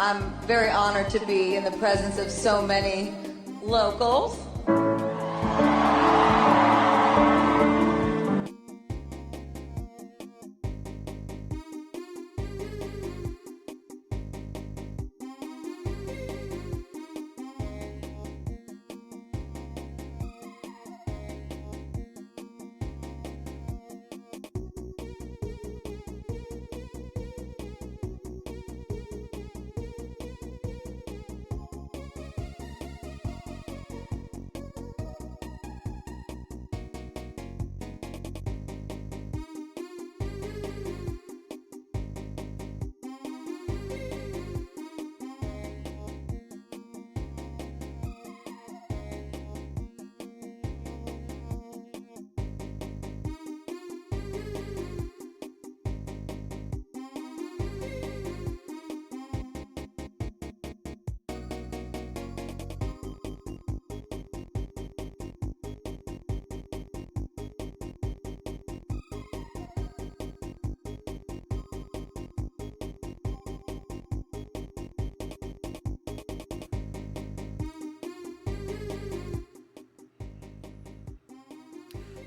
I'm very honored to be in the presence of so many locals.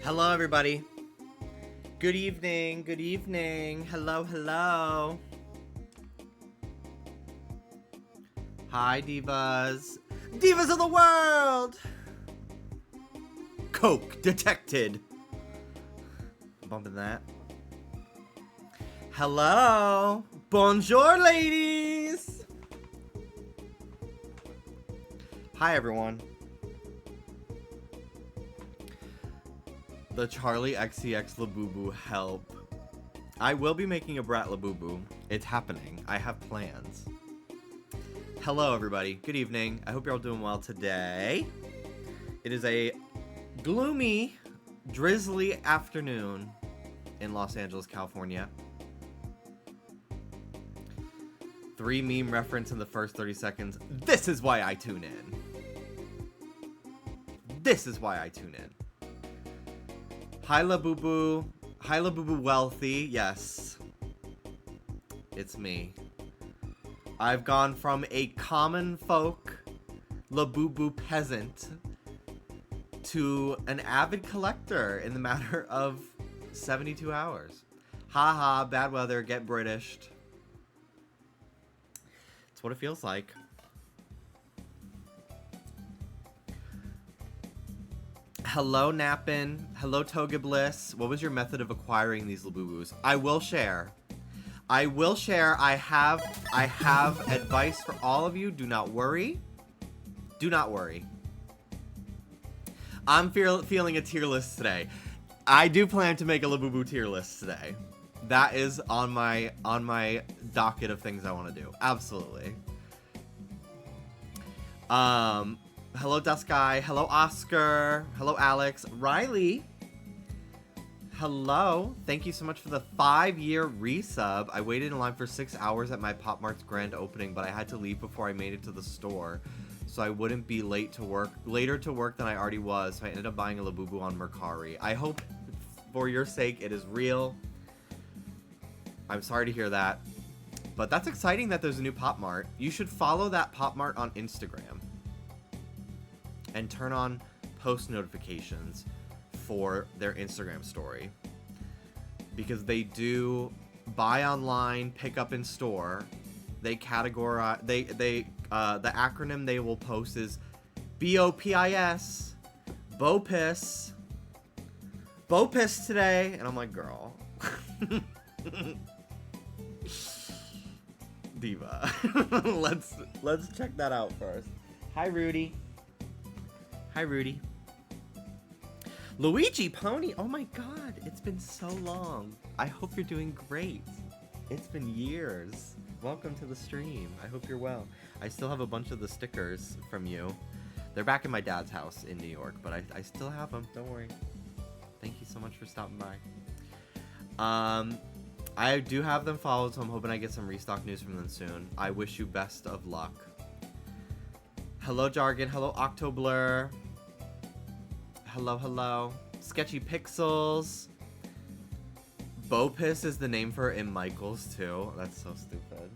Hello, everybody. Good evening. Good evening. Hello, hello. Hi, divas. Divas of the world! Coke detected. Bumping that. Hello. Bonjour, ladies. Hi, everyone. The Charlie XCX Labubu help. I will be making a Brat Labubu. It's happening. I have plans. Hello, everybody. Good evening. I hope you're all doing well today. It is a gloomy, drizzly afternoon in Los Angeles, California. 3 meme reference in the first 30 seconds. This is why I tune in. This is why I tune in. Hi, Labubu. Hi, Labubu Wealthy. Yes. It's me. I've gone from a common folk Labubu peasant to an avid collector in the matter of 72 hours. Haha, bad weather, get Britished. It's what it feels like. Hello, Nappin. Hello, Toga Bliss. What was your method of acquiring these Labubus? I will share. I will share. I have advice for all of you. Do not worry. Do not worry. I'm feeling a tier list today. I do plan to make a Labubu tier list today. That is on my docket of things I want to do. Absolutely. Hello, Dusky. Hello, Oscar. Hello, Alex. Riley. Hello. Thank you so much for the 5-year resub. I waited in line for 6 hours at my Pop Mart's grand opening, but I had to leave before I made it to the store, so I wouldn't be later to work than I already was, so I ended up buying a Labubu on Mercari. I hope, for your sake, it is real. I'm sorry to hear that. But that's exciting that there's a new Pop Mart. You should follow that Pop Mart on Instagram. And turn on post notifications for their Instagram story, because they do buy online, pick up in store. They categorize the acronym they will post is BOPIS, BOPIS, BOPIS today, and I'm like, girl, diva. let's check that out first. Hi, Rudy. Hi, Rudy. Luigi Pony, oh my god, it's been so long. I hope you're doing great. It's been years. Welcome to the stream. I hope you're well. I still have a bunch of the stickers from you. They're back in my dad's house in New York, but I still have them. Don't worry. Thank you so much for stopping by. I do have them followed, so I'm hoping I get some restock news from them soon. I wish you best of luck. Hello, Jargon. Hello, Octoblur. Hello, hello. Sketchy Pixels. Bopis is the name for it in Michael's, too. That's so stupid.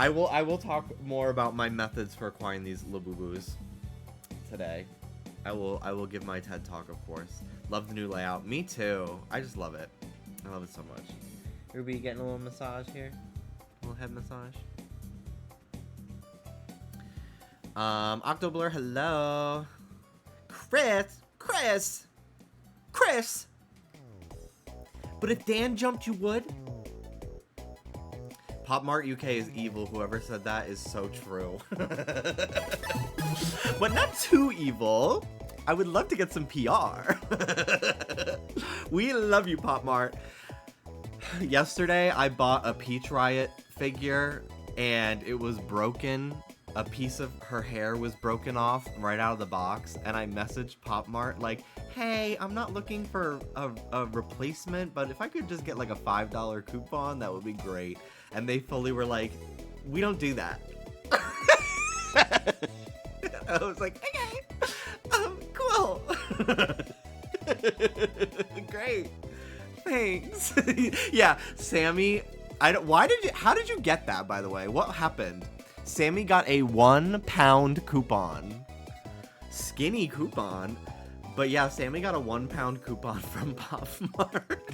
I will talk more about my methods for acquiring these Labubus today. I will give my TED talk, of course. Love the new layout. Me too. I just love it. I love it so much. Ruby, getting a little massage here? A little head massage. Octoblur, hello. Chris. But if Dan jumped, you would? Pop Mart UK is evil. Whoever said that is so true. But not too evil. I would love to get some PR. We love you, Pop Mart. Yesterday, I bought a Peach Riot figure, and it was broken. A piece of her hair was broken off right out of the box, and I messaged Pop Mart like, hey, I'm not looking for a replacement, but if I could just get like a $5 coupon, that would be great. And they fully were like, we don't do that. I was like, okay, cool. Great, thanks. Yeah, Sammy, how did you get that, by the way? What happened? Sammy got a £1 coupon. Skinny coupon. But yeah, Sammy got a £1 coupon from Pop Mart.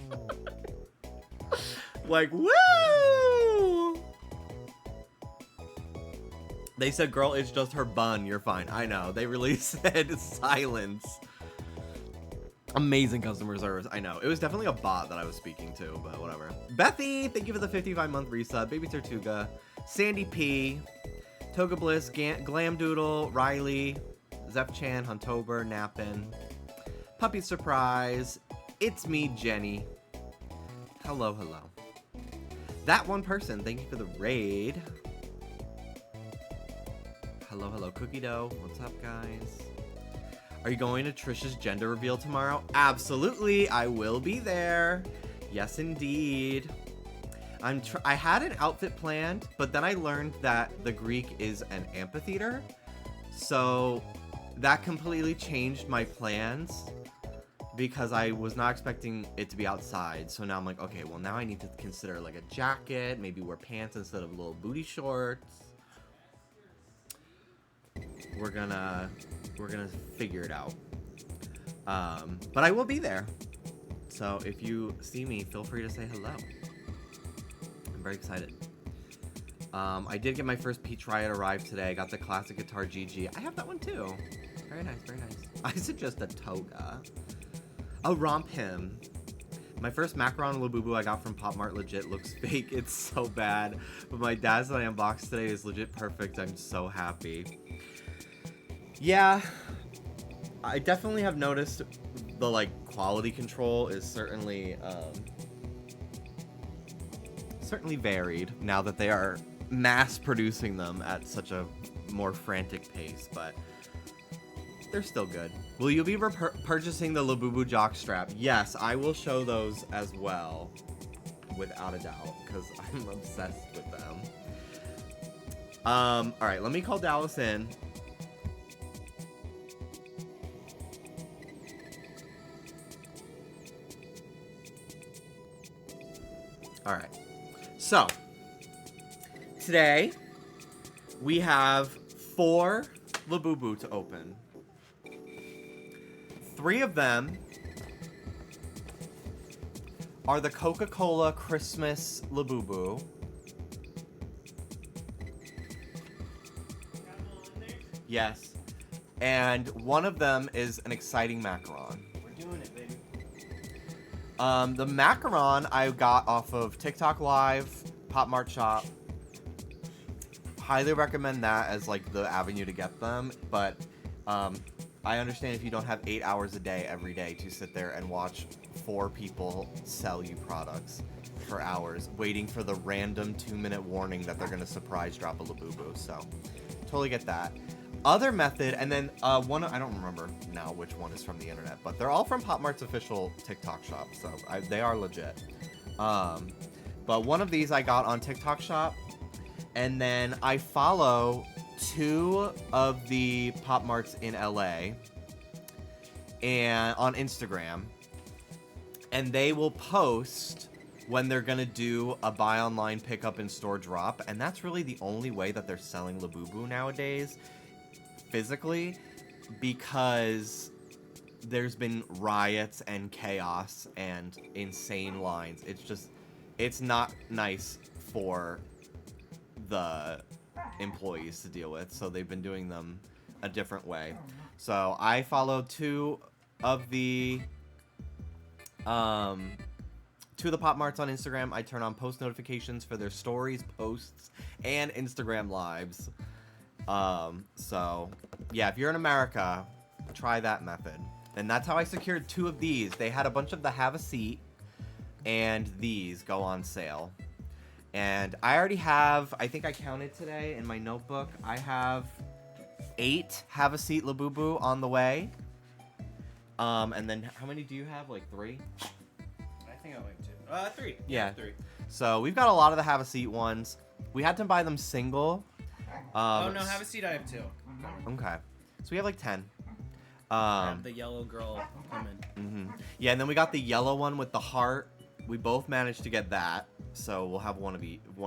Like, woo! They said, girl, it's just her bun. You're fine. I know. They really said silence. Amazing customer service. I know. It was definitely a bot that I was speaking to, but whatever. Bethy, thank you for the 55-month resub. Baby Tortuga. Sandy P. Toga Bliss. Glam Doodle. Riley. Zeph Chan. Huntober. Nappin. Puppy Surprise. It's me, Jenny. Hello. That one person, thank you for the raid. Hello, Cookie Dough. What's up, guys? Are you going to Trish's gender reveal tomorrow? Absolutely, I will be there. Yes, indeed. I had an outfit planned, but then I learned that the Greek is an amphitheater. So that completely changed my plans because I was not expecting it to be outside. So now I'm like, okay, well now I need to consider like a jacket, maybe wear pants instead of little booty shorts. We're gonna figure it out. But I will be there. So if you see me, feel free to say hello. I'm very excited. I did get my first Peach Riot arrive today. I got the classic guitar GG. I have that one too. Very nice, very nice. I suggest a toga. A romp him. My first Macaron Labubu I got from Pop Mart legit looks fake. It's so bad. But my dad's that I unboxed today is legit perfect. I'm so happy. Yeah, I definitely have noticed the like quality control is certainly varied now that they are mass producing them at such a more frantic pace, but they're still good. Will you be purchasing the Labubu jockstrap? Yes, I will show those as well, without a doubt, because I'm obsessed with them. All right, let me call Dallas in. All right, so today we have 4 Labubu to open. 3 of them are the Coca-Cola Christmas Labubu. Yes, and one of them is an exciting macaron. We're doing it, baby. The macaron I got off of TikTok Live, Pop Mart Shop. Highly recommend that as like the avenue to get them, but I understand if you don't have 8 hours a day every day to sit there and watch 4 people sell you products for hours, waiting for the random 2-minute warning that they're gonna surprise drop a Labubu. So totally get that. Other method, and then one, I don't remember now which one is from the internet, but they're all from Pop Mart's official TikTok shop, so they are legit. But one of these I got on TikTok shop, and then I follow 2 of the Pop Marts in LA and on Instagram, and they will post when they're gonna do a buy online, pick up in store drop, and that's really the only way that they're selling Labubu nowadays, physically, because there's been riots and chaos and insane lines. It's not nice for the employees to deal with, so they've been doing them a different way. So I follow two of the Pop Marts on Instagram. I turn on post notifications for their stories, posts, and Instagram lives. So yeah, if you're in America, try that method. And that's how I secured two of these. They had a bunch of the Have a Seat, and these go on sale. And I already have, I think I counted today in my notebook, I have 8 Have a Seat Labubu on the way. And then how many do you have? Like 3? I think I like 2. 3. Yeah. 3. So we've got a lot of the Have a Seat ones. We had to buy them single. Oh no, Have a Seat. I have 2. Okay. So we have like 10. I have the yellow girl coming. Yeah, and then we got the yellow one with the heart. We both managed to get that, so we'll have one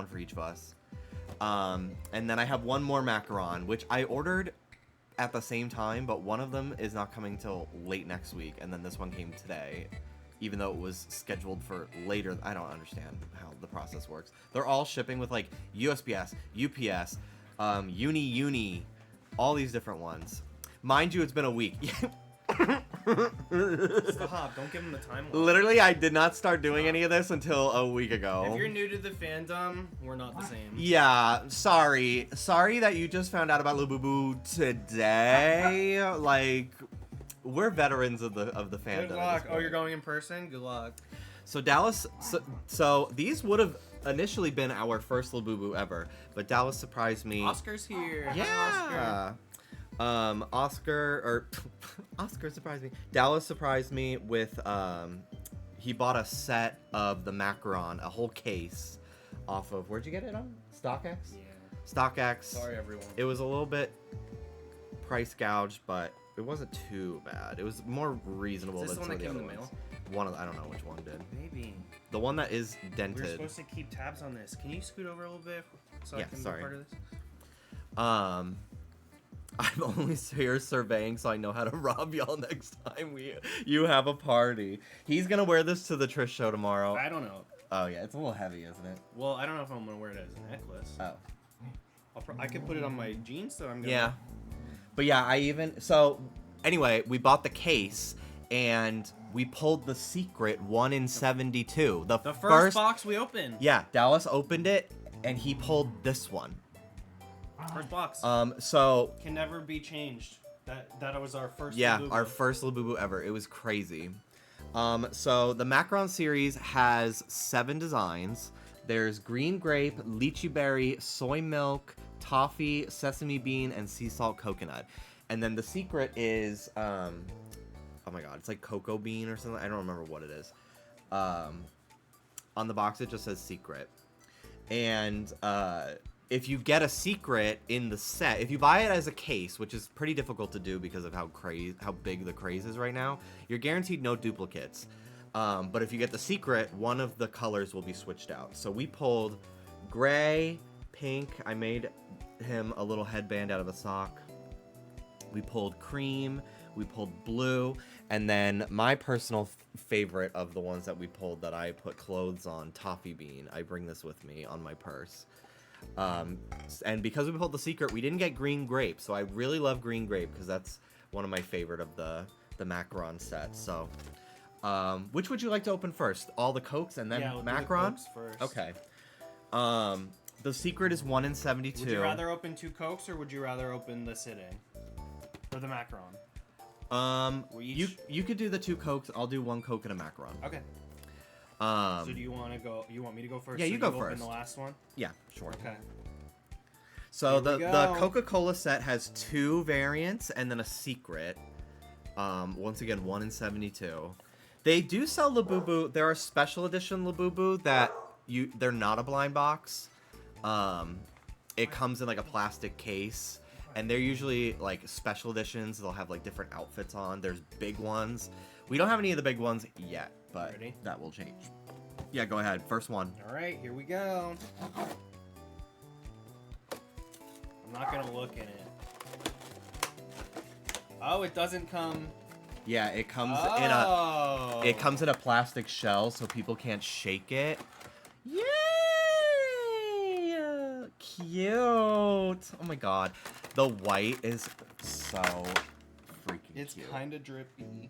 for each of us. And then I have one more macaron, which I ordered at the same time, but one of them is not coming till late next week, and then this one came today, even though it was scheduled for later. I don't understand how the process works. They're all shipping with like USPS, UPS, Uni, all these different ones. Mind you, it's been a week. Stop, don't give him the timeline. Literally, I did not start doing any of this until a week ago. If you're new to the fandom, we're not the same. Yeah, sorry. Sorry that you just found out about Labubu today. Like, we're veterans of the fandom. Good luck. Oh, you're going in person? Good luck. So Dallas, so these would have initially been our first Labubu ever, but Dallas surprised me. Oscar's here. Yeah. Hi, Oscar surprised me. Dallas surprised me with he bought a set of the macaron, a whole case, off of, where'd you get it on? StockX? Yeah. StockX. Sorry, everyone. It was a little bit price gouged, but it wasn't too bad. It was more reasonable Is this than the one some that of the came in other the ones. mail? I don't know which one did. Maybe. The one that is We're dented. supposed to keep tabs on this. Can you scoot over a little bit so Yeah, I can sorry. be part of this? I'm only here surveying so I know how to rob y'all next time you have a party. He's gonna wear this to the Trish show tomorrow. I don't know. Oh yeah, it's a little heavy, isn't it? Well, I don't know if I'm gonna wear it as a necklace. Oh. I could put it on my jeans, so I'm gonna. Yeah. But yeah, so anyway, we bought the case and we pulled the secret 1 in 72. The first box we opened. Yeah, Dallas opened it and he pulled this one. First box. So Can never be changed. That was our first. yeah, Labubu. our first Labubu ever. It was crazy. So the Macaron series has 7 designs. There's green grape, lychee berry, soy milk, toffee, sesame bean, and sea salt coconut. And then the secret is, oh my god, it's like cocoa bean or something. I don't remember what it is. On the box it just says secret. And if you get a secret in the set, if you buy it as a case, which is pretty difficult to do because of how big the craze is right now, you're guaranteed no duplicates. But if you get the secret, one of the colors will be switched out. So we pulled gray, pink. I made him a little headband out of a sock. We pulled cream. We pulled blue. And then my personal favorite of the ones that we pulled that I put clothes on, toffee bean. I bring this with me on my purse. And because we pulled the secret, we didn't get green grape. So I really love green grape because that's one of my favorite of the macaron set. So, which would you like to open first? All the Cokes and then we'll do the macaron? Cokes first. Okay. The secret is 1 in 72. Would you rather open 2 Cokes or would you rather open the sitting? Or the macaron? You could do the 2 Cokes. I'll do 1 Coke and a macaron. Okay. So do you want to go? You want me to go first? Yeah, so you go open first. the last one. Yeah, sure. Okay. So Here the we go. Coca-Cola set has 2 variants and then a secret. Once again, 1 in 72. They do sell Labubu. There are special edition Labubu that they're not a blind box. It comes in like a plastic case, and they're usually like special editions. They'll have like different outfits on. There's big ones. We don't have any of the big ones yet, but Ready? that will change. Yeah, go ahead. First one. All right, here we go. I'm not gonna look in it. Oh, it doesn't come. Yeah, it comes Oh. in a plastic shell so people can't shake it. Yay! Cute. Oh my god. The white is so freaking It's cute. kind of drippy.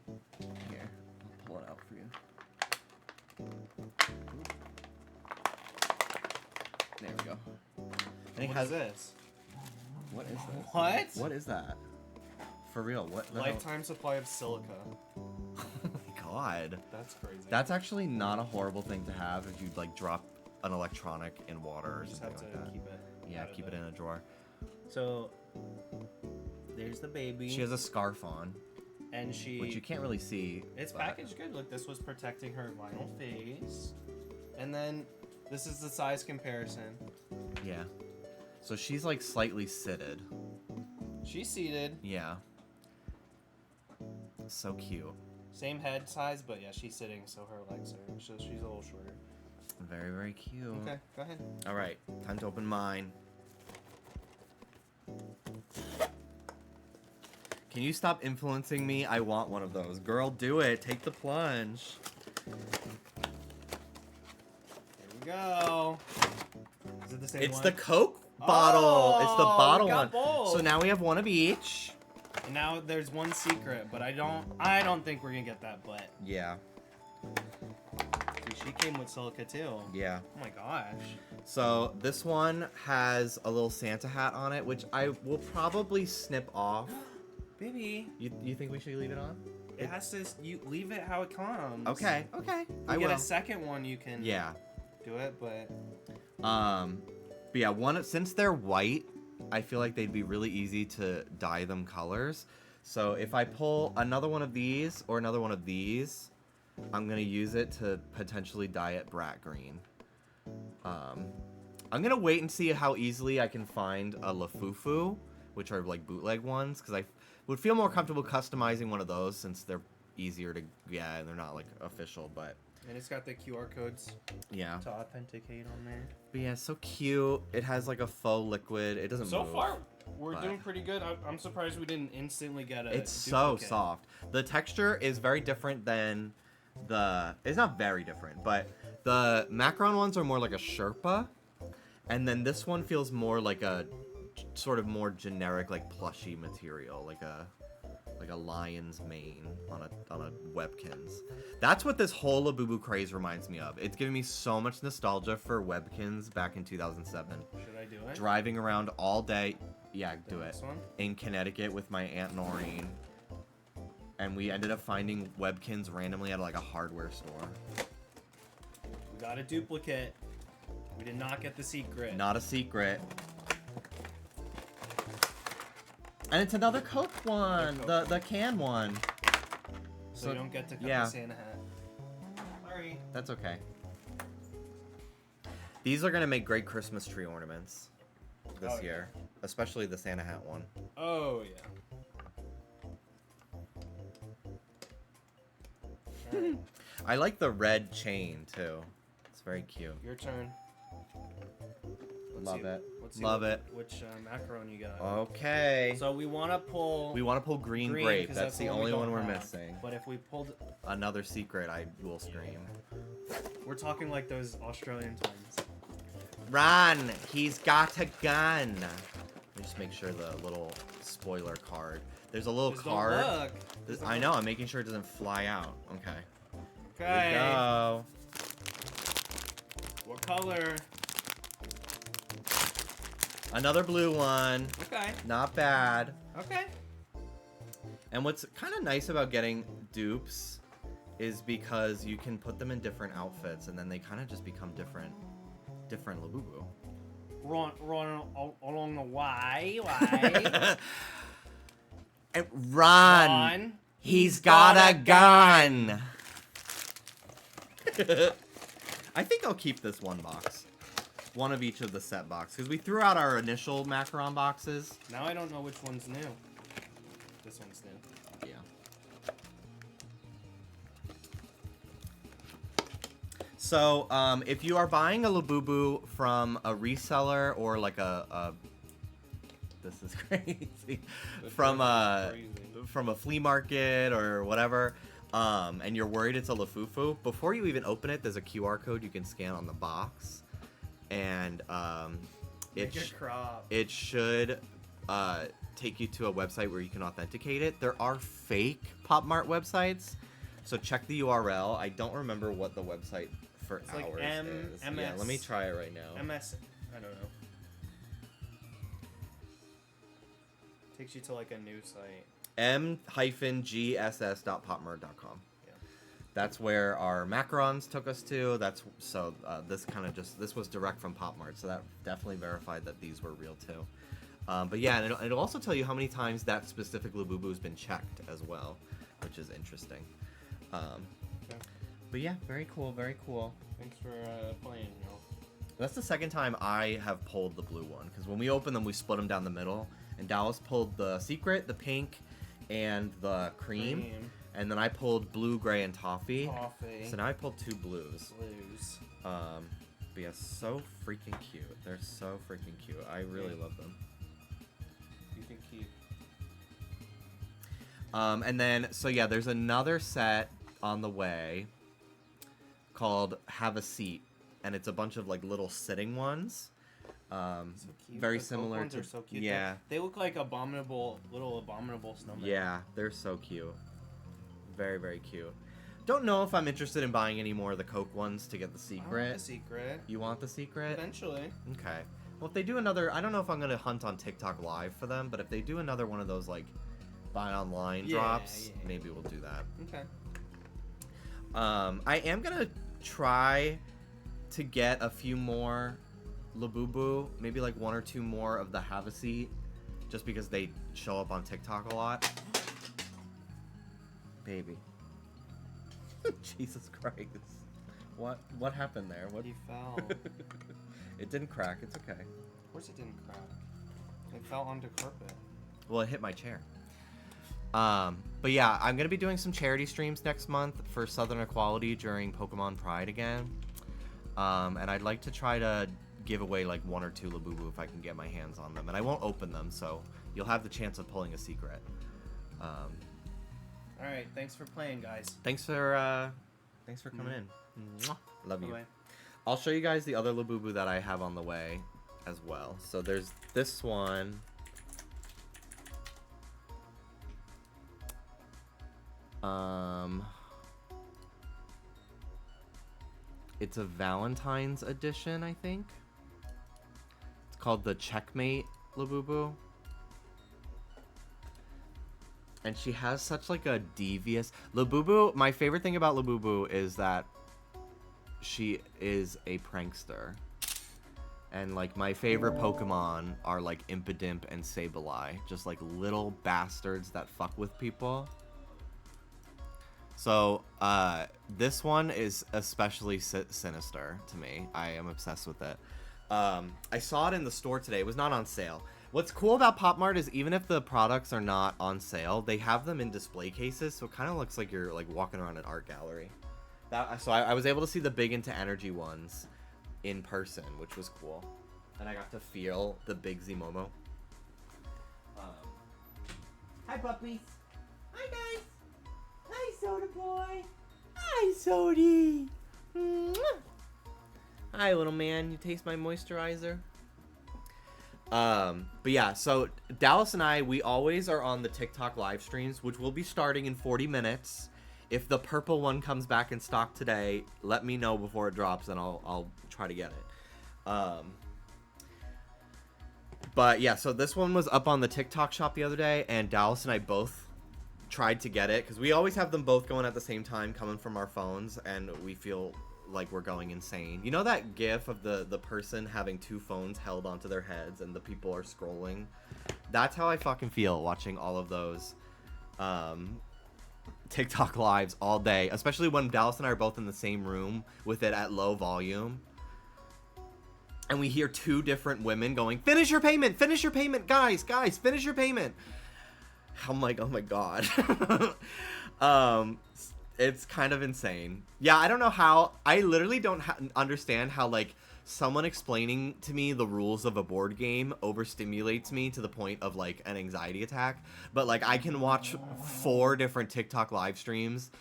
Here, I'll pull it out for you. There we go. And it What has is this? What is this? What? What is that? For real? What? the hell- Lifetime supply of silica. Oh my god. That's crazy. That's actually not a horrible thing to have if you like drop an electronic in water or You just something have like to that. keep it. Yeah, out of keep it in a drawer. So there's the baby. She has a scarf on, and she. which you can't really see. It's but- packaged good. Look, this was protecting her vinyl face. And then this is the size comparison. Yeah. So she's like slightly sitted. She's seated. Yeah. So cute. Same head size, but yeah, she's sitting, so her legs are. So she's a little shorter. Very, very cute. Okay, go ahead. All right, time to open mine. Can you stop influencing me? I want one of those. Girl, do it. Take the plunge. Here we go. Is it the same It's one? the Coke bottle. It's the Oh, bottle we one. got both. So now we have one of each. And now there's one secret, but I don't think we're gonna get that. But Yeah. see, she came with silica too. Yeah. Oh my gosh. So this one has a little Santa hat on it, which I will probably snip off. Baby, You think we should leave it on? it has to. You leave it how it comes. Okay. Okay. I You get will. a second one, you can. Yeah. Do it, but But yeah, since they're white, I feel like they'd be really easy to dye them colors. So if I pull another one of these or another one of these, I'm gonna use it to potentially dye it brat green. I'm gonna wait and see how easily I can find a Labubu, which are like bootleg ones, because I would feel more comfortable customizing one of those since they're easier to, yeah, and they're not like official, but and it's got the QR codes yeah. to authenticate on there. But yeah, so cute. It has like a faux liquid. It doesn't So move. far, we're but- doing pretty good. I'm surprised we didn't instantly get a. It's so duplicate. soft. The texture is very different than it's not very different, but the Macaron ones are more like a Sherpa, and then this one feels more like a sort of more generic, like plushy material, like a lion's mane on a Webkins. That's what this whole Labubu craze reminds me of. It's giving me so much nostalgia for Webkins back in 2007. Should I do it? Driving around all day, yeah, do it, This one? in Connecticut with my Aunt Noreen. And we ended up finding Webkins randomly at like a hardware store. We got a duplicate. We did not get the secret. Not a secret. And it's another Coke one, Coke. the can one. So you don't get to cut yeah. the Santa hat. Sorry. That's okay. These are gonna make great Christmas tree ornaments this Oh, yeah. year, especially the Santa hat one. Oh yeah. Alright, I like the red chain too. It's very cute. your turn. Let's Love see- it. let's see Love what- it. Which macaron you got? Okay. So we want to pull. We want to pull green green, grape. 'cause That's the we only don't one we're have. missing. But if we pulled, Another secret, I will scream. we're talking like those Australian times. Run! He's got a gun! Let me just make sure the little spoiler card. There's a little Just don't card. look. I know, I'm making sure it doesn't fly out. Okay. Here we Okay. go. What color? Another blue one. Okay. Not bad. Okay. And what's kind of nice about getting dupes is because you can put them in different outfits and then they kind of just become different Labubu. Run along the way. And run! Run. He's got a gun! I think I'll keep this one box. One of each of the set box. Because we threw out our initial Macaron boxes. Now I don't know which one's new. This one's new. Yeah. So, if you are buying a Labubu from a reseller or like this is crazy, from a flea market or whatever, and you're worried it's a Lafufu, before you even open it, there's a QR code you can scan on the box, and it should take you to a website where you can authenticate it. There are fake Pop Mart websites, so check the URL. I don't remember what the website for it's ours like is. MS, yeah, let me try it right now. MS, I don't know. Takes you to like a new site. m-gss.popmart.com. Yeah. That's where our macarons took us to. This was direct from Pop Mart, so that definitely verified that these were real too. But yeah, and it'll also tell you how many times that specific Labubu has been checked as well, which is interesting. Okay. But yeah, very cool, very cool. Thanks for playing, y'all. That's the second time I have pulled the blue one, because when we opened them, we split them down the middle, and Dallas pulled the secret, the pink, and the cream. And then I pulled blue, gray, and toffee. So now I pulled 2 blues. But yeah, so freaking cute. They're so freaking cute. I really love them. You can keep. And then, so yeah, there's another set on the way called Have a Seat, and it's a bunch of like little sitting ones. So cute. Very the similar ones to are so cute. yeah. They look like little abominable snowmen. Yeah, they're so cute. Very, very cute. Don't know if I'm interested in buying any more of the Coke ones to get the secret. I want the secret. You want the secret? Eventually. Okay. Well, if they do another, I don't know if I'm gonna hunt on TikTok Live for them, but if they do another one of those like buy online drops, maybe we'll do that. Okay. I am gonna try to get a few more Labubu, maybe like 1 or 2 more of the Have a Seat, just because they show up on TikTok a lot. Baby. Jesus Christ. What happened there? What? He fell. It didn't crack. It's okay. Of course it didn't crack. It fell onto carpet. Well, it hit my chair. But yeah, I'm gonna be doing some charity streams next month for Southern Equality during Pokemon Pride again. And I'd like to try to give away like 1 or 2 Labubu if I can get my hands on them. And I won't open them, so you'll have the chance of pulling a secret. All right, thanks for playing, guys. Thanks for coming in. Mwah. Love you. Bye-bye. I'll show you guys the other Labubu that I have on the way as well. So there's this one. It's a Valentine's edition, I think. It's called the Checkmate Labubu. And she has such like a devious Labubu. My favorite thing about Labubu is that she is a prankster. And like my favorite Pokemon are like Impidimp and Sableye, just like little bastards that fuck with people. So this one is especially sinister to me. I am obsessed with it. I saw it in the store today. It was not on sale. What's cool about Pop Mart is even if the products are not on sale, they have them in display cases, so it kind of looks like you're like walking around an art gallery. So I was able to see the Big Into Energy ones in person, which was cool, and I got to feel the big Zmomo. Hi puppies. Hi guys. Hi Soda Boy. Hi Sody. Hi little man. You taste my moisturizer? But yeah, so Dallas and I, we always are on the TikTok live streams, which will be starting in 40 minutes. If the purple one comes back in stock today, let me know before it drops and I'll try to get it. But yeah, so this one was up on the TikTok shop the other day, and Dallas and I both tried to get it because we always have them both going at the same time coming from our phones, and we feel like we're going insane. You know that gif of the person having 2 phones held onto their heads and the people are scrolling? That's how I fucking feel watching all of those TikTok lives all day, especially when Dallas and I are both in the same room with it at low volume. And we hear 2 different women going, finish your payment, guys, finish your payment. I'm like, oh my god. It's kind of insane. Yeah, I don't know how. I literally don't understand how, like, someone explaining to me the rules of a board game overstimulates me to the point of, like, an anxiety attack. But, like, I can watch 4 different TikTok live streams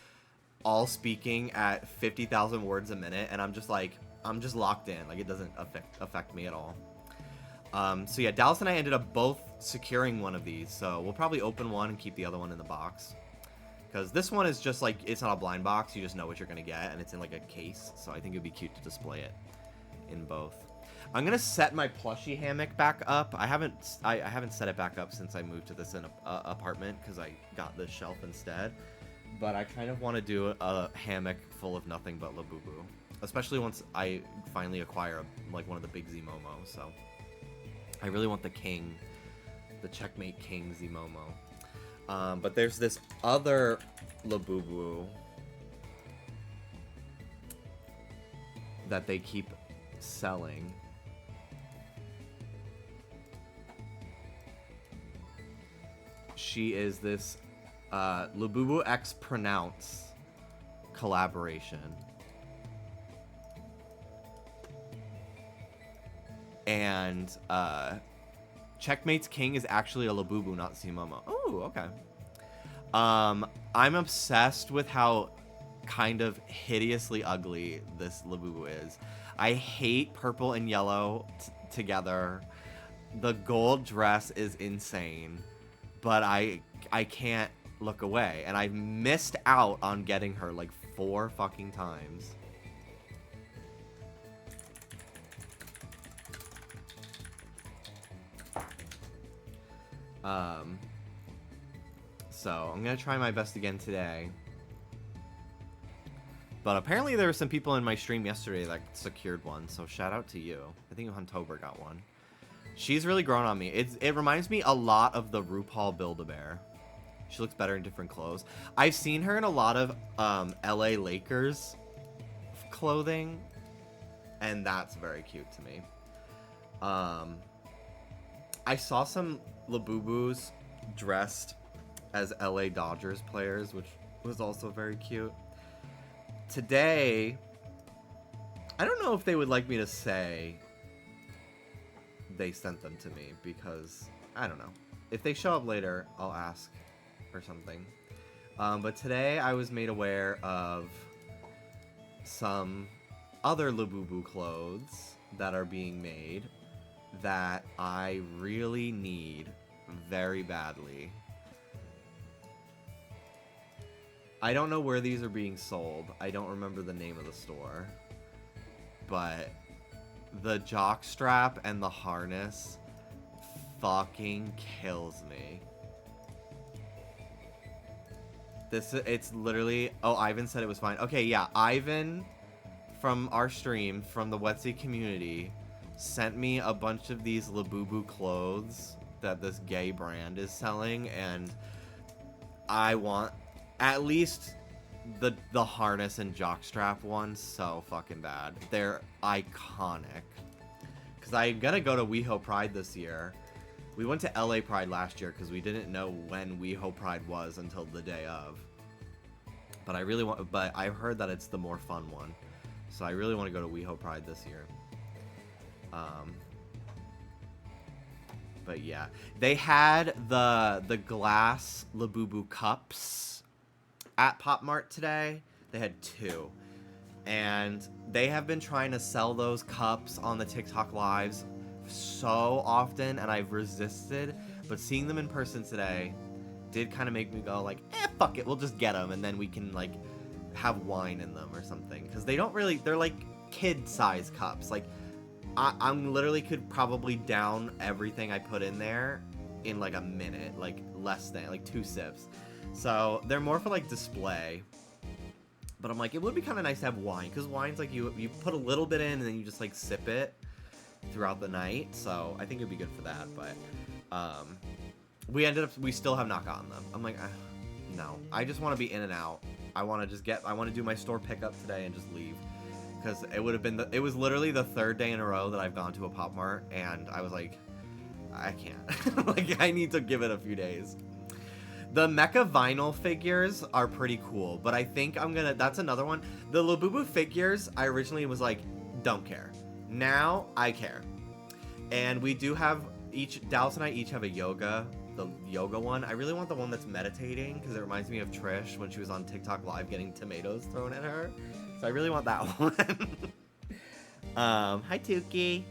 all speaking at 50,000 words a minute, and I'm just, like, I'm just locked in. Like, it doesn't affect me at all. So, yeah, Dallas and I ended up both securing one of these. So, we'll probably open one and keep the other one in the box. Because this one is just, like, it's not a blind box. You just know what you're going to get, and it's in, like, a case. So, I think it would be cute to display it in both. I'm going to set my plushie hammock back up. I haven't set it back up since I moved to this apartment because I got this shelf instead. But I kind of want to do a hammock full of nothing but Labubu. Especially once I finally acquire, like, one of the big Zmomo. So, I really want the king. The Checkmate King Zmomo. But there's this other Labubu that they keep selling. She is this Labubu X Pronounce collaboration. And Checkmate's King is actually a Labubu, not Zmomo. Oh, okay. I'm obsessed with how kind of hideously ugly this Labubu is. I hate purple and yellow together. The gold dress is insane, but I can't look away, and I've missed out on getting her like 4 fucking times. So I'm gonna try my best again today. But apparently there were some people in my stream yesterday that secured one, so shout out to you. I think Huntober got one. She's really grown on me. It reminds me a lot of the RuPaul Build-A-Bear. She looks better in different clothes. I've seen her in a lot of LA Lakers clothing, and that's very cute to me. I saw some Labubus dressed as LA Dodgers players, which was also very cute. Today, I don't know if they would like me to say they sent them to me, because I don't know. If they show up later, I'll ask or something. But today I was made aware of some other Labubu clothes that are being made that I really need very badly. I don't know where these are being sold. I don't remember the name of the store. But the jock strap and the harness fucking kills me. It's literally... Oh, Ivan said it was fine. Okay, yeah, Ivan from our stream, from the Wetsy community, sent me a bunch of these Labubu clothes that this gay brand is selling, and I want at least the harness and jockstrap ones so fucking bad. They're iconic. Because I'm gonna go to WeHo Pride this year. We went to LA Pride last year because we didn't know when WeHo Pride was until the day of. But I really want, but I heard that it's the more fun one. So I really want to go to WeHo Pride this year. But yeah, they had the glass Labubu cups at Pop Mart today. They had 2, and they have been trying to sell those cups on the TikTok lives so often, and I've resisted. But seeing them in person today did kind of make me go like, fuck it, we'll just get them, and then we can like have wine in them or something, because they don't really, they're like kid-size cups. Like I'm literally could probably down everything I put in there in like a minute, like less than, like 2 sips. So they're more for like display. But I'm like, it would be kind of nice to have wine, because wine's like you put a little bit in and then you just like sip it throughout the night. So I think it'd be good for that. But we still have not gotten them. I'm like, no, I just want to be in and out. I want to do my store pickup today and just leave. Because it would have been, it was literally the 3rd day in a row that I've gone to a Pop Mart, and I was like, I can't. Like, I need to give it a few days. The Mecha vinyl figures are pretty cool, but I think that's another one. The Labubu figures, I originally was like, don't care. Now, I care. And we do have Dallas and I each have the yoga one. I really want the one that's meditating, because it reminds me of Trish when she was on TikTok Live getting tomatoes thrown at her. So I really want that one. Hi Tuki.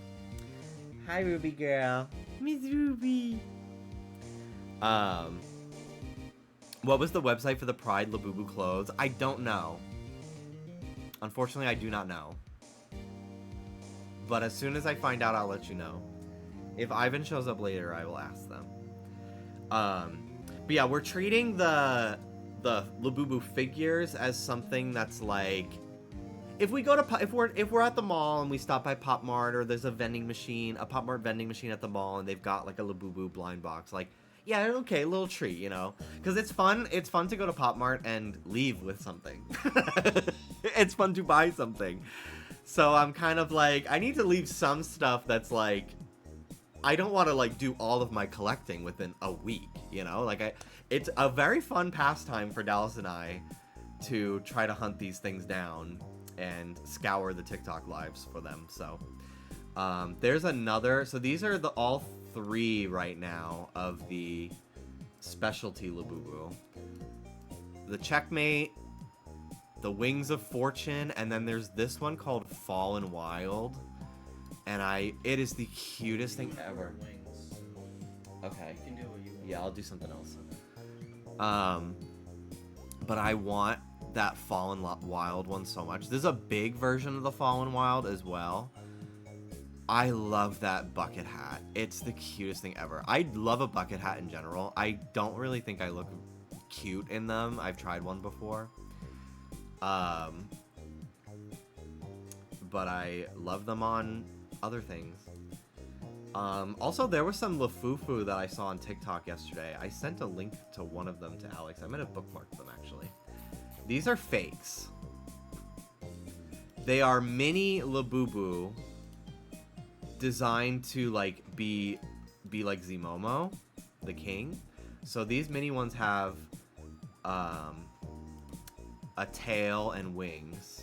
Hi Ruby girl. Miss Ruby. What was the website for the Pride Labubu clothes? I don't know. Unfortunately, I do not know. But as soon as I find out, I'll let you know. If Ivan shows up later, I will ask them. But yeah, we're treating the Labubu figures as something that's like, if we're at the mall and we stop by Pop Mart, or there's a Pop Mart vending machine at the mall, and they've got like a Labubu blind box, like, yeah, okay, a little treat, you know, because it's fun to go to Pop Mart and leave with something. It's fun to buy something. So I'm kind of like, I need to leave some stuff that's like, I don't want to like do all of my collecting within a week, you know, like it's a very fun pastime for Dallas and I to try to hunt these things down and scour the TikTok lives for them. So there's another, so these are all three right now of the specialty Labubu. The Checkmate, the Wings of Fortune, and then there's this one called Fallen Wild. And it is the cutest thing ever. Wings. Okay. You can do what you want. Yeah, I'll do something else. But I want that Fallen Wild one so much. There's a big version of the Fallen Wild as well. I love that bucket hat. It's the cutest thing ever. I love a bucket hat in general. I don't really think I look cute in them. I've tried one before. But I love them on other things. Also, there was some Lafufu that I saw on TikTok yesterday. I sent a link to one of them to Alex. I'm gonna bookmark them, actually. These are fakes. They are mini Labubu designed to like be like Zimomo, the king. So these mini ones have a tail and wings.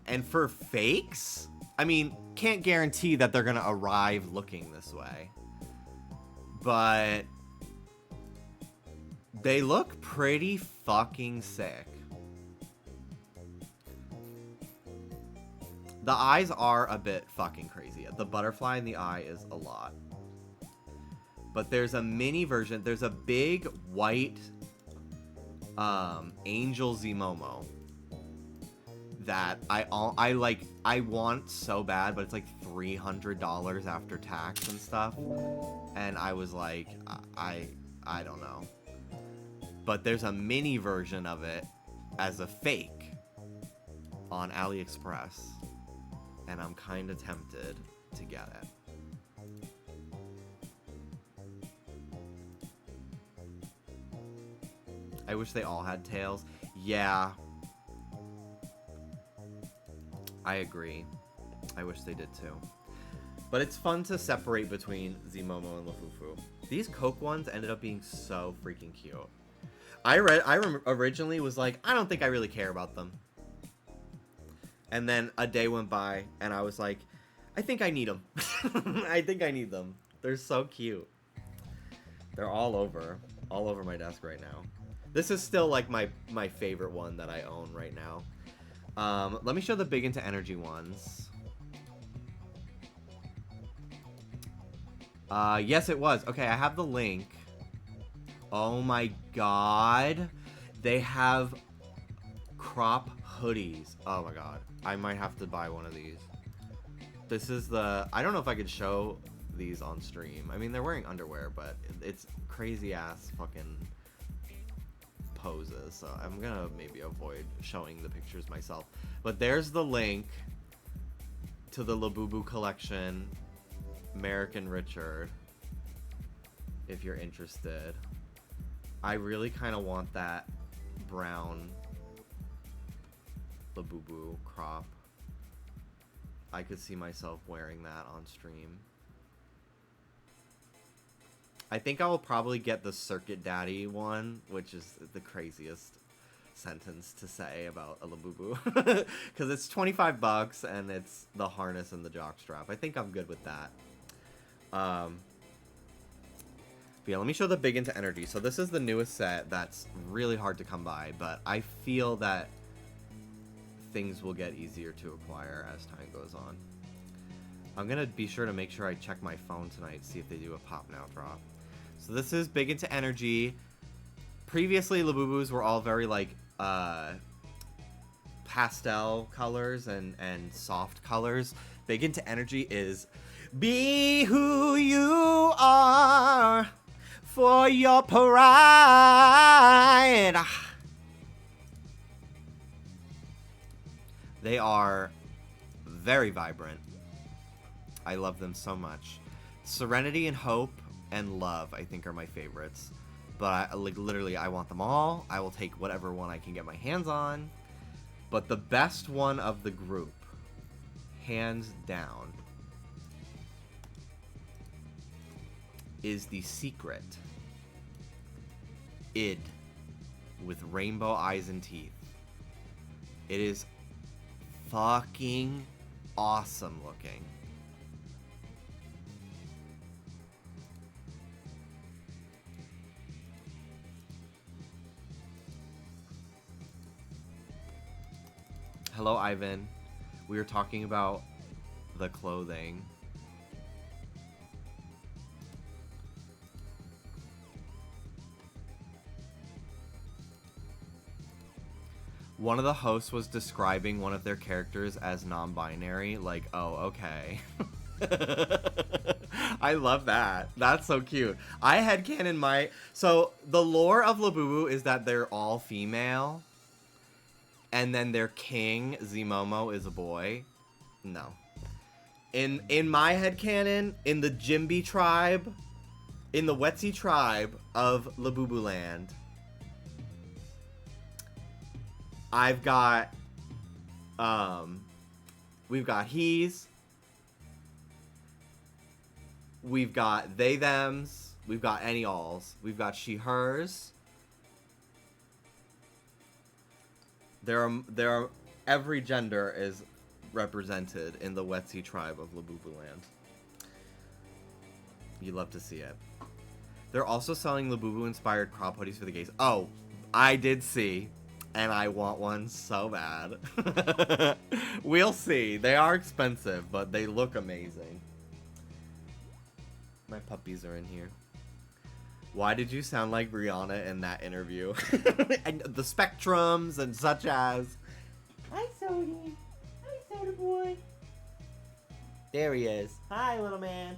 And for fakes, I mean, can't guarantee that they're gonna arrive looking this way, but they look pretty fucking sick. The eyes are a bit fucking crazy. The butterfly in the eye is a lot. But there's a mini version. There's a big white Angel Zimomo that I want so bad, but it's like $300 after tax and stuff. And I was like, I don't know. But there's a mini version of it as a fake on AliExpress, and I'm kind of tempted to get it. I wish they all had tails. Yeah. I agree. I wish they did too. But it's fun to separate between Zimomo and Lafufu. These Coke ones ended up being so freaking cute. I originally was like, I don't think I really care about them. And then a day went by, and I was like, I think I need them. I think I need them. They're so cute. They're all over my desk right now. This is still like my favorite one that I own right now. Let me show the Big Into Energy ones. Yes, it was. Okay, I have the link. Oh my god. They have crop hoodies. Oh my god. I might have to buy one of these. This is the... I don't know if I could show these on stream. I mean, they're wearing underwear, but it's crazy ass fucking poses. So I'm gonna maybe avoid showing the pictures myself. But there's the link to the Labubu collection, American Richard, if you're interested. I really kind of want that brown Labubu crop. I could see myself wearing that on stream. I think I will probably get the Circuit Daddy one, which is the craziest sentence to say about a Labubu. Because it's 25 bucks and it's the harness and the jockstrap. I think I'm good with that. But yeah, let me show the Big Into Energy. So this is the newest set that's really hard to come by, but I feel that things will get easier to acquire as time goes on. I'm going to be sure to make sure I check my phone tonight, see if they do a Pop Now drop. So this is Big Into Energy. Previously, Labubus were all very, like, pastel colors and soft colors. Big Into Energy is be who you are for your pride. They are very vibrant. I love them so much. Serenity and Hope and Love, I think, are my favorites. But like literally, I want them all. I will take whatever one I can get my hands on. But the best one of the group, hands down, is the Secret Id with rainbow eyes and teeth. It is fucking awesome looking. Hello, Ivan. We were talking about the clothing. One of the hosts was describing one of their characters as non-binary. Like, oh, okay. I love that. That's so cute. I headcanon my... So, the lore of Labubu is that they're all female. And then their king, Zmomo, is a boy. No. In my headcanon, in the Jimby tribe, in the Wetsy tribe of Labubu Land, I've got, we've got he's, we've got they, thems, we've got any alls, we've got she, hers. There are every gender is represented in the Wetsy tribe of Labubu Land. You love to see it. They're also selling Labubu inspired crop hoodies for the gays. Oh, I did see, and I want one so bad. We'll see. They are expensive, but they look amazing. My puppies are in here. Why did you sound like Rihanna in that interview? And the spectrums and such as. Hi, Sody. Hi, Soda Boy. There he is. Hi, little man.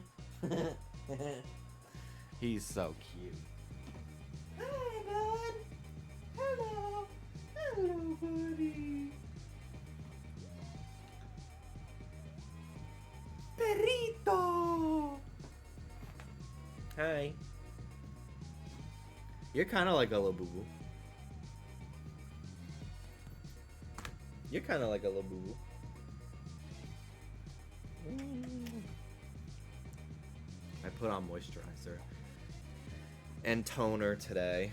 He's so cute. Hi, bud. Hello. Hello, buddy. Perrito. Hi. You're kind of like a Labubu. You're kind of like a Labubu. I put on moisturizer and toner today.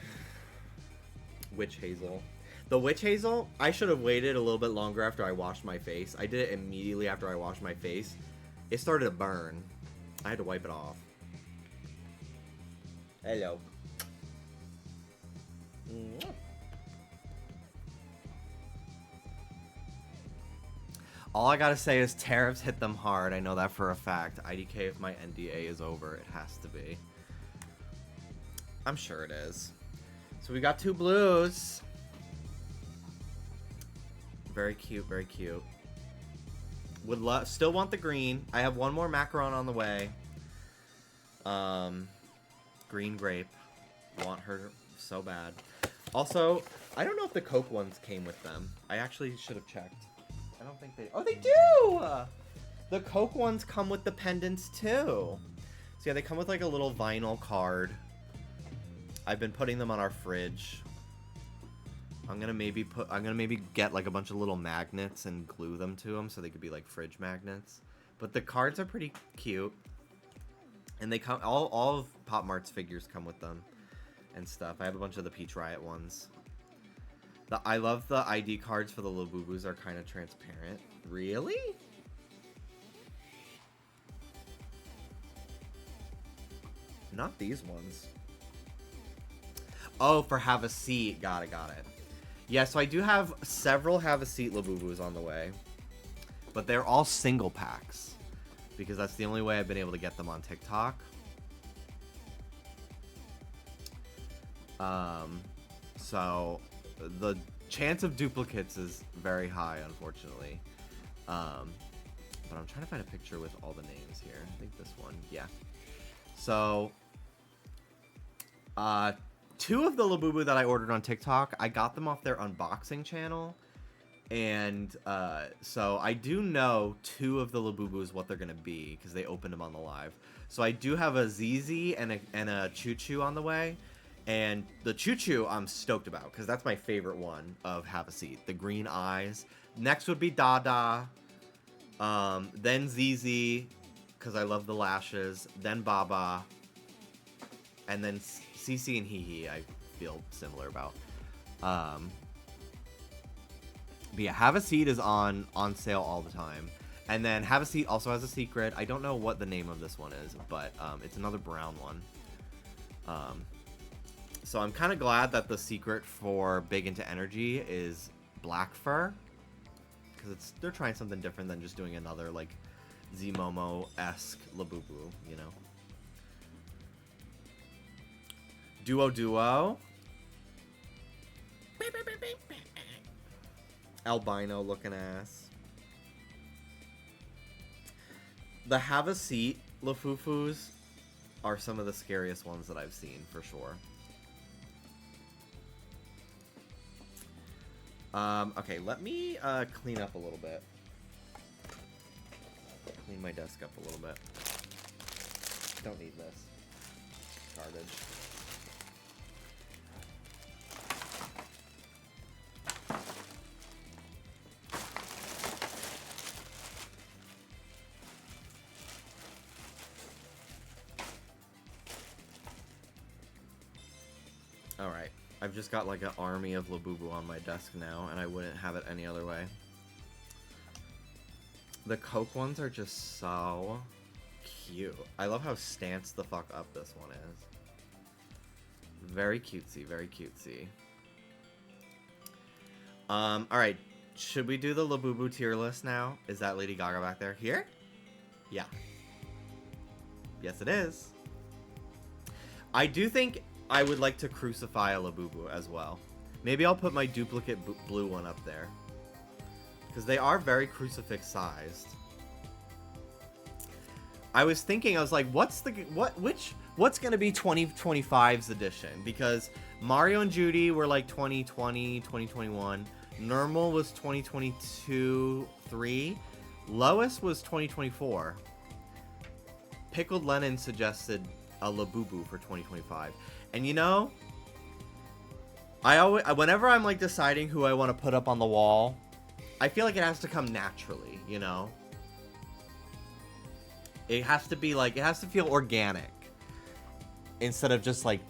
Witch Hazel. The Witch Hazel, I should have waited a little bit longer after I washed my face. I did it immediately after I washed my face. It started to burn. I had to wipe it off. Hello. All I gotta say is tariffs hit them hard. I know that for a fact. IDK, if my NDA is over, it has to be. I'm sure it is. So we got 2 blues. Very cute, very cute. Would still want the green. I have one more macaron on the way. Green grape. Want her so bad. Also, I don't know if the Coke ones came with them. I actually should have checked. I don't think they... Oh, they do! The Coke ones come with the pendants, too. So, yeah, they come with, like, a little vinyl card. I've been putting them on our fridge. I'm gonna maybe get like a bunch of little magnets and glue them to them so they could be like fridge magnets. But the cards are pretty cute, and they come all of Pop Mart's figures come with them and stuff. I have a bunch of the Peach Riot ones. I love the ID cards for the Labubus are kind of transparent. Really? Not these ones. Oh, for Have a Seat. Got it. Yeah, so I do have several Have a Seat Labubus on the way. But they're all single packs. Because that's the only way I've been able to get them on TikTok. So the chance of duplicates is very high, unfortunately. But I'm trying to find a picture with all the names here. I think this one. Yeah. So, two of the Labubu that I ordered on TikTok, I got them off their unboxing channel. And so I do know two of the Labubus what they're going to be because they opened them on the live. So I do have a ZZ and a Choo Choo on the way. And the Choo Choo I'm stoked about because that's my favorite one of Have a Seat. The green eyes. Next would be Dada. Then ZZ because I love the lashes. Then Baba. And then CC and Hee Hee I feel similar about. But yeah, Have a Seat is on sale all the time. And then Have a Seat also has a secret. I don't know what the name of this one is, but it's another brown one. So I'm kind of glad that the secret for Big Into Energy is black fur. Because they're trying something different than just doing another, like, Z-Momo-esque Labubu, you know? Duo. Albino looking ass. The Have a Seat Lafufus are some of the scariest ones that I've seen, for sure. Okay, let me clean up a little bit. Clean my desk up a little bit. Don't need this. Garbage. Alright, I've just got like an army of Labubu on my desk now, and I wouldn't have it any other way. The Coke ones are just so cute. I love how stanced the fuck up this one is. Very cutesy, very cutesy. Alright, should we do the Labubu tier list now? Is that Lady Gaga back there? Here? Yeah. Yes, it is. I do think I would like to crucify a Labubu as well. Maybe I'll put my duplicate blue one up there. Because they are very crucifix sized. I was thinking, I was like, what's gonna be 2025's edition? Because Mario and Judy were like 2020, 2021. Normal was 2022, 3. Lois was 2024. Pickled Lennon suggested a Labubu for 2025. And you know, whenever I'm like deciding who I want to put up on the wall, I feel like it has to come naturally, you know? It has to be like, it has to feel organic. Instead of just like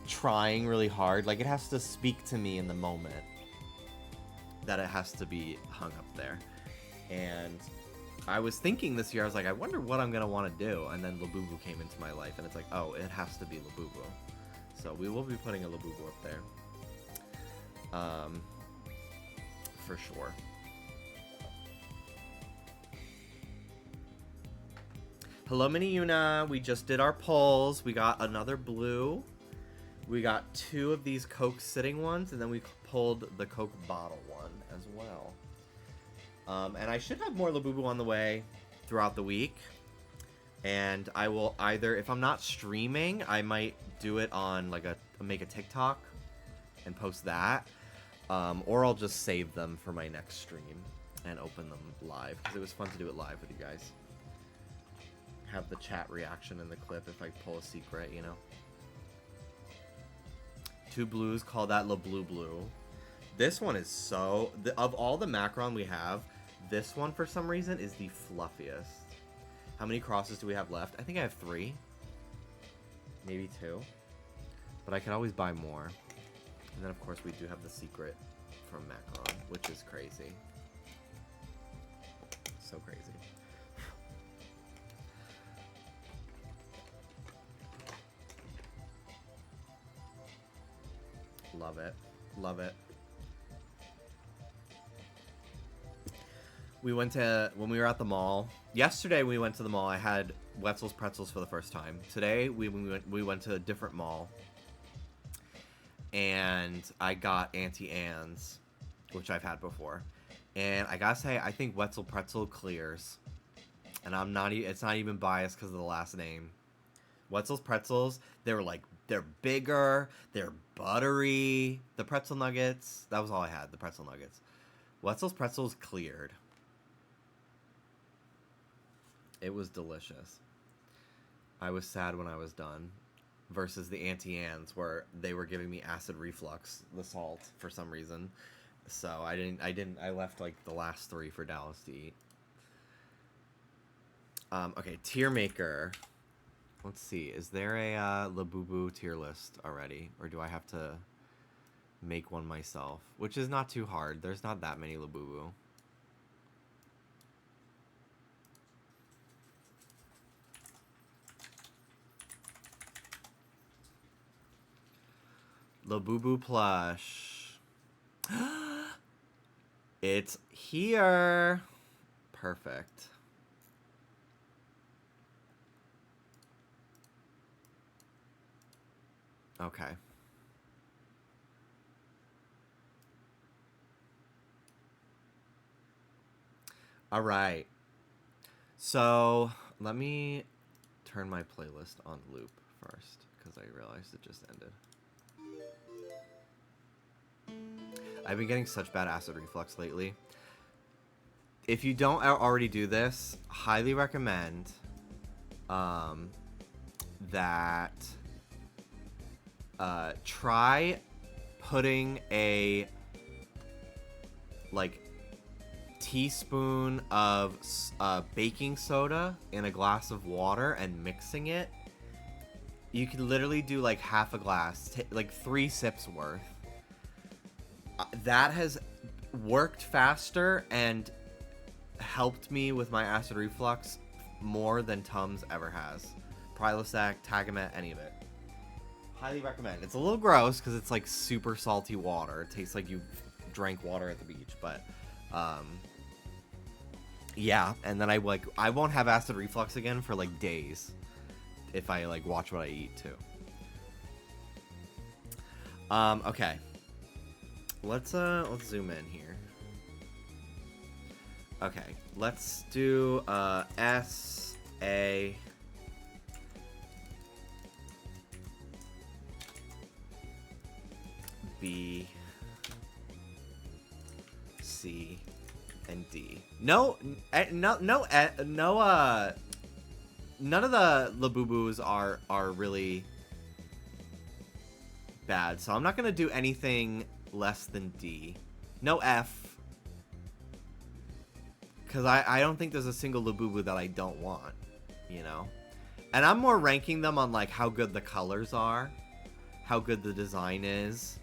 trying really hard. Like it has to speak to me in the moment that it has to be hung up there. And I was thinking this year, I was like, I wonder what I'm going to want to do. And then Labubu came into my life and it's like, oh, it has to be Labubu. So we will be putting a Labubu up there. For sure. Hello, Mini Yuna. We just did our polls. We got another blue. We got 2 of these Coke sitting ones, and then we pulled the Coke bottle one as well. And I should have more Labubu on the way throughout the week. And I will either, if I'm not streaming, I might do it on like make a TikTok and post that. Or I'll just save them for my next stream and open them live. Because it was fun to do it live with you guys. Have the chat reaction in the clip if I pull a secret, you know. 2 blues, call that La Blue Blue. This one is so... of all the macaron we have, this one, for some reason, is the fluffiest. How many crosses do we have left? I think I have 3. Maybe 2. But I could always buy more. And then, of course, we do have the secret from macaron, which is crazy. So crazy. Love it. Love it. We went to, when we were at the mall, yesterday we went to the mall, I had Wetzel's Pretzels for the first time. Today we went to a different mall, and I got Auntie Anne's, which I've had before. And I gotta say, I think Wetzel Pretzel clears. And I'm not, it's not even biased because of the last name. Wetzel's Pretzels, they're bigger, they're buttery. The pretzel nuggets, that was all I had, the pretzel nuggets. Wetzel's Pretzels cleared. It was delicious. I was sad when I was done. Versus the Auntie Anne's, where they were giving me acid reflux, the salt, for some reason. So I left like the last 3 for Dallas to eat. Okay, tier maker. Let's see, is there a Labubu tier list already? Or do I have to make one myself? Which is not too hard. There's not that many Labubu. Labubu plush. It's here. Perfect. Okay. All right. So let me turn my playlist on loop first, because I realized it just ended. I've been getting such bad acid reflux lately. If you don't already do this, highly recommend that try putting a like teaspoon of baking soda in a glass of water and mixing it. You can literally do like half a glass, like 3 sips worth. That has worked faster and helped me with my acid reflux more than Tums ever has. Prilosec, Tagamet, any of it. Highly recommend. It's a little gross because it's like super salty water. It tastes like you drank water at the beach, but yeah. And then I won't have acid reflux again for like days if I like watch what I eat too. Okay. Let's zoom in here. Okay, let's do S A B C and D. None of the Labubus are really bad, so I'm not gonna do anything less than D. No F. Because I don't think there's a single Labubu that I don't want, you know? And I'm more ranking them on, like, how good the colors are, how good the design is.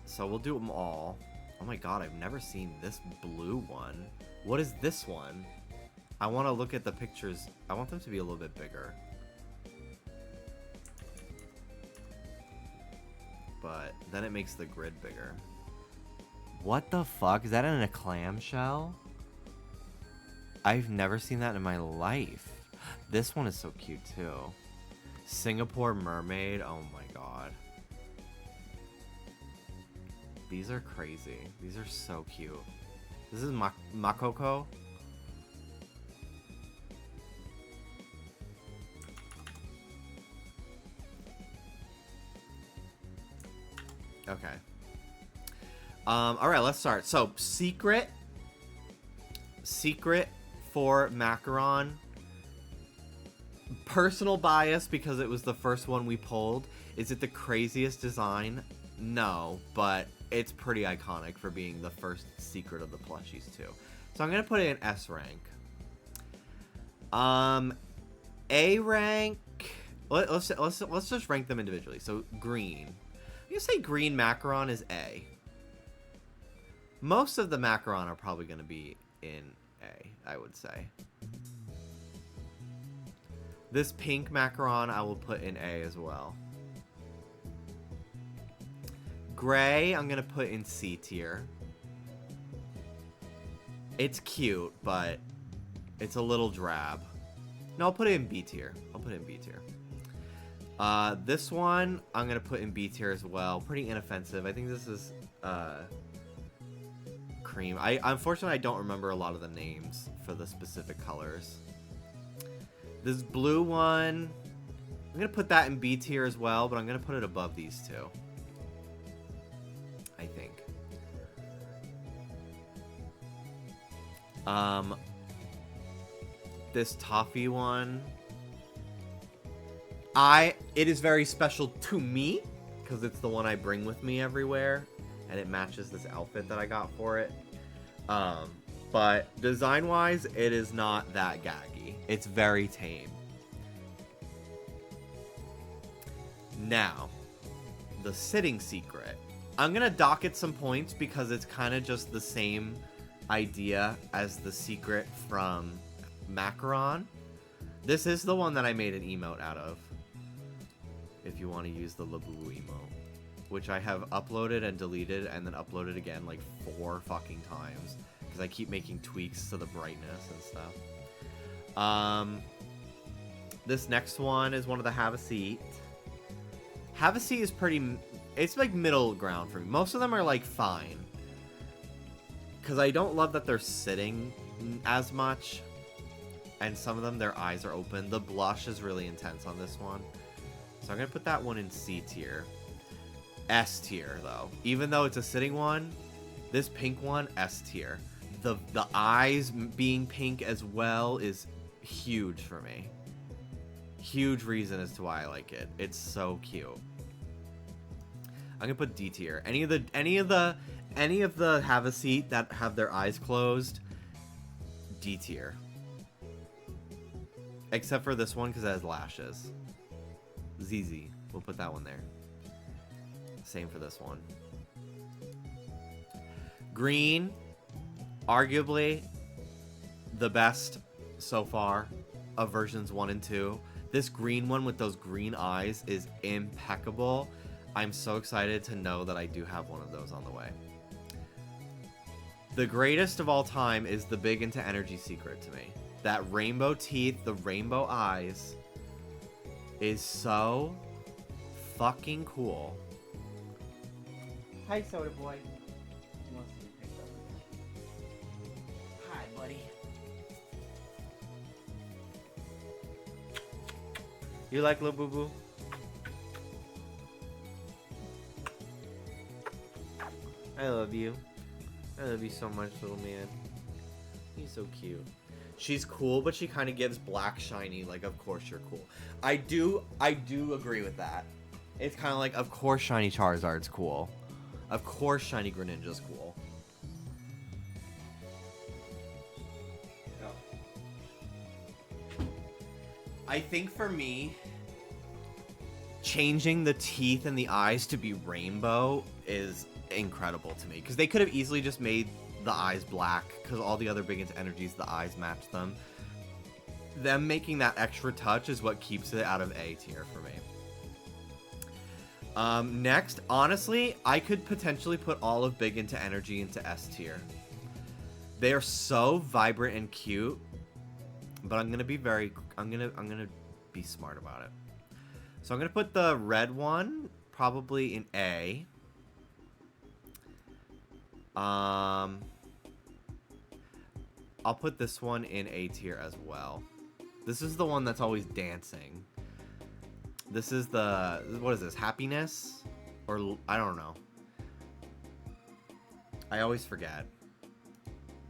So we'll do them all. Oh my god, I've never seen this blue one. What is this one? I want to look at the pictures. I want them to be a little bit bigger. But then it makes the grid bigger. What the fuck? Is that in a clamshell? I've never seen that in my life. This one is so cute too. Singapore mermaid. Oh my god. These are crazy. These are so cute. This is Makoko. Okay. All right, let's start. So, secret for macaron. Personal bias because it was the first one we pulled. Is it the craziest design? No, but it's pretty iconic for being the first secret of the plushies too. So I'm gonna put it in S rank. A rank. Let's just rank them individually. So green. I'm gonna say green macaron is A. Most of the macaron are probably gonna be in A, I would say. This pink macaron I will put in A as well. Gray, I'm gonna put in C tier. It's cute, but it's a little drab. No, I'll put it in B tier. I'll put it in B tier. This one, I'm gonna put in B tier as well. Pretty inoffensive. I think this is cream. Unfortunately, I don't remember a lot of the names for the specific colors. This blue one, I'm gonna put that in B tier as well, but I'm gonna put it above these two. I think. This toffee one, it is very special to me because it's the one I bring with me everywhere, and it matches this outfit that I got for it. But design-wise, it is not that gaggy. It's very tame. Now, the sitting secret. I'm gonna dock it some points because it's kind of just the same idea as the secret from Macaron. This is the one that I made an emote out of. If you want to use the Labubu emote, which I have uploaded and deleted and then uploaded again like 4 fucking times because I keep making tweaks to the brightness and stuff. This next one is one of the Have a Seat. Have a Seat is pretty... It's like middle ground for me. Most of them are like fine. Because I don't love that they're sitting as much. And some of them, their eyes are open. The blush is really intense on this one. So I'm going to put that one in C tier. S tier, though. Even though it's a sitting one, this pink one, S tier. The eyes being pink as well is huge for me. Huge reason as to why I like it. It's so cute. I'm gonna put D tier. Any of the Have a Seat that have their eyes closed, D tier. Except for this one because it has lashes. ZZ. We'll put that one there. Same for this one. Green, arguably the best so far of versions 1 and 2. This green one with those green eyes is impeccable. I'm so excited to know that I do have one of those on the way. The greatest of all time is the Big Into Energy secret to me. That rainbow teeth, the rainbow eyes is so fucking cool. Hi, Soda Boy. He wants to be picked up. Hi, buddy. You like Labubu? I love you. I love you so much, little man. He's so cute. She's cool, but she kind of gives black shiny, like, of course you're cool. I do agree with that. It's kind of like, of course shiny Charizard's cool. Of course shiny Greninja's cool. I think for me, changing the teeth and the eyes to be rainbow is incredible to me. Because they could have easily just made the eyes black, because all the other Big Into Energies, the eyes match them. Them making that extra touch is what keeps it out of A tier for me. Next, honestly, I could potentially put all of Big Into Energy into S tier. They are so vibrant and cute, but I'm gonna be I'm gonna be smart about it. So I'm gonna put the red one probably in A. I'll put this one in A tier as well. This is the one that's always dancing. This is the, what is this, happiness? Or, I don't know. I always forget.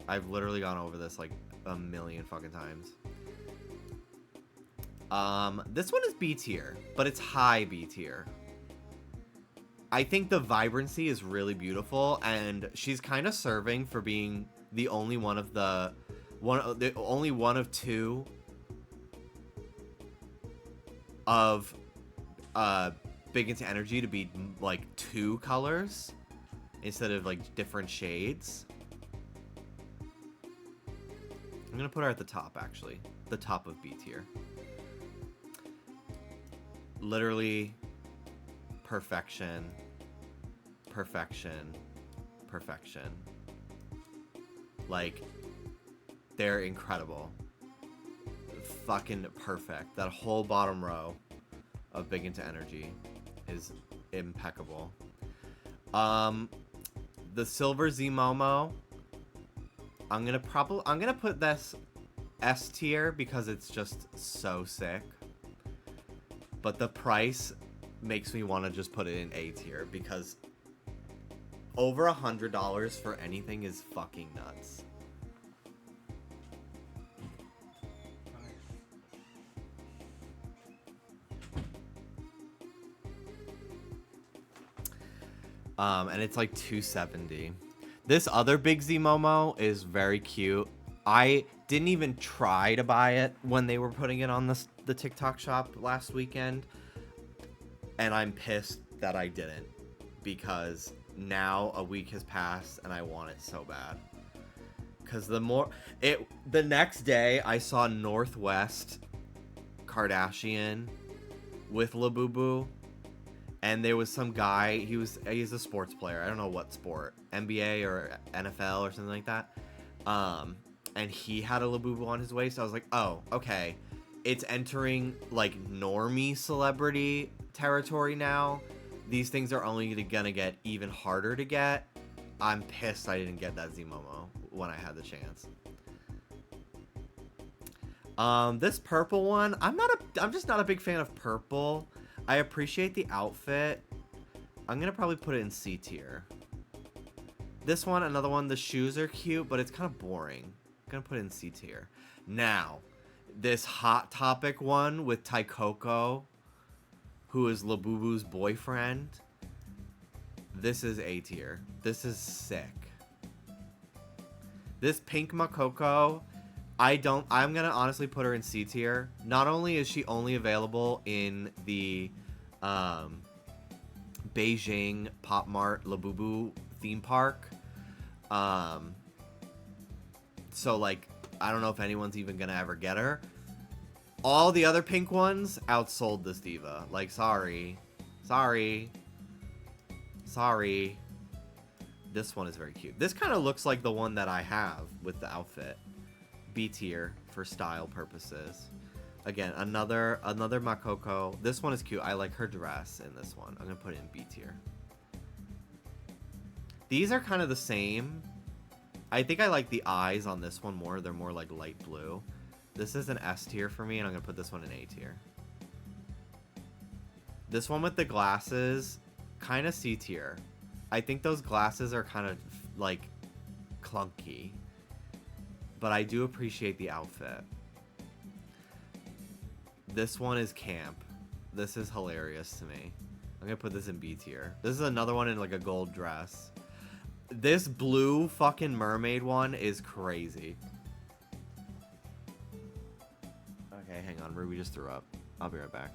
I've literally gone over this like a million fucking times. This one is B tier, but it's high B tier. I think the vibrancy is really beautiful, and she's kind of serving for being the only one of only one of two of Big Into Energy to be like 2 colors instead of like different shades. I'm gonna put her at the top, actually, the top of B tier. Literally perfection, perfection, perfection. Like, they're incredible. Fucking perfect. That whole bottom row of Big Into Energy is impeccable. The Silver Z Momo, I'm gonna put this S tier because it's just so sick. But the price makes me want to just put it in A tier because over $100 for anything is fucking nuts. And it's like $270. This other Big Z Momo is very cute. I didn't even try to buy it when they were putting it on the TikTok shop last weekend. And I'm pissed that I didn't. Because now a week has passed and I want it so bad. Because the next day I saw Northwest Kardashian with Labubu. And there was some guy, he's a sports player. I don't know what sport, NBA or NFL or something like that. And he had a Labubu on his waist. So I was like, oh, okay. It's entering like normie celebrity territory now. These things are only gonna get even harder to get. I'm pissed I didn't get that Z Momo when I had the chance. This purple one, I'm just not a big fan of purple. I appreciate the outfit. I'm gonna probably put it in C tier. This one, another one, the shoes are cute, but it's kind of boring. I'm gonna put it in C tier. Now, this Hot Topic one with Taikoko, who is Labubu's boyfriend. This is A tier. This is sick. This Pink Makoko, I'm gonna honestly put her in C tier. Not only is she only available in the Beijing Pop Mart Labubu theme park, so like I don't know if anyone's even gonna ever get her. All the other pink ones outsold this diva. Like, sorry. This one is very cute. This kind of looks like the one that I have with the outfit. B tier for style purposes. Again, another Makoko. This one is cute. I like her dress in this one. I'm gonna put it in B tier. These are kind of the same. I think I like the eyes on this one more. They're more like light blue. This is an S tier for me, and I'm gonna put this one in A tier. This one with the glasses, kind of C tier. I think those glasses are kind of like clunky, but I do appreciate the outfit. This one is camp. This is hilarious to me. I'm gonna put this in B tier. This is another one in like a gold dress. This blue fucking mermaid one is crazy. Okay, hang on. Ruby just threw up. I'll be right back.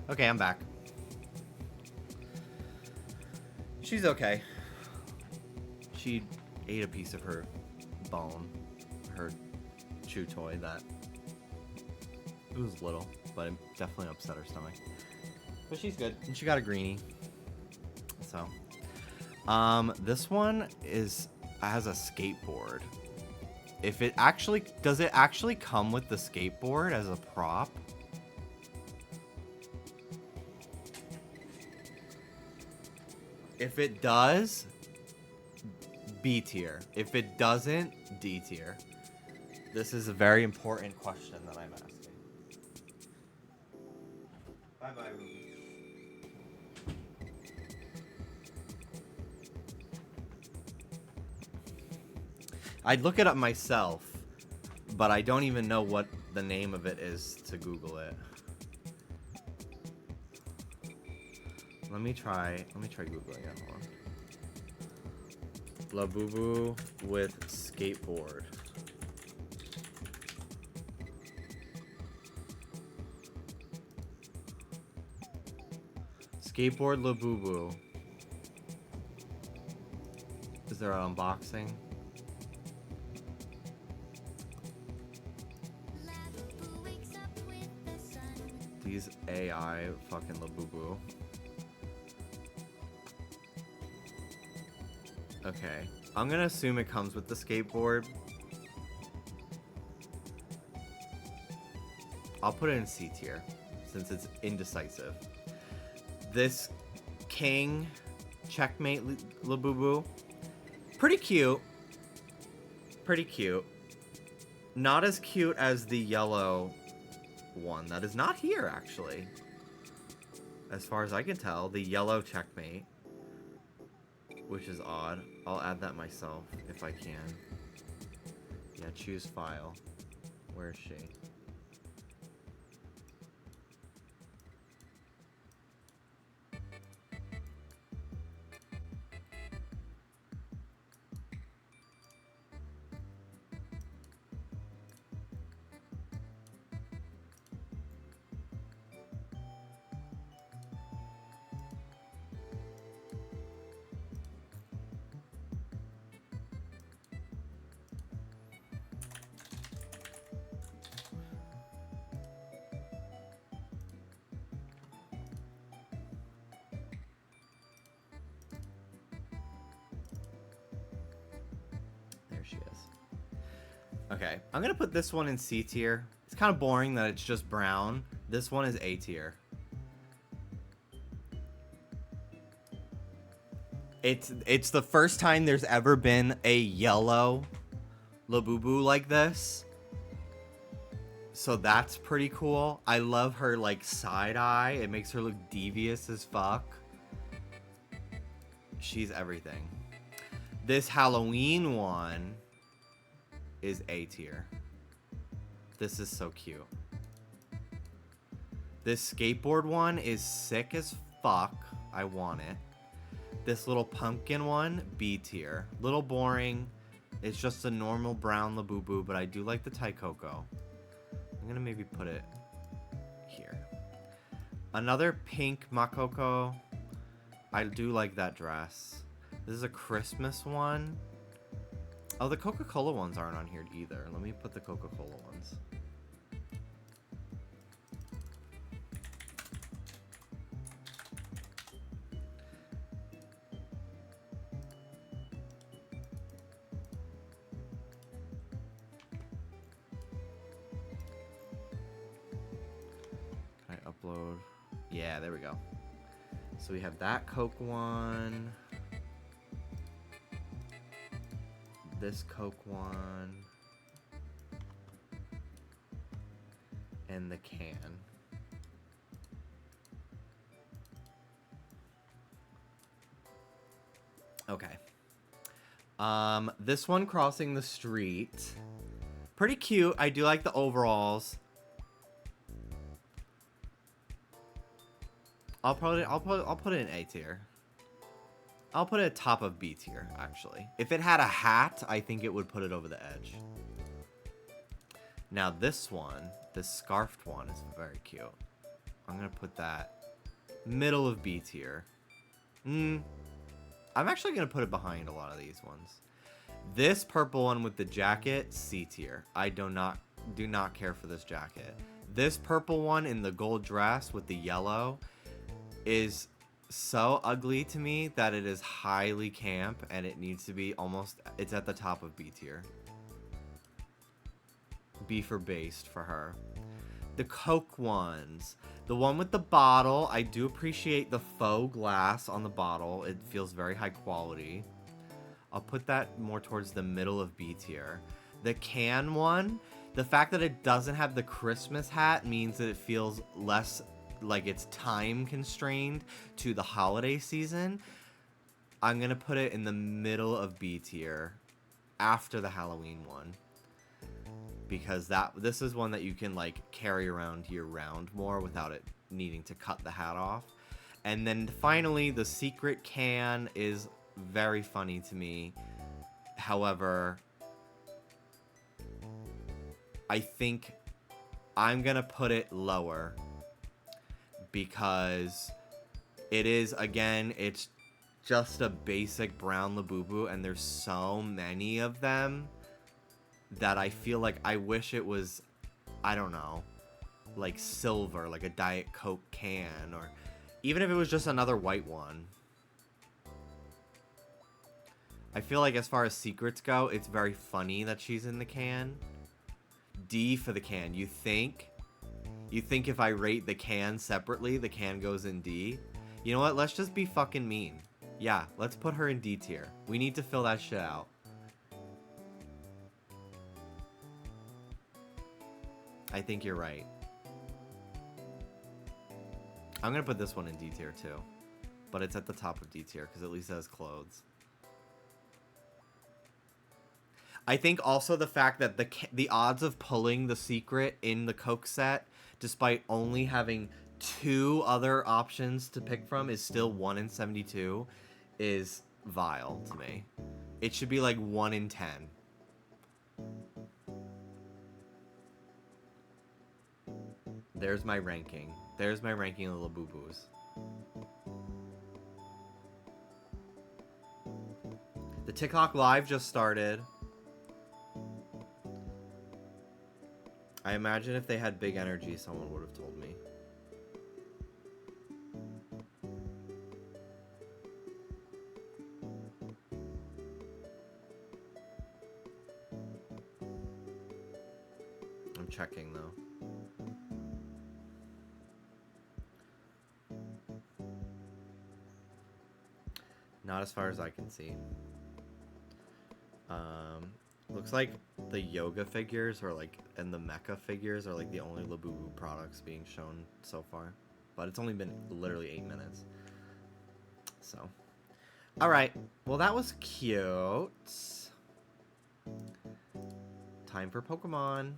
Okay, I'm back. She's okay. She ate a piece of her bone, her chew toy that it was little, but it definitely upset her stomach. But she's good. And she got a greenie. So, this one has a skateboard. If it actually does it actually come with the skateboard as a prop? If it does, B tier. If it doesn't, D tier. This is a very important question that I'm asking. Bye-bye, Ruby. I'd look it up myself, but I don't even know what the name of it is to Google it. Let me try Googling it. Hold on. Labubu with skateboard. Skateboard Labubu. Is there an unboxing? These AI fucking Labubu. Okay, I'm gonna assume it comes with the skateboard. I'll put it in C tier since it's indecisive. This King Checkmate Labubu, pretty cute. Pretty cute. Not as cute as the yellow one that is not here actually. As far as I can tell, the yellow Checkmate. Which is odd. I'll add that myself if I can. Yeah, choose file. Where is she? She is. Okay, I'm gonna put this one in C tier. It's kind of boring that it's just brown. This one is A tier. It's the first time there's ever been a yellow Labubu like this. So that's pretty cool. I love her like side eye. It makes her look devious as fuck. She's everything. This Halloween one is A tier. This is so cute. This skateboard one is sick as fuck. I want it. This little pumpkin one, B tier. Little boring. It's just a normal brown Labubu, but I do like the Tai Coco. I'm gonna maybe put it here. Another pink Makoko. I do like that dress. This is a Christmas one. Oh, the Coca-Cola ones aren't on here either. Let me put the Coca-Cola ones. Can I upload? Yeah, there we go. So we have that Coke one. This Coke one. And the can. Okay. This one crossing the street. Pretty cute. I do like the overalls. I'll put it in A tier. I'll put it at top of B tier, actually. If it had a hat, I think it would put it over the edge. Now this one, this scarfed one, is very cute. I'm gonna put that middle of B tier. I'm actually gonna put it behind a lot of these ones. This purple one with the jacket, C tier. I do not care for this jacket. This purple one in the gold dress with the yellow is so ugly to me that it is highly camp, and it needs to be almost, it's at the top of B tier. B for based for her. The Coke ones. The one with the bottle, I do appreciate the faux glass on the bottle. It feels very high quality. I'll put that more towards the middle of B tier. The can one, the fact that it doesn't have the Christmas hat means that it feels less like it's time constrained to the holiday season. I'm gonna put it in the middle of B tier after the Halloween one, because this is one that you can like carry around year round more without it needing to cut the hat off. And then finally, the secret can is very funny to me. However, I think I'm gonna put it lower because it is, again, it's just a basic brown Labubu, and there's so many of them that I feel like I wish it was, I don't know, like silver, like a Diet Coke can, or even if it was just another white one. I feel like as far as secrets go, it's very funny that she's in the can. D for the can. You think if I rate the can separately, the can goes in D? You know what? Let's just be fucking mean. Yeah, let's put her in D tier. We need to fill that shit out. I think you're right. I'm gonna put this one in D tier too. But it's at the top of D tier because at least it has clothes. I think also the fact that the odds of pulling the secret in the Coke set, despite only having 2 other options to pick from, is still 1 in 72, is vile to me. It should be like 1 in 10. There's my ranking. There's my ranking of the Labubus. The TikTok live just started. I imagine if they had big energy, someone would have told me. I'm checking though. Not as far as I can see. Looks like the yoga figures are like, and the mecha figures are like the only Labubu products being shown so far. But it's only been literally 8 minutes. So. Alright. Well, that was cute. Time for Pokemon.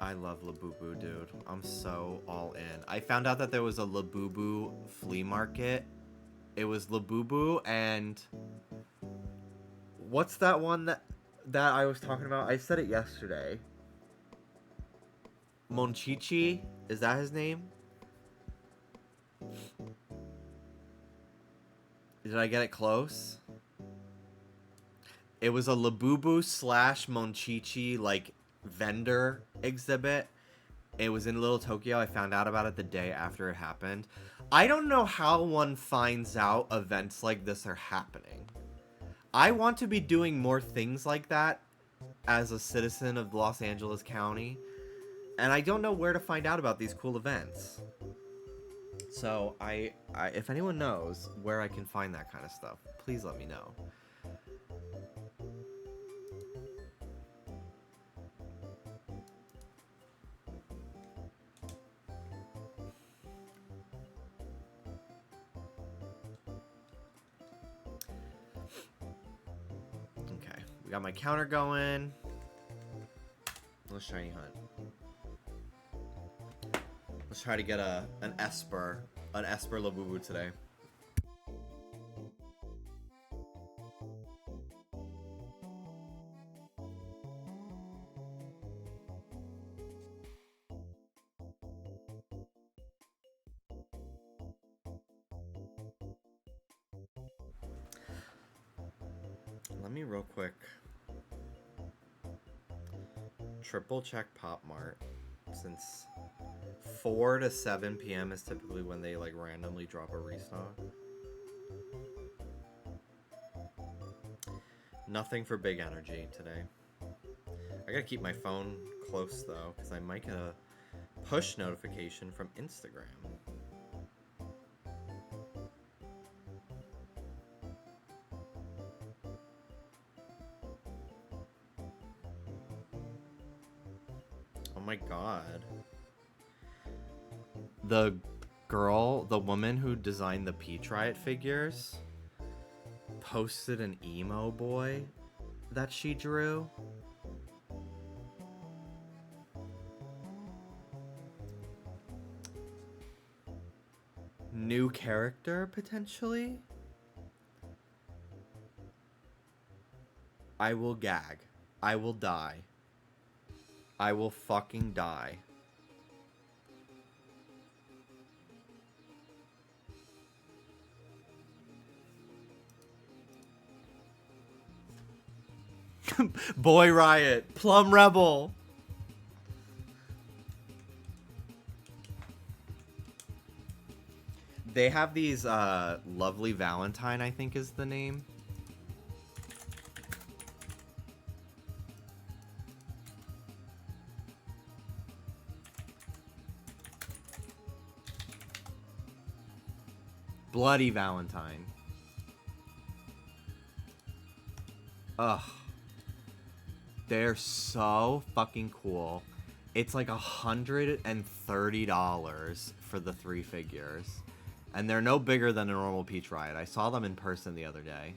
I love Labubu, dude. I'm so all in. I found out that there was a Labubu flea market. It was Labubu and... What's that one that I was talking about? I said it yesterday. Monchichi? Is that his name? Did I get it close? It was a Labubu / Monchichi, like, vendor exhibit. It was in Little Tokyo. I found out about it the day after it happened. I don't know how one finds out events like this are happening. I want to be doing more things like that as a citizen of Los Angeles County, and I don't know where to find out about these cool events. So I if anyone knows where I can find that kind of stuff, please let me know. We got my counter going. Let's shiny hunt. Let's try to get an Esper Labubu today. Let me real quick triple check Pop Mart, since 4 to 7 p.m. is typically when they like randomly drop a restock. Nothing for big energy today. I gotta keep my phone close though, because I might get a push notification from Instagram. Oh my god. The woman who designed the Peach Riot figures posted an emo boy that she drew. New character, potentially? I will gag. I will die. I will fucking die. Boy Riot, Plum Rebel. They have these Lovely Valentine, I think is the name. Bloody Valentine. Ugh. They're so fucking cool. It's like $130 for the 3 figures. And they're no bigger than a normal Peach Riot. I saw them in person the other day.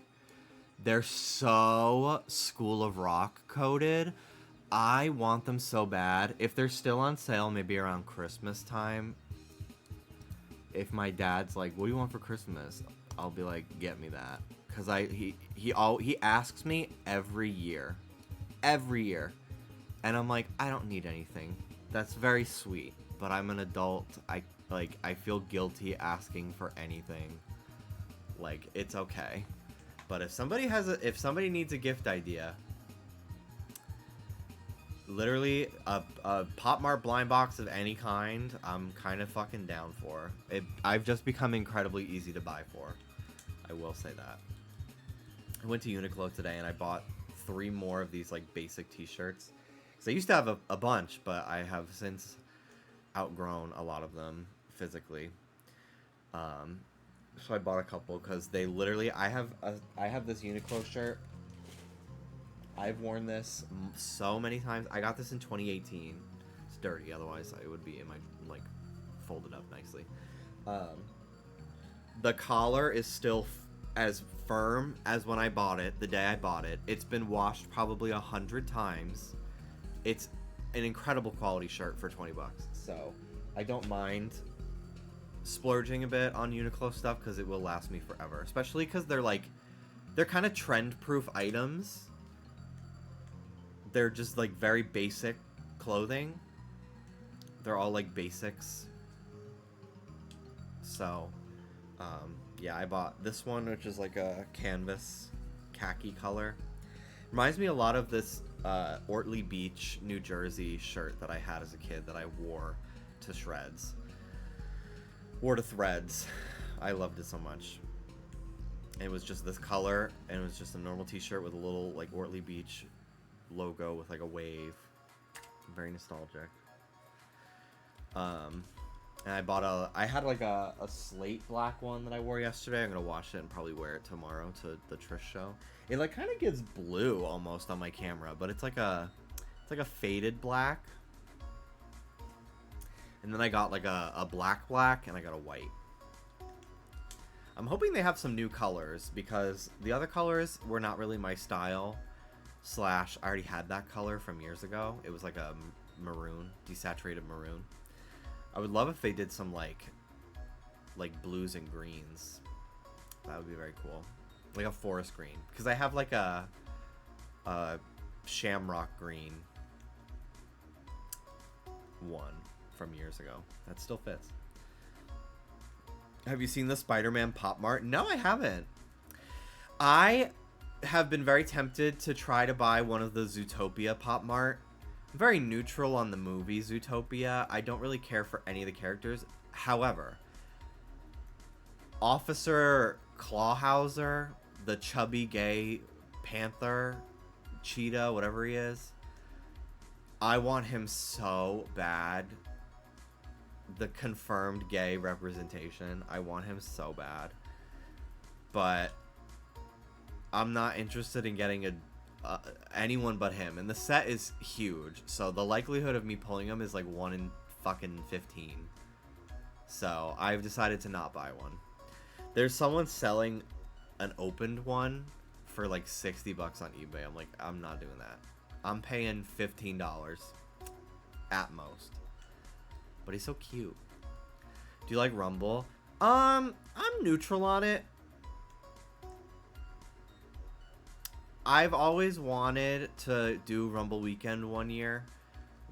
They're so School of Rock coded. I want them so bad. If they're still on sale, maybe around Christmas time. If my dad's like, what do you want for Christmas? I'll be like, get me that. Because he asks me every year. Every year. And I'm like, I don't need anything. That's very sweet. But I'm an adult. I feel guilty asking for anything. Like, it's okay. But if somebody needs a gift idea, literally a Pop Mart blind box of any kind, I'm kind of fucking down for. I've just become incredibly easy to buy for. I will say that. I went to Uniqlo today and I bought 3 more of these like basic t-shirts. Because I used to have a bunch, but I have since outgrown a lot of them physically. So I bought a couple because they literally, I have this Uniqlo shirt. I've worn this so many times. I got this in 2018. It's dirty, otherwise it would be in my, like, folded up nicely. The collar is still as firm as when I bought it, the day I bought it. It's been washed probably 100 times. It's an incredible quality shirt for 20 bucks. So I don't mind splurging a bit on Uniqlo stuff because it will last me forever. Especially because they're kind of trend-proof items. They're just like very basic clothing. They're all like basics. So, yeah, I bought this one, which is like a canvas khaki color. Reminds me a lot of this Ortley Beach, New Jersey shirt that I had as a kid that I wore to shreds. Wore to threads. I loved it so much. And it was just this color, and it was just a normal t-shirt with a little like Ortley Beach logo with like a wave. Very nostalgic. And I had like a slate black one that I wore yesterday. I'm gonna wash it and probably wear it tomorrow to the Trish show. It like kind of gives blue almost on my camera, but it's like a faded black. And then I got like a black, and I got a white. I'm hoping they have some new colors because the other colors were not really my style. Slash, I already had that color from years ago. It was like a maroon, desaturated maroon. I would love if they did some like blues and greens. That would be very cool. Like a forest green. Because I have like a shamrock green one from years ago. That still fits. Have you seen the Spider-Man Pop Mart? No, I haven't. I have been very tempted to try to buy one of the Zootopia Pop Mart. I'm very neutral on the movie Zootopia. I don't really care for any of the characters. However, Officer Clawhauser, the chubby gay panther, cheetah, whatever he is, I want him so bad. The confirmed gay representation, I want him so bad. But I'm not interested in getting anyone but him, and the set is huge, so the likelihood of me pulling him is like 1 in fucking 15. So I've decided to not buy one. There's someone selling an opened one for like $60 on eBay. I'm like, I'm not doing that. I'm paying $15 at most. But he's so cute. Do you like Rumble? I'm neutral on it. I've always wanted to do Rumble Weekend one year,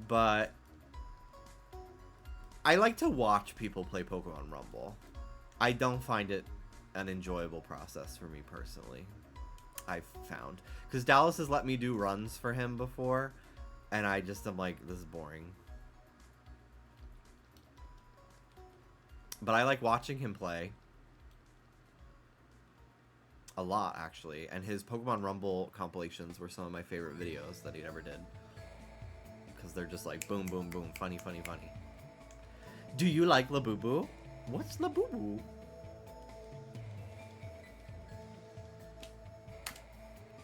but I like to watch people play Pokemon Rumble. I don't find it an enjoyable process for me personally, I've found. Because Dallas has let me do runs for him before, and I just am like, this is boring. But I like watching him play. A lot, actually. And his Pokemon Rumble compilations were some of my favorite videos that he ever did. Because they're just like, boom, boom, boom, funny, funny, funny. Do you like Labubu? What's Labubu?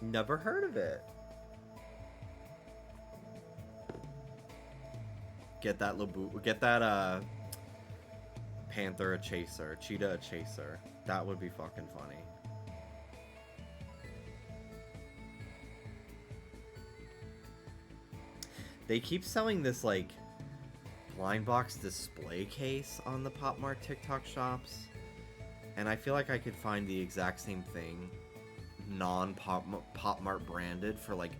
Never heard of it. Get that Labubu. Get that, Panther a chaser. Cheetah a chaser. That would be fucking funny. They keep selling this, like, blind box display case on the Pop Mart TikTok shops. And I feel like I could find the exact same thing, non-Pop Mart branded, for, like,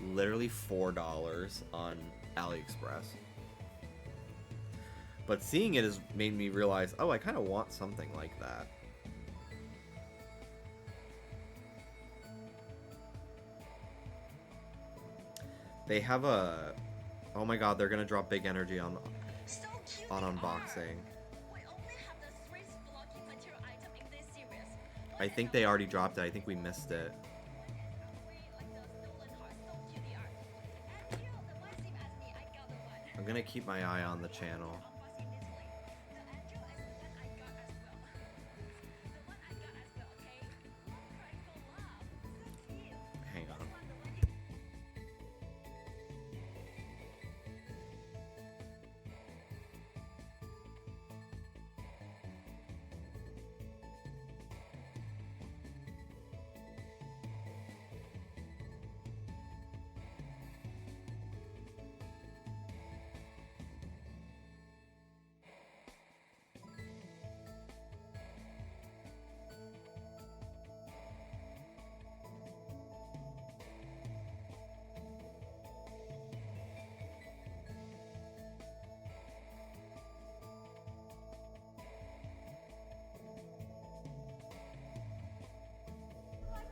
literally $4 on AliExpress. But seeing it has made me realize, oh, I kind of want something like that. They have a... Oh my god, they're gonna drop big energy on unboxing. I think they already dropped it. I think we missed it. I'm gonna keep my eye on the channel. Hang on.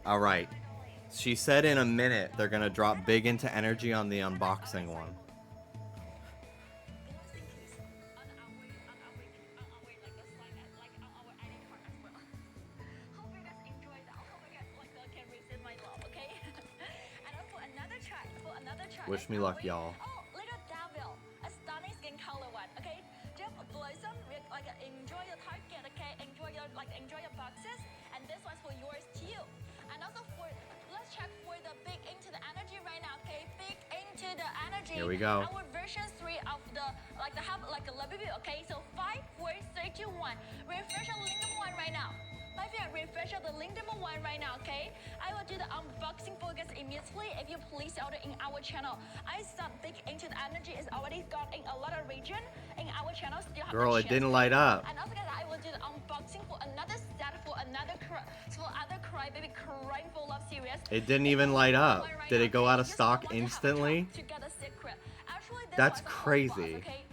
All right. She said in a minute they're gonna drop big into energy on the unboxing one. Wish me luck, y'all. Enjoy your boxes, and this one's for yours too. And also let's check for the big into the energy right now, okay? Big into the energy. Here we go. Our version 3 of the like a Labubu, okay? So 5, 4, 3, 2, 1. Refresh the Lindum one right now. 5 refresh the Lindum one right now, okay? I will do the unboxing for you guys immediately if you please order in our channel. I start big into the energy is already got in a lot of region in our channel. Still have Girl, a it chance. didn't light up. And also guys, I will do the unboxing for another set for other crybaby crying for love series. It didn't even light up. Did it go out of stock instantly? That's crazy. Okay,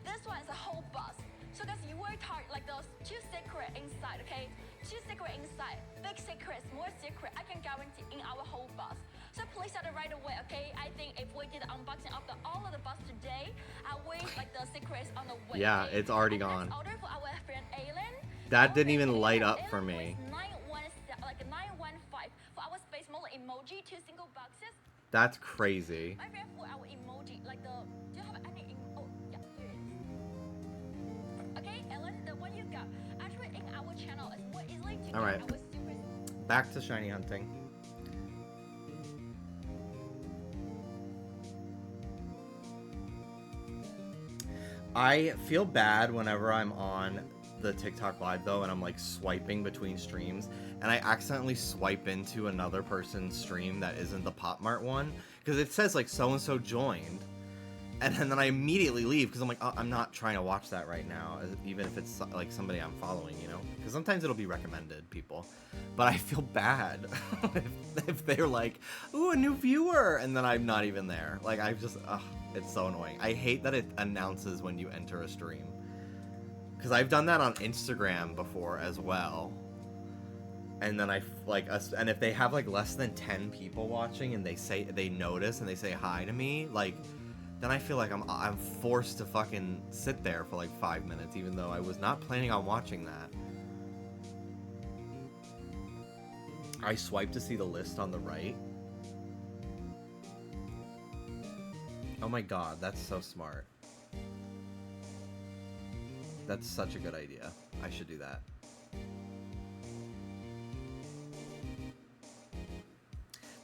this one is a whole box. So guys, you work hard like those two secret inside. Okay, two secret inside, big secrets, more secret. I can guarantee in our whole box. So please order right away. Okay, I think if we did the unboxing of all of the box today, I wish like the secrets on the way. Yeah, okay? it's already And gone. let's order for our friend Alan. That didn't even light up for me. 915 for our space model emoji, 2 single boxes. That's crazy. My friend for our emoji, like the, do you have any, oh, yeah, here it is. Okay, Ellen, the one you got, actually in our channel is more easily to All right. get our super. Back to shiny hunting. I feel bad whenever I'm on the TikTok live though and I'm like swiping between streams and I accidentally swipe into another person's stream that isn't the Pop Mart one because it says like so and so joined and then I immediately leave because I'm like, oh, I'm not trying to watch that right now, even if it's like somebody I'm following, you know, because sometimes it'll be recommended people, but I feel bad if they're like, ooh, a new viewer, and then I'm not even there. Like I just, it's so annoying. I hate that it announces when you enter a stream. Because I've done that on Instagram before as well. And then and if they have like less than 10 people watching and they notice and they say hi to me, like, then I feel like I'm forced to fucking sit there for like 5 minutes, even though I was not planning on watching that. I swipe to see the list on the right. Oh my god, that's so smart. That's such a good idea. I should do that.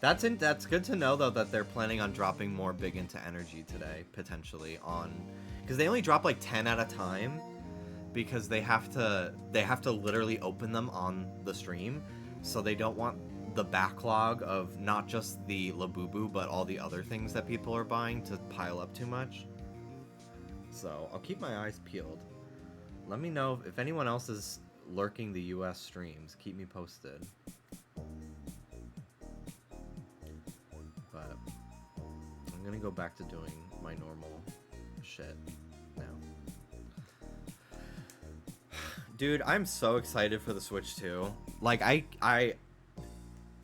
That's good to know though that they're planning on dropping more Big Into Energy today, potentially on, because they only drop like 10 at a time, because they have to literally open them on the stream, so they don't want the backlog of not just the Labubu but all the other things that people are buying to pile up too much. So I'll keep my eyes peeled. Let me know if anyone else is lurking the US streams. Keep me posted. But I'm gonna go back to doing my normal shit now. Dude, I'm so excited for the Switch 2. Like,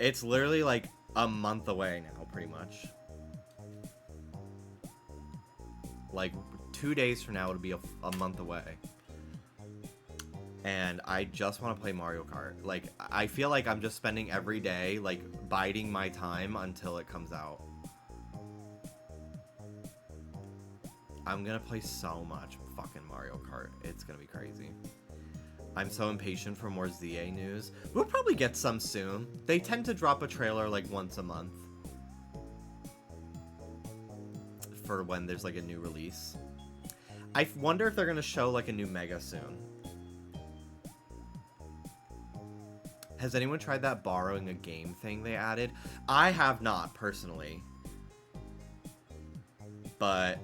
it's literally like a month away now, pretty much. Like, 2 days from now, it'll be a month away. And I just want to play Mario Kart. Like, I feel like I'm just spending every day, like, biding my time until it comes out. I'm gonna play so much fucking Mario Kart. It's gonna be crazy. I'm so impatient for more ZA news. We'll probably get some soon. They tend to drop a trailer, like, once a month. For when there's, like, a new release. I wonder if they're gonna show, like, a new Mega soon. Has anyone tried that borrowing a game thing they added? I have not, personally. But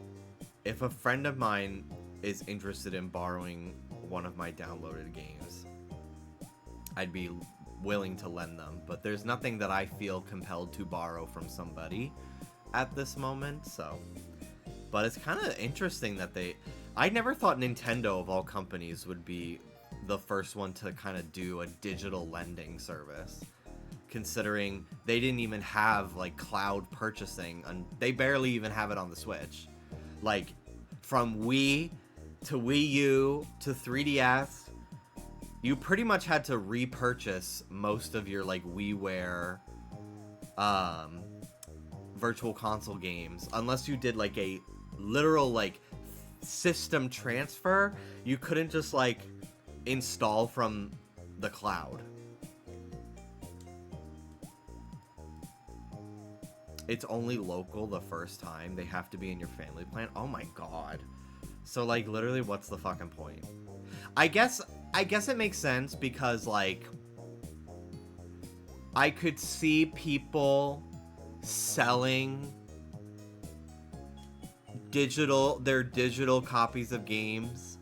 if a friend of mine is interested in borrowing one of my downloaded games, I'd be willing to lend them. But there's nothing that I feel compelled to borrow from somebody at this moment, so. But it's kind of interesting that I never thought Nintendo, of all companies, would be the first one to kind of do a digital lending service, considering they didn't even have like cloud purchasing, and they barely even have it on the Switch. Like, from Wii to Wii U to 3DS, you pretty much had to repurchase most of your like WiiWare virtual console games, unless you did like a literal like system transfer. You couldn't just like install from the cloud. It's only local the first time. They have to be in your family plan. Oh my god. So like literally what's the fucking point? I guess it makes sense because like I could see people selling their digital copies of games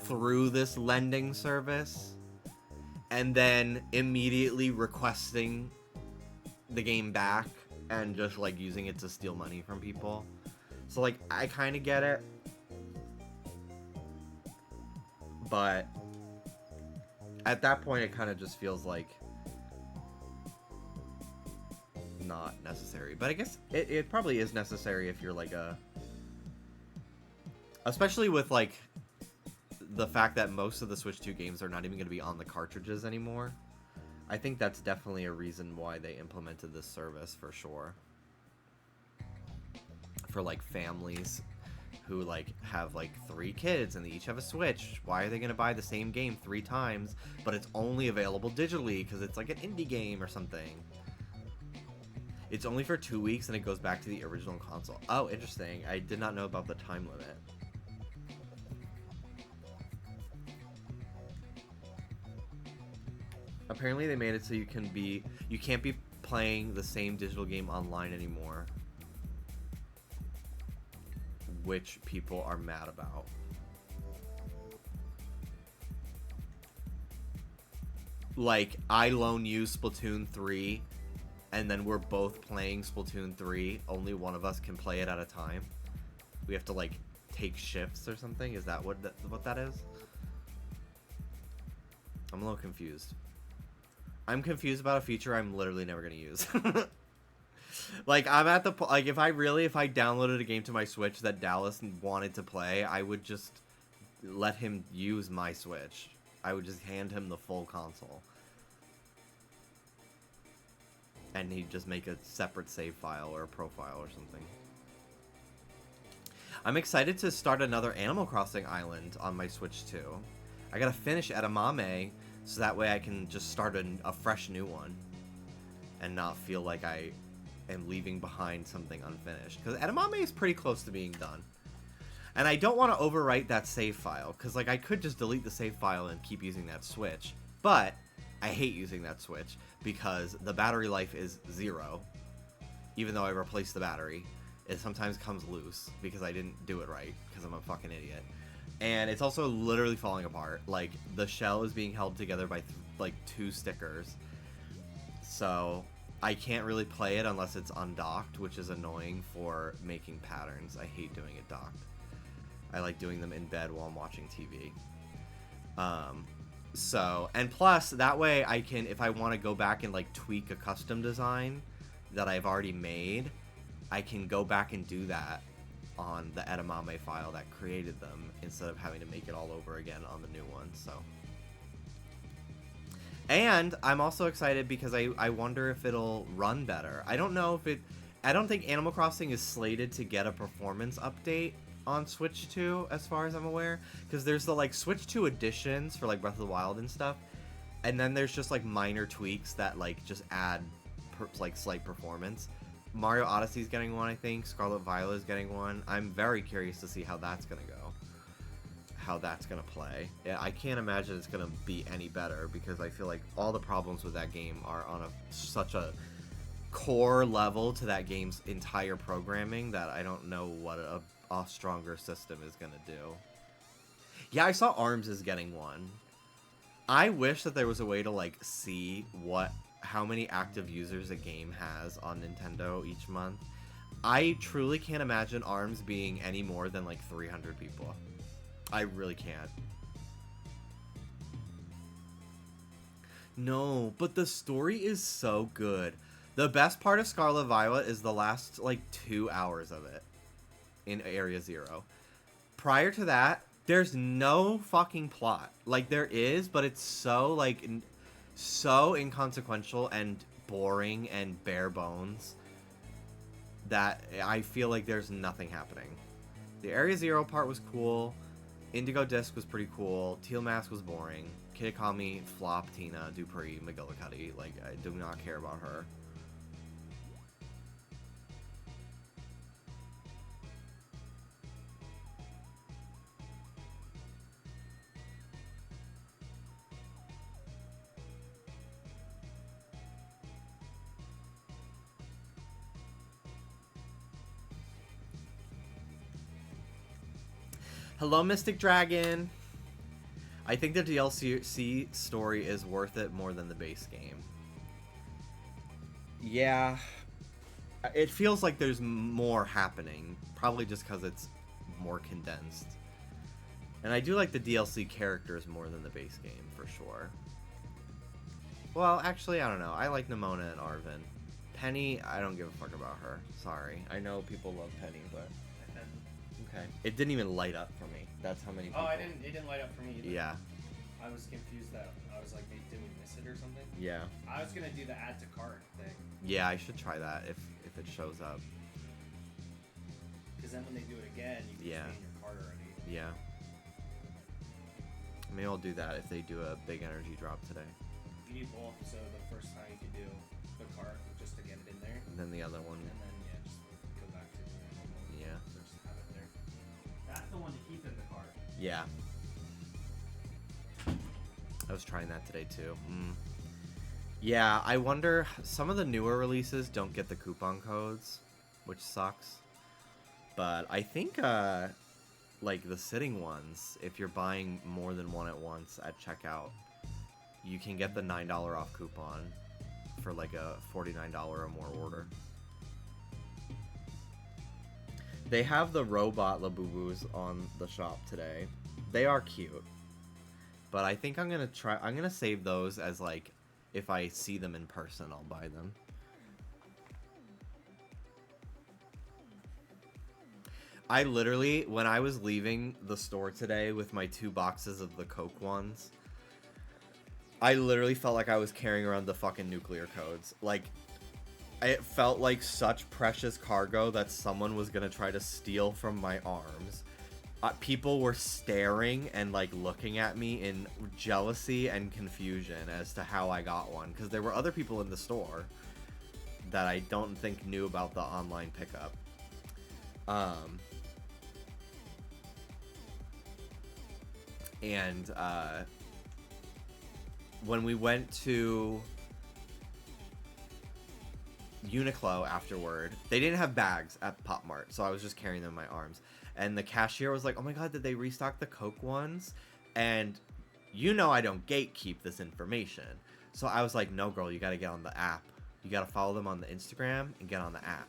through this lending service and then immediately requesting the game back and just like using it to steal money from people. So like I kind of get it, but at that point it kind of just feels like not necessary. But I guess it probably is necessary if you're like especially with like the fact that most of the Switch 2 games are not even going to be on the cartridges anymore. I think that's definitely a reason why they implemented this service for sure. For like families who like have like 3 kids and they each have a Switch, why are they going to buy the same game 3 times, but it's only available digitally because it's like an indie game or something? It's only for 2 weeks and it goes back to the original console. Oh, interesting. I did not know about the time limit. Apparently they made it so you can't be playing the same digital game online anymore, which people are mad about. Like, I loan you Splatoon 3, and then we're both playing Splatoon 3. Only one of us can play it at a time. We have to, like, take shifts or something? Is that what that is? I'm a little confused. I'm confused about a feature I'm literally never gonna use. Like, I'm at the like if I downloaded a game to my Switch that Dallas wanted to play, I would just let him use my Switch. I would just hand him the full console, and he'd just make a separate save file or a profile or something. I'm excited to start another Animal Crossing island on my Switch too. I gotta finish Edamame, so that way I can just start a fresh new one and not feel like I am leaving behind something unfinished. Because Edamame is pretty close to being done. And I don't want to overwrite that save file, because like I could just delete the save file and keep using that Switch. But I hate using that Switch because the battery life is 0. Even though I replaced the battery, it sometimes comes loose because I didn't do it right, because I'm a fucking idiot. And it's also literally falling apart. Like, the shell is being held together by like 2 stickers. So I can't really play it unless it's undocked, which is annoying for making patterns. I hate doing it docked. I like doing them in bed while I'm watching TV. So, and plus, that way I can, if I want to go back and like tweak a custom design that I've already made, I can go back and do that on the Edamame file that created them, instead of having to make it all over again on the new one. So, and I'm also excited because I wonder if it'll run better. I don't know if I don't think Animal Crossing is slated to get a performance update on Switch 2 as far as I'm aware, because there's the like Switch 2 editions for like Breath of the Wild and stuff, and then there's just like minor tweaks that like just add like slight performance. Mario Odyssey's getting one, I think. Scarlet Violet is getting one. I'm very curious to see how that's gonna go, how that's gonna play. Yeah, I can't imagine it's gonna be any better, because I feel like all the problems with that game are on such a core level to that game's entire programming that I don't know what a stronger system is gonna do. Yeah, I saw ARMS is getting one. I wish that there was a way to like see how many active users a game has on Nintendo each month. I truly can't imagine ARMS being any more than like 300 people. I really can't. No, but the story is so good. The best part of Scarlet Violet is the last like 2 hours of it in Area Zero. Prior to that, there's no fucking plot. Like, there is, but it's so like so inconsequential and boring and bare bones that I feel like there's nothing happening. The Area Zero part was cool. Indigo Disc was pretty cool. Teal Mask was boring. Kitakami, Flop, Tina, Dupree, McGillicuddy. Like, I do not care about her. Hello, Mystic Dragon. I think the DLC story is worth it more than the base game. Yeah. It feels like there's more happening. Probably just because it's more condensed. And I do like the DLC characters more than the base game, for sure. Well, actually, I don't know. I like Nimona and Arven. Penny, I don't give a fuck about her. Sorry. I know people love Penny, but... Okay. It didn't even light up for me. That's how many people... Oh, it didn't light up for me either. Yeah. I was confused that I was like, did we miss it or something? Yeah. I was gonna do the add to cart thing. Yeah, I should try that if it shows up. Because then when they do it again, you can Yeah. just be in your cart already. Yeah. Maybe I'll do that if they do a big energy drop today. You need both, so the first time you can do the cart just to get it in there. And then the other one. And then, yeah, just go back to the normal. Yeah. Just have it there. That's the one to keep in the cart. Yeah. I was trying that today too. Yeah, I wonder, some of the newer releases don't get the coupon codes, which sucks. But I think, like the sitting ones, if you're buying more than one at once at checkout, you can get the $9 off coupon for like a $49 or more order. They have the robot Labubus on the shop today. They are cute. But I think I'm gonna save those as like, if I see them in person, I'll buy them. I literally, when I was leaving the store today with my 2 boxes of the Coke ones, I literally felt like I was carrying around the fucking nuclear codes. Like, it felt like such precious cargo that someone was gonna try to steal from my arms. People were staring and like looking at me in jealousy and confusion as to how I got one, because there were other people in the store that I don't think knew about the online pickup. And when we went to Uniqlo afterward, they didn't have bags at Pop Mart, so I was just carrying them in my arms. And the cashier was like, oh my god, did they restock the Coke ones? And you know I don't gatekeep this information. So I was like, no girl, you gotta get on the app. You gotta follow them on the Instagram and get on the app.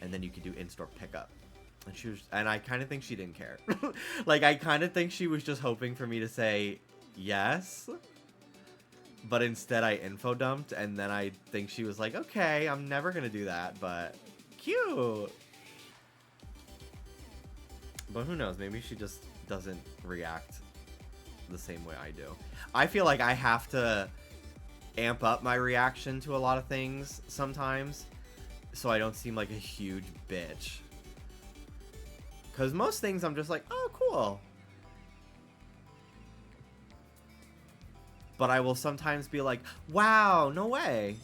And then you can do in-store pickup. And she was, and I kind of think she didn't care. Like, I kind of think she was just hoping for me to say yes. But instead I info dumped, and then I think she was like, okay, I'm never gonna do that, but cute. But who knows, maybe she just doesn't react the same way I do. I feel like I have to amp up my reaction to a lot of things sometimes, so I don't seem like a huge bitch. Because most things I'm just like, oh, cool. But I will sometimes be like, wow, no way.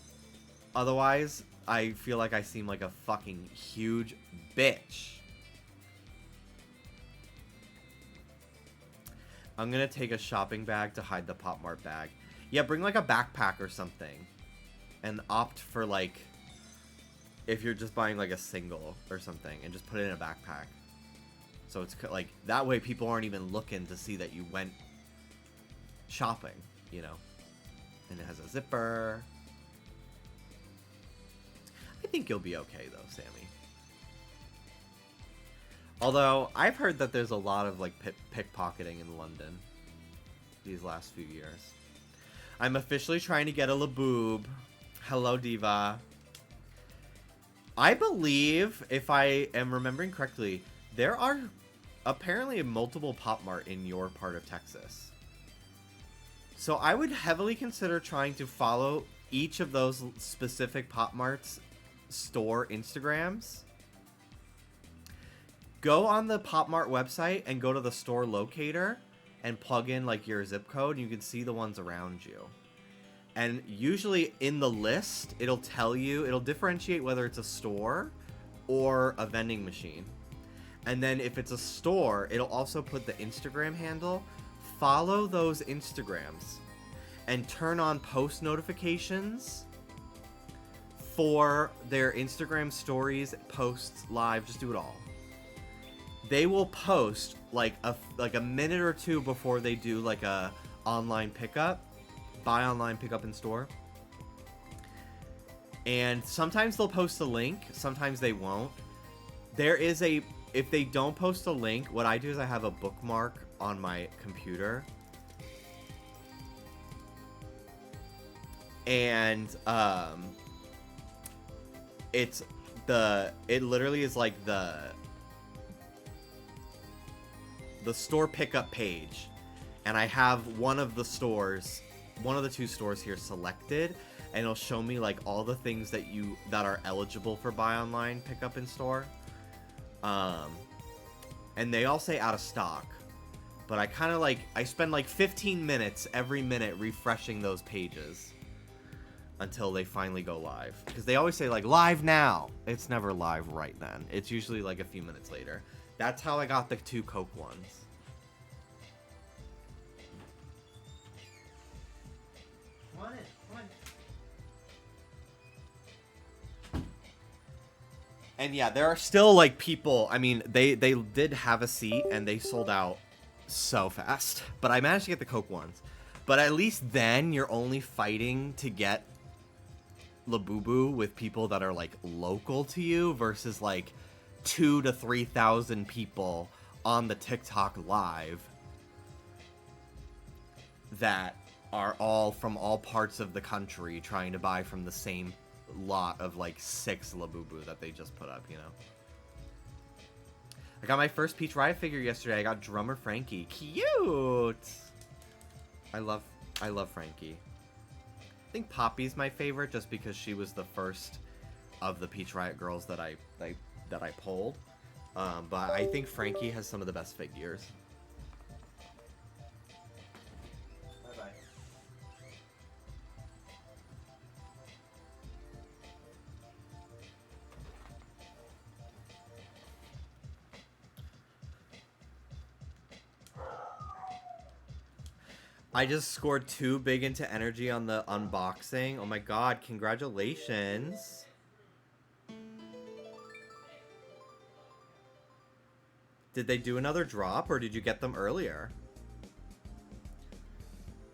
Otherwise, I feel like I seem like a fucking huge bitch. I'm gonna take a shopping bag to hide the Pop Mart bag. Yeah, bring like a backpack or something. And opt for like, if you're just buying like a single or something, and just put it in a backpack. So it's like, that way people aren't even looking to see that you went shopping, you know. And it has a zipper. I think you'll be okay though, Sammy. Although, I've heard that there's a lot of like pickpocketing in London these last few years. I'm officially trying to get a Labubu. Hello, Diva. I believe, if I am remembering correctly, there are apparently multiple Pop Mart in your part of Texas. So I would heavily consider trying to follow each of those specific Pop Mart's store Instagrams. Go on the Pop Mart website and go to the store locator and plug in like your zip code, and you can see the ones around you. And usually in the list, it'll tell you, it'll differentiate whether it's a store or a vending machine. And then if it's a store, it'll also put the Instagram handle. Follow those Instagrams and turn on post notifications for their Instagram stories, posts, live, just do it all. they will post like a minute or two before they do like a online pickup, buy online, pickup in store. And sometimes they'll post a link, sometimes they won't. If they don't post a link, what I do is I have a bookmark on my computer. And it literally is like the store pickup page, and I have one of the two stores here selected, and it'll show me like all the things that are eligible for buy online, pickup in store. And they all say out of stock, but I spend like 15 minutes every minute refreshing those pages until they finally go live, because they always say like live now. It's never live right then. It's usually like a few minutes later. That's how I got the 2 Coke ones. Come on in, come on. And yeah, there are still like people. I mean, they did have a seat and they sold out so fast, but I managed to get the Coke ones. But at least then you're only fighting to get Labubu with people that are like local to you versus like 2,000 to 3,000 people on the TikTok live that are all from all parts of the country trying to buy from the same lot of like 6 Labubu that they just put up, you know. I got my first Peach Riot figure yesterday. I got Drummer Frankie. Cute. I love Frankie. I think Poppy's my favorite just because she was the first of the Peach Riot girls that I pulled. But I think Frankie has some of the best figures. Bye-bye. I just scored 2 big into energy on the unboxing. Oh my god, congratulations. Did they do another drop or did you get them earlier?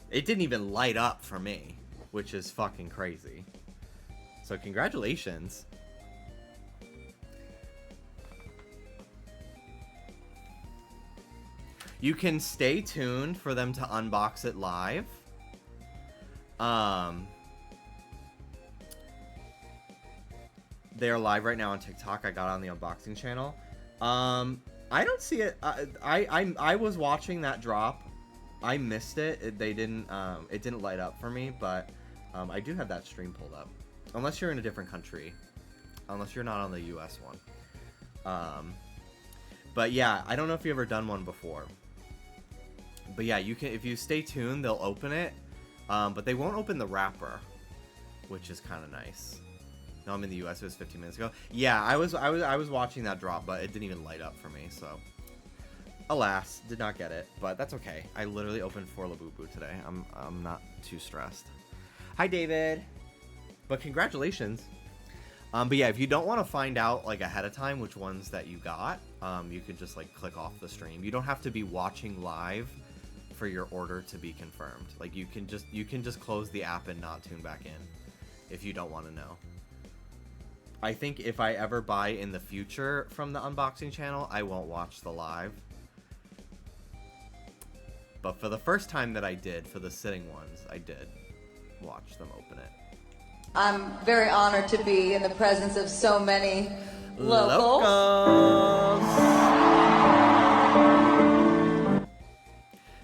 It didn't even light up for me, which is fucking crazy. So congratulations. You can stay tuned for them to unbox it live. They're live right now on TikTok. I got on the unboxing channel. I don't see it. I was watching that drop. I missed it. It didn't light up for me, but I do have that stream pulled up. Unless you're in a different country. Unless you're not on the US one. But yeah, I don't know if you've ever done one before. But yeah, you can, if you stay tuned, they'll open it. But they won't open the wrapper, which is kind of nice. No, I'm in the US. It was 15 minutes ago. Yeah, I was watching that drop, but it didn't even light up for me. So, alas, did not get it. But that's okay. I literally opened 4 Labubu today. I'm not too stressed. Hi, David. But congratulations. But yeah, if you don't want to find out like ahead of time which ones that you got, you could just like click off the stream. You don't have to be watching live for your order to be confirmed. Like you can just close the app and not tune back in if you don't want to know. I think if I ever buy in the future from the unboxing channel, I won't watch the live. But for the first time that I did, for the sitting ones, I did watch them open it. I'm very honored to be in the presence of so many locals.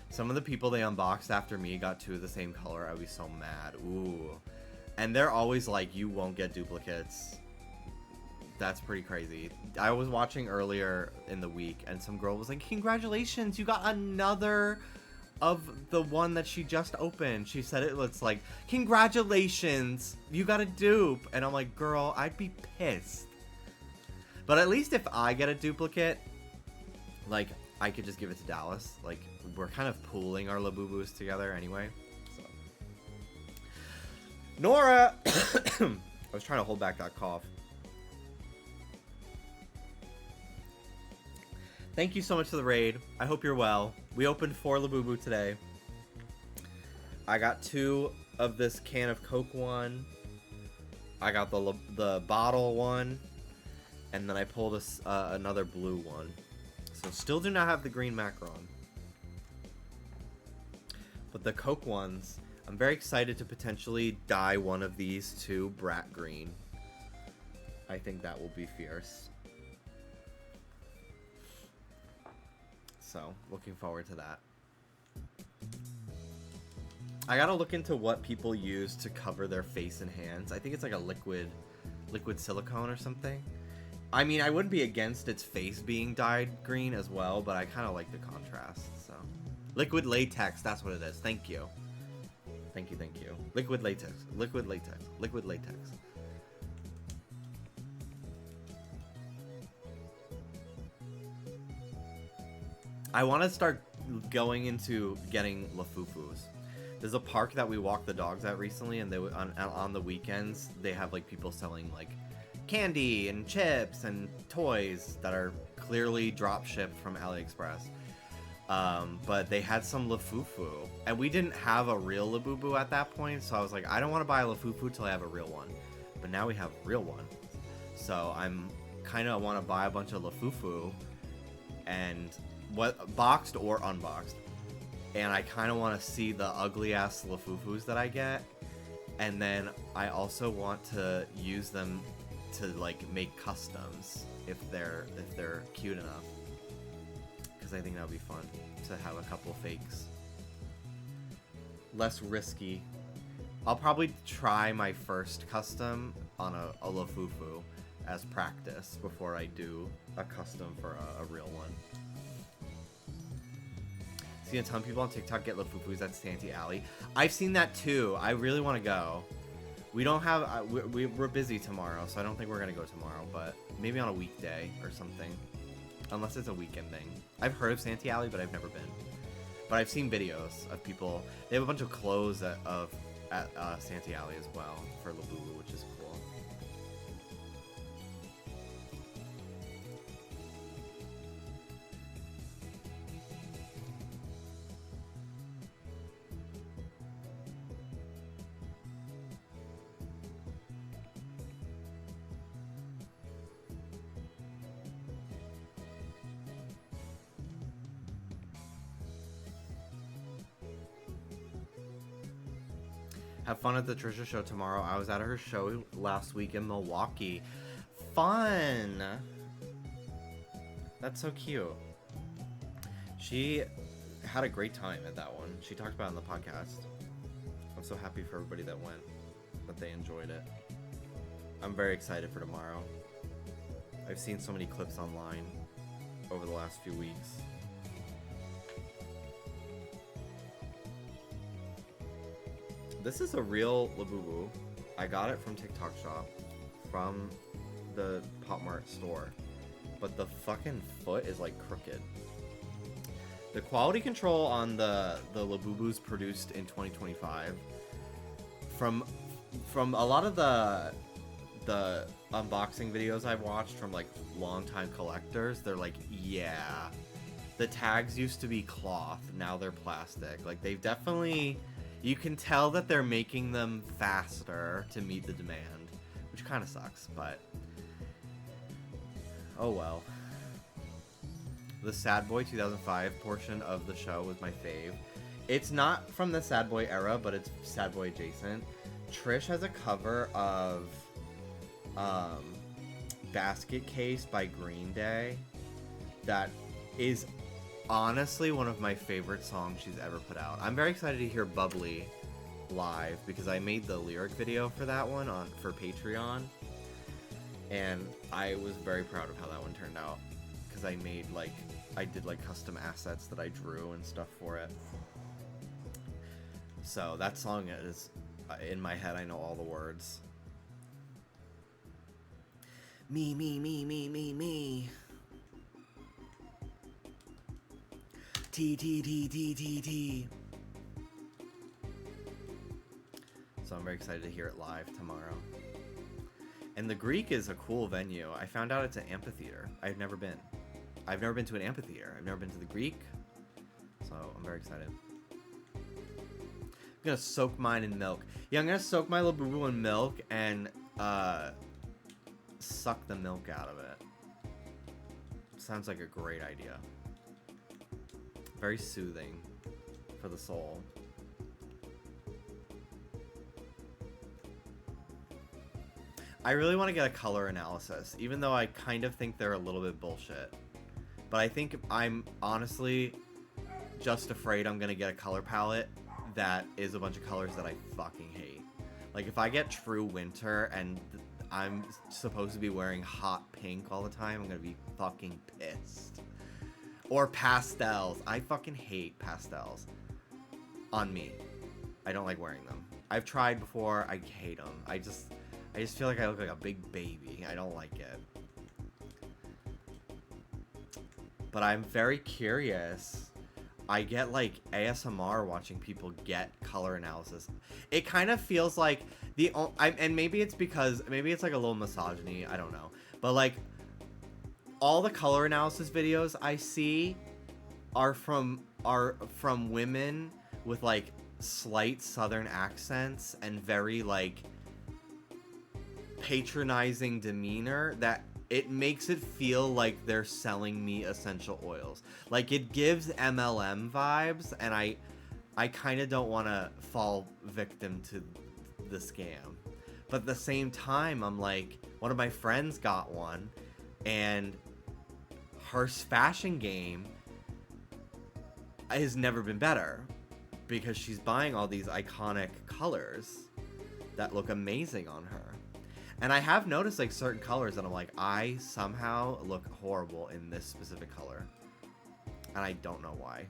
Some of the people they unboxed after me got 2 of the same color. I was so mad. Ooh. And they're always like, you won't get duplicates. That's pretty crazy. I was watching earlier in the week and some girl was like, congratulations, you got another of the one that she just opened. She said it's like, congratulations, you got a dupe. And I'm like, girl, I'd be pissed. But at least if I get a duplicate, like, I could just give it to Dallas. Like, we're kind of pooling our Labubus together anyway. So. Nora! I was trying to hold back that cough. Thank you so much for the raid. I hope you're well. We opened 4 Labubu today. I got 2 of this can of Coke one. I got the bottle one. And then I pulled another blue one. So still do not have the green macaron. But the Coke ones, I'm very excited to potentially dye one of these to brat green. I think that will be fierce. So, looking forward to that. I gotta look into what people use to cover their face and hands. I think it's like a liquid silicone or something. I mean, I wouldn't be against its face being dyed green as well, but I kind of like the contrast, so. Liquid latex, that's what it is. Thank you. Thank you, thank you. Liquid latex, liquid latex, liquid latex. I want to start going into getting Lafufus. There's a park that we walked the dogs at recently, and they on the weekends they have like people selling like candy and chips and toys that are clearly drop shipped from AliExpress. But they had some Lafufu, and we didn't have a real Labubu at that point, so I was like, I don't want to buy a Lafufu till I have a real one. But now we have a real one, so I'm kind of want to buy a bunch of Lafufu, and what boxed or unboxed, and I kind of want to see the ugly ass Lafufus that I get, and then I also want to use them to like make customs if they're cute enough, because I think that would be fun to have a couple fakes. Less risky. I'll probably try my first custom on a Lafufu as practice before I do a custom for a real one. Seen a ton of people on TikTok get Lafufus at Santee Alley. I've seen that too. I really want to go. We don't have, we're busy tomorrow, so I don't think we're going to go tomorrow, but maybe on a weekday or something. Unless it's a weekend thing. I've heard of Santee Alley, but I've never been. But I've seen videos of people. They have a bunch of clothes at Santee Alley as well for Labubu, which is cool. Have fun at the Trisha show tomorrow. I was at her show last week in Milwaukee. Fun! That's so cute. She had a great time at that one. She talked about it on the podcast. I'm so happy for everybody that went, that they enjoyed it. I'm very excited for tomorrow. I've seen so many clips online over the last few weeks. This is a real Labubu. I got it from TikTok shop, from the Pop Mart store, but the fucking foot is like crooked. The quality control on the Labubus produced in 2025, from a lot of the unboxing videos I've watched from like longtime collectors, they're like, yeah, the tags used to be cloth, now they're plastic. Like they've definitely. You can tell that they're making them faster to meet the demand, which kind of sucks, but oh well. The Sad Boy 2005 portion of the show was my fave. It's not from the Sad Boy era, but it's Sad Boy adjacent. Trish has a cover of Basket Case by Green Day that is honestly one of my favorite songs she's ever put out. I'm very excited to hear Bubbly live because I made the lyric video for that one for Patreon, and I was very proud of how that one turned out because I did custom assets that I drew and stuff for it. So that song is in my head. I know all the words. Me, me, me, me, me, me. T, T, T, T, T, T. So I'm very excited to hear it live tomorrow. And the Greek is a cool venue. I found out it's an amphitheater. I've never been. I've never been to an amphitheater. I've never been to the Greek. So I'm very excited. I'm gonna soak mine in milk. Yeah, I'm gonna soak my Labubu in milk and suck the milk out of it. Sounds like a great idea. Very soothing for the soul. I really want to get a color analysis, even though I kind of think they're a little bit bullshit. But I think I'm honestly just afraid I'm going to get a color palette that is a bunch of colors that I fucking hate. Like, if I get true winter and I'm supposed to be wearing hot pink all the time, I'm going to be fucking pissed. Or pastels. I fucking hate pastels. On me. I don't like wearing them. I've tried before. I hate them. I just feel like I look like a big baby. I don't like it. But I'm very curious. I get like ASMR watching people get color analysis. It kind of feels like and maybe it's because maybe it's like a little misogyny. I don't know. But like all the color analysis videos I see are from women with like slight southern accents and very like patronizing demeanor that it makes it feel like they're selling me essential oils. Like, it gives MLM vibes, and I kind of don't want to fall victim to the scam. But at the same time, I'm like, one of my friends got one, and her fashion game has never been better because she's buying all these iconic colors that look amazing on her. And I have noticed like certain colors that I'm like, I somehow look horrible in this specific color. And I don't know why.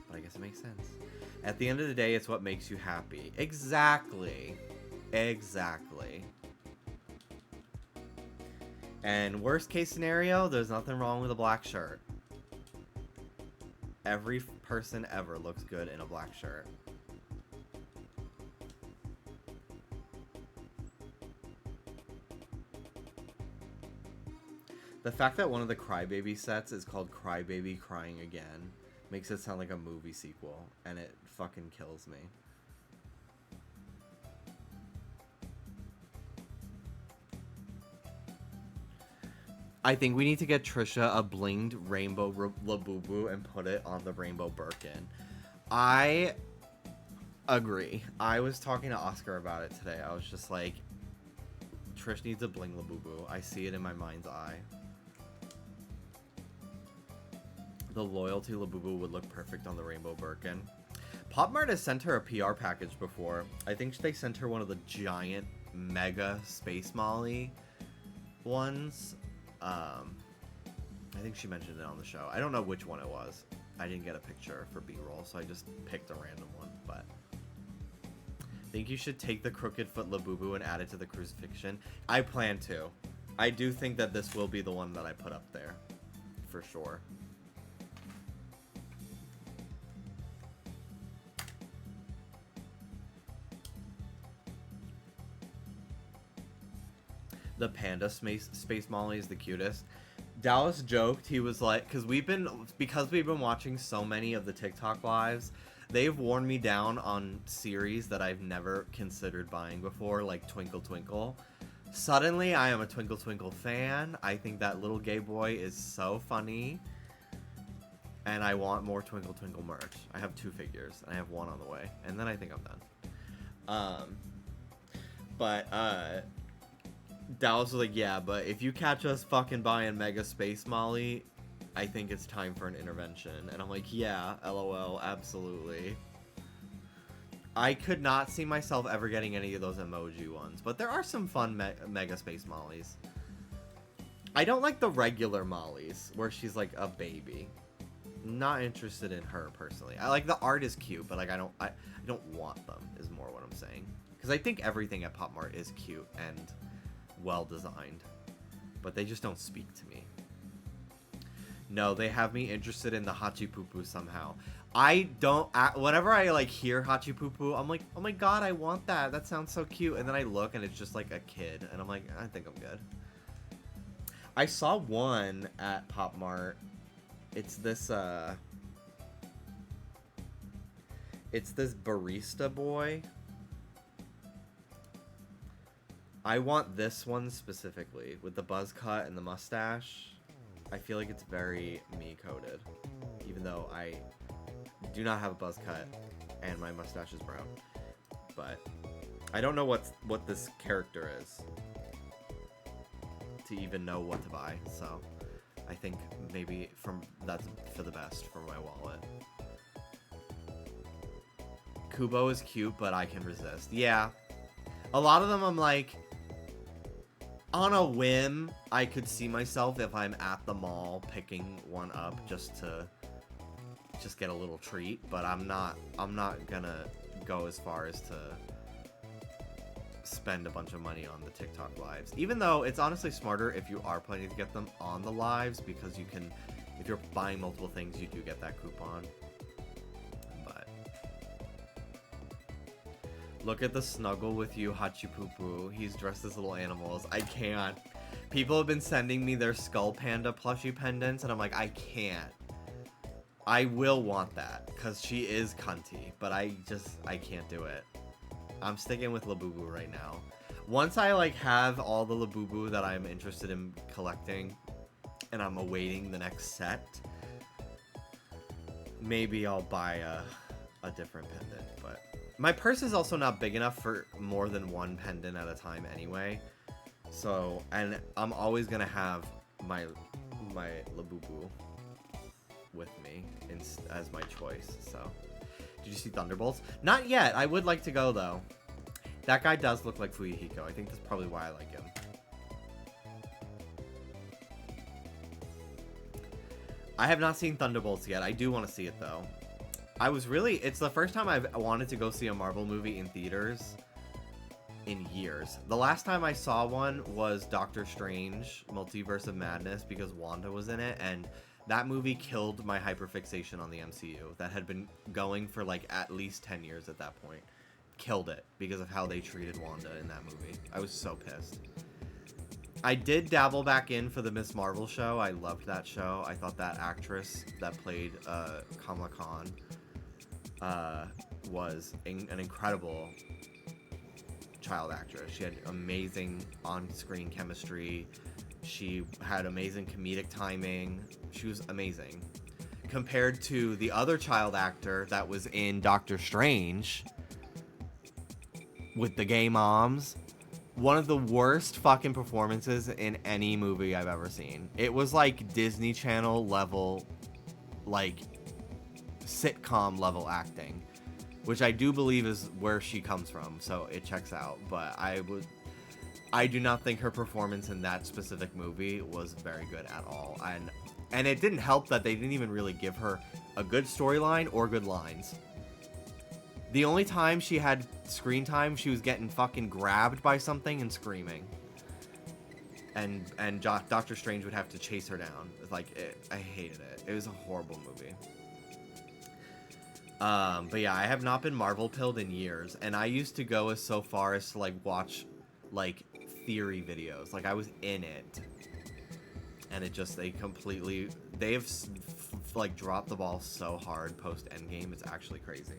But I guess it makes sense. At the end of the day, it's what makes you happy. Exactly. Exactly. And worst case scenario, there's nothing wrong with a black shirt. Every person ever looks good in a black shirt. The fact that one of the Crybaby sets is called Crybaby Crying Again makes it sound like a movie sequel, and it fucking kills me. I think we need to get Trisha a blinged rainbow Labubu and put it on the rainbow Birkin. I agree. I was talking to Oscar about it today. I was just like, Trish needs a bling Labubu. I see it in my mind's eye. The loyalty Labubu would look perfect on the rainbow Birkin. Pop Mart has sent her a PR package before. I think they sent her one of the giant mega Space Molly ones. I think she mentioned it on the show. I don't know which one it was. I didn't get a picture for B-roll, so I just picked a random one. But I think you should take the crooked foot Labubu and add it to the crucifixion. I plan to. I do think that this will be the one that I put up there. For sure. The panda space Molly is the cutest. Dallas joked, he was like, because we've been watching so many of the TikTok lives, they've worn me down on series that I've never considered buying before, like Twinkle Twinkle. Suddenly, I am a Twinkle Twinkle fan. I think that little gay boy is so funny. And I want more Twinkle Twinkle merch. I have 2 figures, and I have 1 on the way. And then I think I'm done. Dallas was like, yeah, but if you catch us fucking buying Mega Space Molly, I think it's time for an intervention. And I'm like, yeah, LOL, absolutely. I could not see myself ever getting any of those emoji ones, but there are some fun Mega Space Mollies. I don't like the regular Mollies, where she's like a baby. Not interested in her, personally. I like the art is cute, but like I don't want them, is more what I'm saying. Because I think everything at Pop Mart is cute and well designed, but they just don't speak to me. No, they have me interested in the Hachipupu somehow. I don't, whenever I like hear Hachipupu, I'm like, oh my god, I want that. That sounds so cute. And then I look and it's just like a kid, and I'm like, I think I'm good. I saw one at Pop Mart. It's this barista boy. I want this one specifically with the buzz cut and the mustache. I feel like it's very me coded, even though I do not have a buzz cut and my mustache is brown. But I don't know what this character is to even know what to buy. So I think maybe that's for the best for my wallet. Kubo is cute, but I can resist. Yeah. A lot of them I'm like, on a whim, I could see myself if I'm at the mall picking one up just to get a little treat, but I'm not gonna go as far as to spend a bunch of money on the TikTok lives. Even though it's honestly smarter if you are planning to get them on the lives, because you can, if you're buying multiple things, you do get that coupon. But look at the snuggle with you, Hachipupu. He's dressed as little animals. I can't. People have been sending me their Skull Panda plushie pendants, and I'm like, I can't. I will want that, because she is cunty, but I can't do it. I'm sticking with Labubu right now. Once I like have all the Labubu that I'm interested in collecting, and I'm awaiting the next set, maybe I'll buy a different pendant. But my purse is also not big enough for more than one pendant at a time anyway. So, and I'm always gonna have my Labubu with me as my choice. So, did you see Thunderbolts? Not yet. I would like to go though. That guy does look like Fuyuhiko. I think that's probably why I like him. I have not seen Thunderbolts yet. I do want to see it though. It's the first time I've wanted to go see a Marvel movie in theaters in years. The last time I saw one was Doctor Strange Multiverse of Madness, because Wanda was in it, and that movie killed my hyperfixation on the MCU that had been going for like at least 10 years at that point. Killed it because of how they treated Wanda in that movie. I was so pissed. I did dabble back in for the Miss Marvel show. I loved that show. I thought that actress that played Kamala Khan was an incredible child actress. She had amazing on-screen chemistry. She had amazing comedic timing. She was amazing. Compared to the other child actor that was in Doctor Strange with the gay moms, one of the worst fucking performances in any movie I've ever seen. It was like Disney Channel level, like sitcom level acting, which I do believe is where she comes from, so it checks out. But I do not think her performance in that specific movie was very good at all. And it didn't help that they didn't even really give her a good storyline or good lines. The only time she had screen time, she was getting fucking grabbed by something and screaming. And Doctor Strange would have to chase her down. I hated it. It was a horrible movie. But yeah, I have not been Marvel pilled in years, and I used to go so far as to like watch like theory videos. Like I was in it, and they have like dropped the ball so hard post Endgame. It's actually crazy.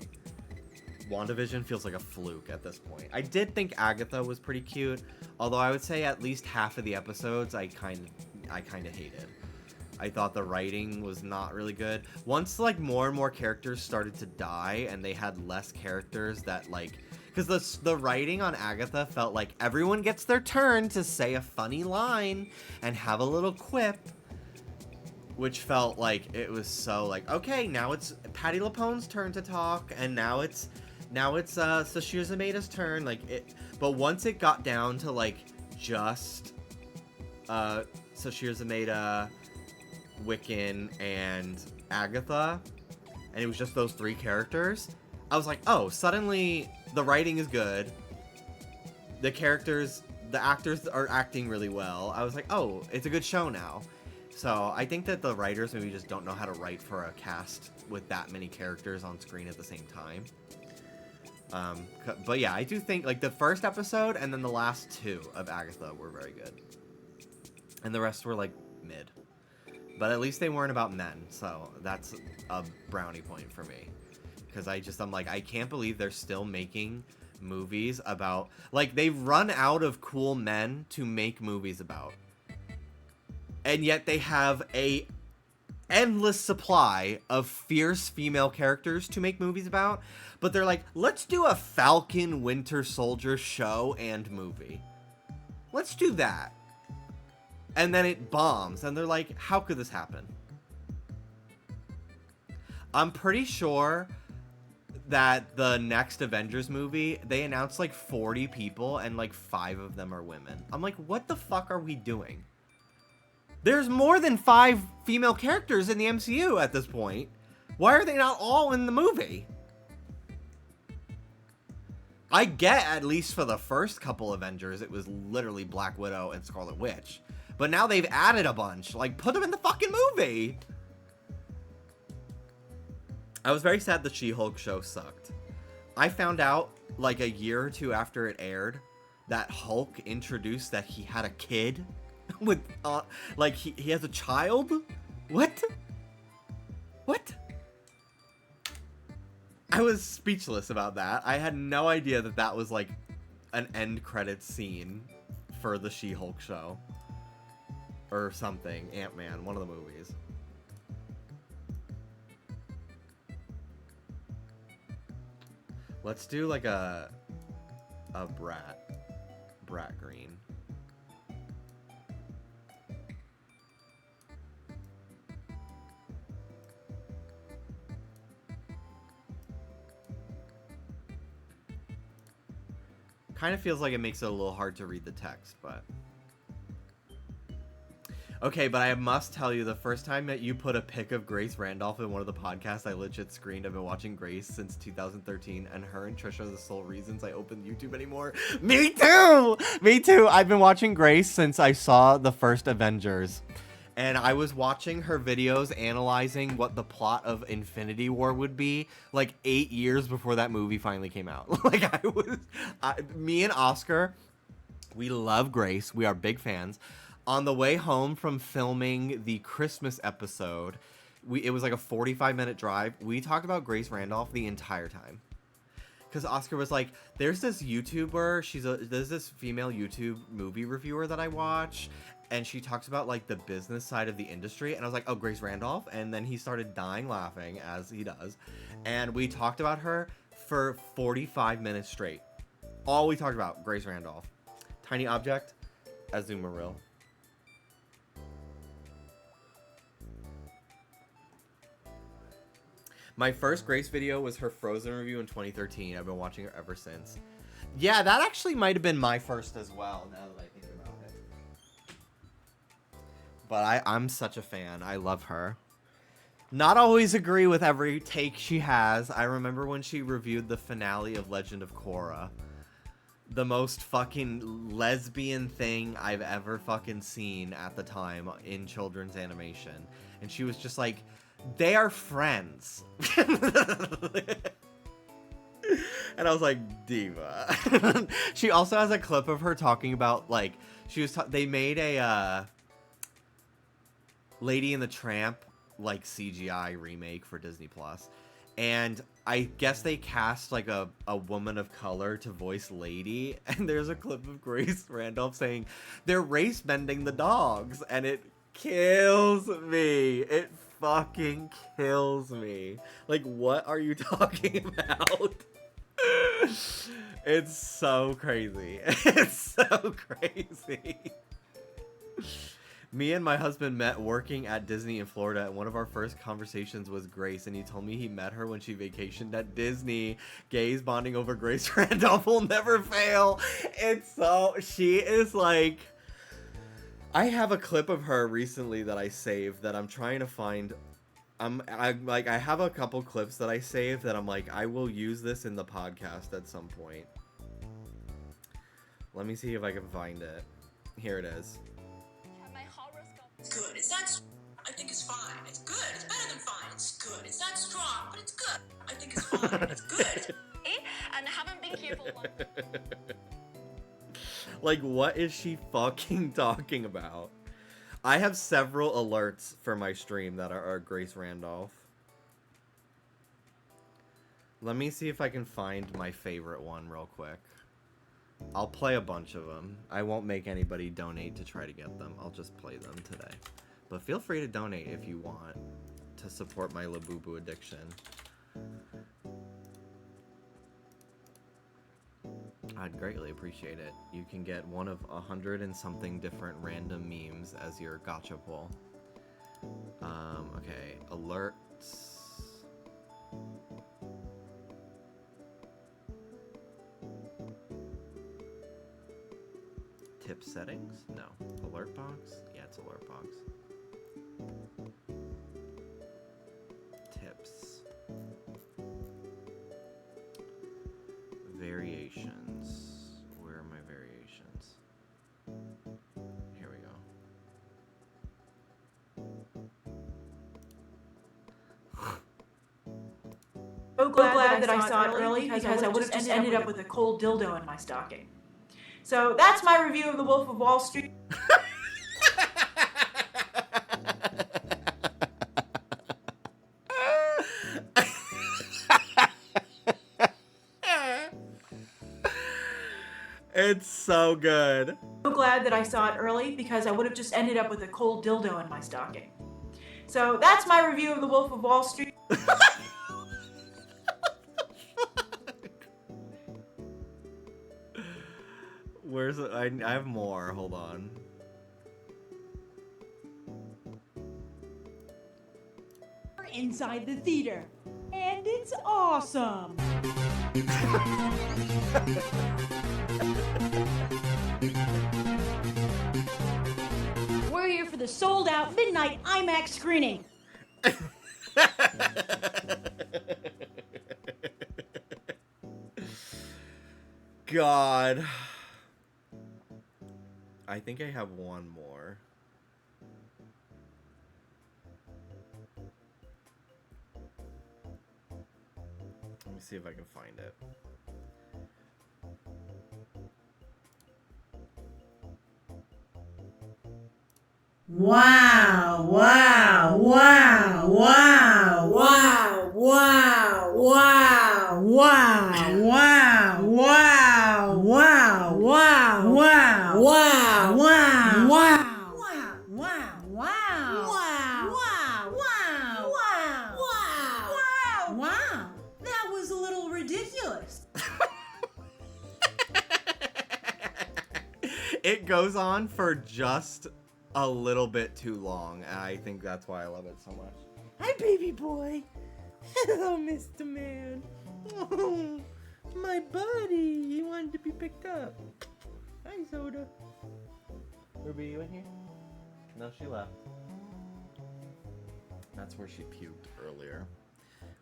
WandaVision feels like a fluke at this point. I did think Agatha was pretty cute, although I would say at least half of the episodes I kind of hated. I thought the writing was not really good. Once like more and more characters started to die and they had less characters that like, because the writing on Agatha felt like everyone gets their turn to say a funny line and have a little quip, which felt like it was so like, okay, now it's Patti LuPone's turn to talk, and now it's Sashir Zameda's turn. But once it got down to like just Sashir Zameda, Wiccan, and Agatha, and it was just those three characters, I was like, oh, suddenly the writing is good. The actors are acting really well. I was like, oh, it's a good show now. So I think that the writers maybe just don't know how to write for a cast with that many characters on screen at the same time. But yeah, I do think like the first episode and then the last two of Agatha were very good. and the rest were like mid. But at least they weren't about men, so that's a brownie point for me. Because I'm like, I can't believe they're still making movies about, like, they've run out of cool men to make movies about. And yet they have a endless supply of fierce female characters to make movies about. But they're like, let's do a Falcon Winter Soldier show and movie. Let's do that. And then it bombs, and they're like, how could this happen? I'm pretty sure that the next Avengers movie, they announced like 40 people, and like 5 of them are women. I'm like, what the fuck are we doing? There's more than 5 female characters in the MCU at this point. Why are they not all in the movie? I get, at least for the first couple Avengers, it was literally Black Widow and Scarlet Witch. But now they've added a bunch. Like, put them in the fucking movie. I was very sad the She-Hulk show sucked. I found out, like, a year or 2 after it aired, that Hulk introduced that he had a kid. With, like, he has a child? What? What? I was speechless about that. I had no idea that that was, like, an end credits scene for the She-Hulk show. Or something. Ant-Man, one of the movies. Let's do, like, a brat green. Kind of feels like it makes it a little hard to read the text, but... Okay, but I must tell you, the first time that you put a pic of Grace Randolph in one of the podcasts, I legit screamed. I've been watching Grace since 2013, and her and Trisha are the sole reasons I open YouTube anymore. Me too! Me too! I've been watching Grace since I saw the first Avengers. And I was watching her videos analyzing what the plot of Infinity War would be, like 8 years before that movie finally came out. Like, me and Oscar, we love Grace. We are big fans. On the way home from filming the Christmas episode, it was like a 45-minute drive. We talked about Grace Randolph the entire time. Because Oscar was like, there's this YouTuber, there's this female YouTube movie reviewer that I watch, and she talks about, like, the business side of the industry. And I was like, oh, Grace Randolph? And then he started dying laughing, as he does. And we talked about her for 45 minutes straight. All we talked about, Grace Randolph. Tiny object, Azumarill. My first Grace video was her Frozen review in 2013. I've been watching her ever since. Yeah, that actually might have been my first as well, now that I think about it. But I'm such a fan. I love her. Not always agree with every take she has. I remember when she reviewed the finale of Legend of Korra. The most fucking lesbian thing I've ever fucking seen at the time in children's animation. And she was just like, they are friends. And I was like, diva. She also has a clip of her talking about, like, they made a Lady and the Tramp, like, CGI remake for Disney Plus. And I guess they cast, like, a woman of color to voice Lady. And there's a clip of Grace Randolph saying, they're race bending the dogs. And it kills me. It fucking kills me. Like, what are you talking about? It's so crazy. It's so crazy. Me and my husband met working at Disney in Florida, and one of our first conversations was Grace, and he told me he met her when she vacationed at Disney. Gays bonding over Grace Randolph will never fail. She is like, I have a clip of her recently that I saved that I'm trying to find. I have a couple clips that I saved that I'm like, I will use this in the podcast at some point. Let me see if I can find it. Here it is. My horoscope. It's good. It's not. I think it's fine. It's good. It's better than fine. It's good. It's not strong, but it's good. I think it's fine. It's good. And I haven't been here for long. Like, what is she fucking talking about? I have several alerts for my stream that are Grace Randolph. Let me see if I can find my favorite one real quick. I'll play a bunch of them. I won't make anybody donate to try to get them. I'll just play them today. But feel free to donate if you want to support my Labubu addiction. I'd greatly appreciate it. You can get one of 100 and something different random memes as your gotcha pull. Okay, alerts. Tip settings? No. Alert box? Yeah, it's alert box. Tips. Variations. Where are my variations? Here we go. So glad that I saw it early because I would have just ended up with a cold dildo in my stocking. So that's my review of The Wolf of Wall Street. It's so good. So glad that I saw it early because I would have just ended up with a cold dildo in my stocking. So that's my review of The Wolf of Wall Street. Where's it? I have more. Hold on. Inside the theater, and it's awesome. We're here for the sold-out midnight IMAX screening. God. I think I have one more. Let me see if I can find it. Wow, wow, wow, wow, wow, wow, wow, wow, wow, wow, wow, wow, wow, wow, wow, wow, wow. That was a little ridiculous. It goes on for just a little bit too long, and I think that's why I love it so much. Hi, baby boy. Hello, Mr. Man. Oh, my buddy. He wanted to be picked up. Hi, Soda. Ruby, you in here? No, she left. That's where she puked earlier.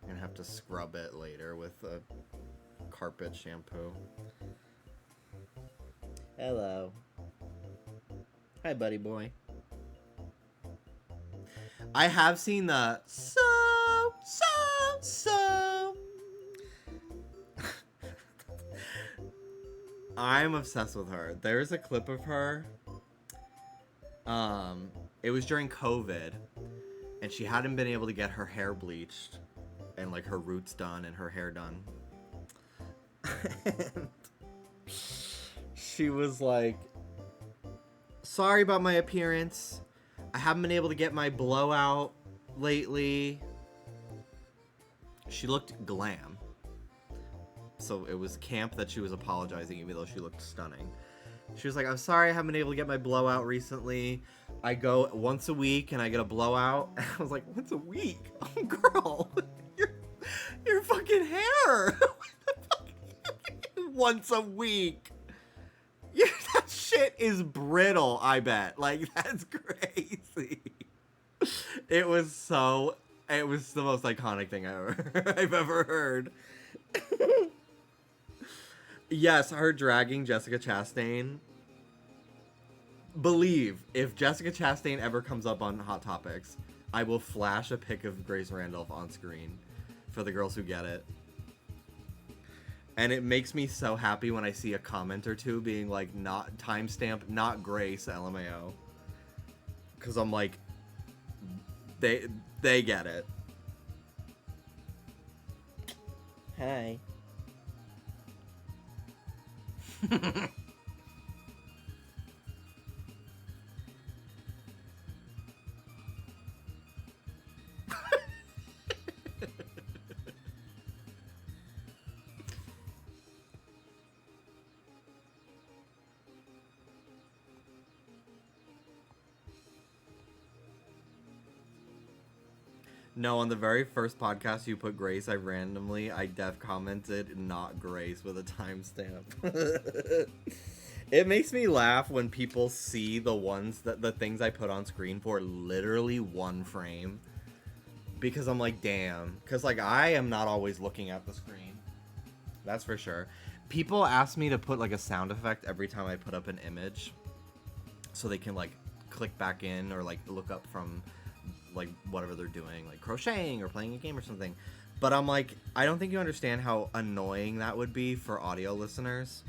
I'm gonna have to scrub it later with a carpet shampoo. Hello. Hi, buddy boy. I have seen the so. I'm obsessed with her. There's a clip of her. It was during COVID, and she hadn't been able to get her hair bleached, and like her roots done and her hair done. And she was like, sorry about my appearance. I haven't been able to get my blowout lately. She looked glam. So it was camp that she was apologizing even though she looked stunning. She was like, I'm sorry I haven't been able to get my blowout recently. I go once a week and I get a blowout. And I was like, once a week? Oh, girl. Your fucking hair. Once a week. Yeah, that shit is brittle, I bet. Like, that's crazy. It was the most iconic thing I've ever heard. Yes, her dragging Jessica Chastain. Believe, if Jessica Chastain ever comes up on Hot Topics, I will flash a pic of Grace Randolph on screen for the girls who get it. And it makes me so happy when I see a comment or two being like, not timestamp, not Grace, LMAO. Because I'm like, they get it. Hi. No, on the very first podcast you put Grace, I def commented not Grace with a timestamp. It makes me laugh when people see the things I put on screen for literally one frame. Because I'm like, damn. Because, like, I am not always looking at the screen. That's for sure. People ask me to put, like, a sound effect every time I put up an image. So they can, like, click back in or, like, look up from, like, whatever they're doing. Like, crocheting or playing a game or something. But I'm like, I don't think you understand how annoying that would be for audio listeners.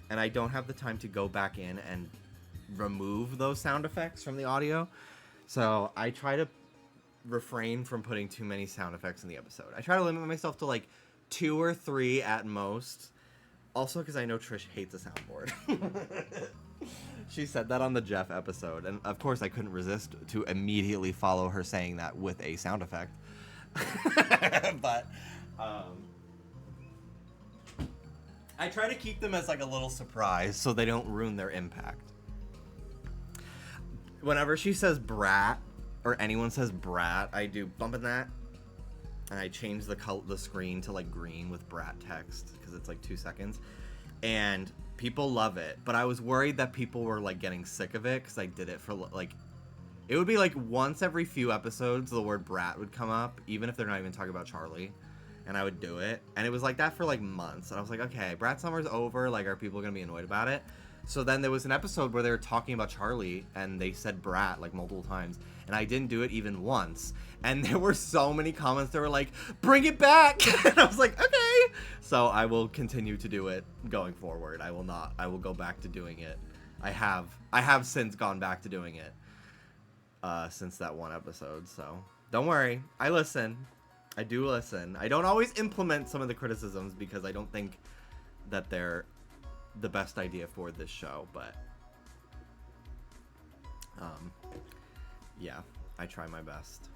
And I don't have the time to go back in and remove those sound effects from the audio. So I try to refrain from putting too many sound effects in the episode. I try to limit myself to like 2 or 3 at most. Also because I know Trish hates a soundboard. She said that on the Jeff episode. And of course I couldn't resist to immediately follow her saying that with a sound effect. But I try to keep them as like a little surprise so they don't ruin their impact. Whenever she says brat or anyone says brat, I do bumping that, and I change the screen to like green with brat text because it's like 2 seconds, and people love it. But I was worried that people were like getting sick of it because I did it for like, it would be like once every few episodes the word brat would come up, even if they're not even talking about Charlie. And I would do it. And it was like that for like months. And I was like, okay, Brat Summer's over. Like, are people going to be annoyed about it? So then there was an episode where they were talking about Charlie and they said brat like multiple times. And I didn't do it even once. And there were so many comments that were like, bring it back. And I was like, okay. So I will continue to do it going forward. I will not. I will go back to doing it. I have since gone back to doing it since that one episode. So don't worry. I listen. I do listen. I don't always implement some of the criticisms because I don't think that they're the best idea for this show, but yeah, I try my best.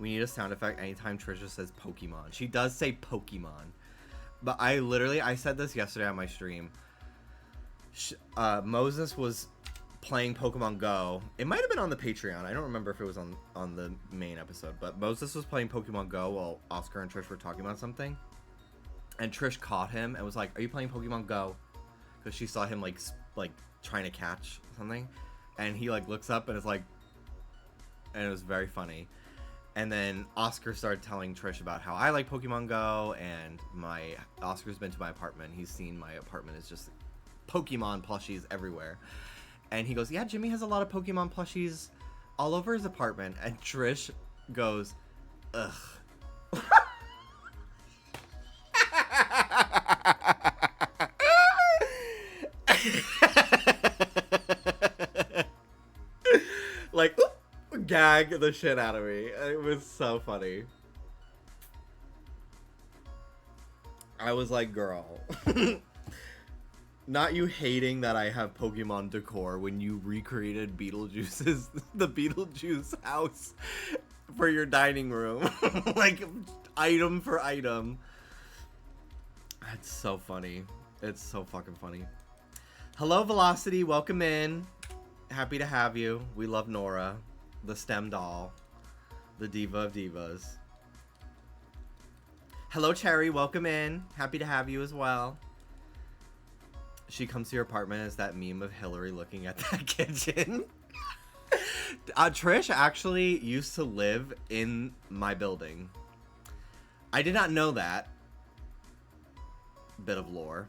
We need a sound effect anytime Trisha says Pokemon. She does say Pokemon, but I said this yesterday on my stream. Moses was playing Pokemon Go. It might have been on the Patreon. I don't remember if it was on the main episode, but Moses was playing Pokemon Go while Oscar and Trish were talking about something. And Trish caught him and was like, "Are you playing Pokemon Go?" Because she saw him like trying to catch something. And he like looks up and is like, and it was very funny. And then Oscar started telling Trish about how I like Pokemon Go, and Oscar's been to my apartment. He's seen my apartment is just Pokemon plushies everywhere. And he goes, yeah, Jimmy has a lot of Pokemon plushies all over his apartment. And Trish goes, ugh. Like, gag the shit out of me. It was so funny. I was like, girl. Not you hating that I have Pokemon decor when you recreated the Beetlejuice house for your dining room. Like, item for item. That's so funny. It's so fucking funny. Hello, Velocity. Welcome in. Happy to have you. We love Nora, the STEM doll, the diva of divas. Hello, Cherry. Welcome in. Happy to have you as well. She comes to your apartment as that meme of Hillary looking at that kitchen. Trish actually used to live in my building. I did not know that. Bit of lore.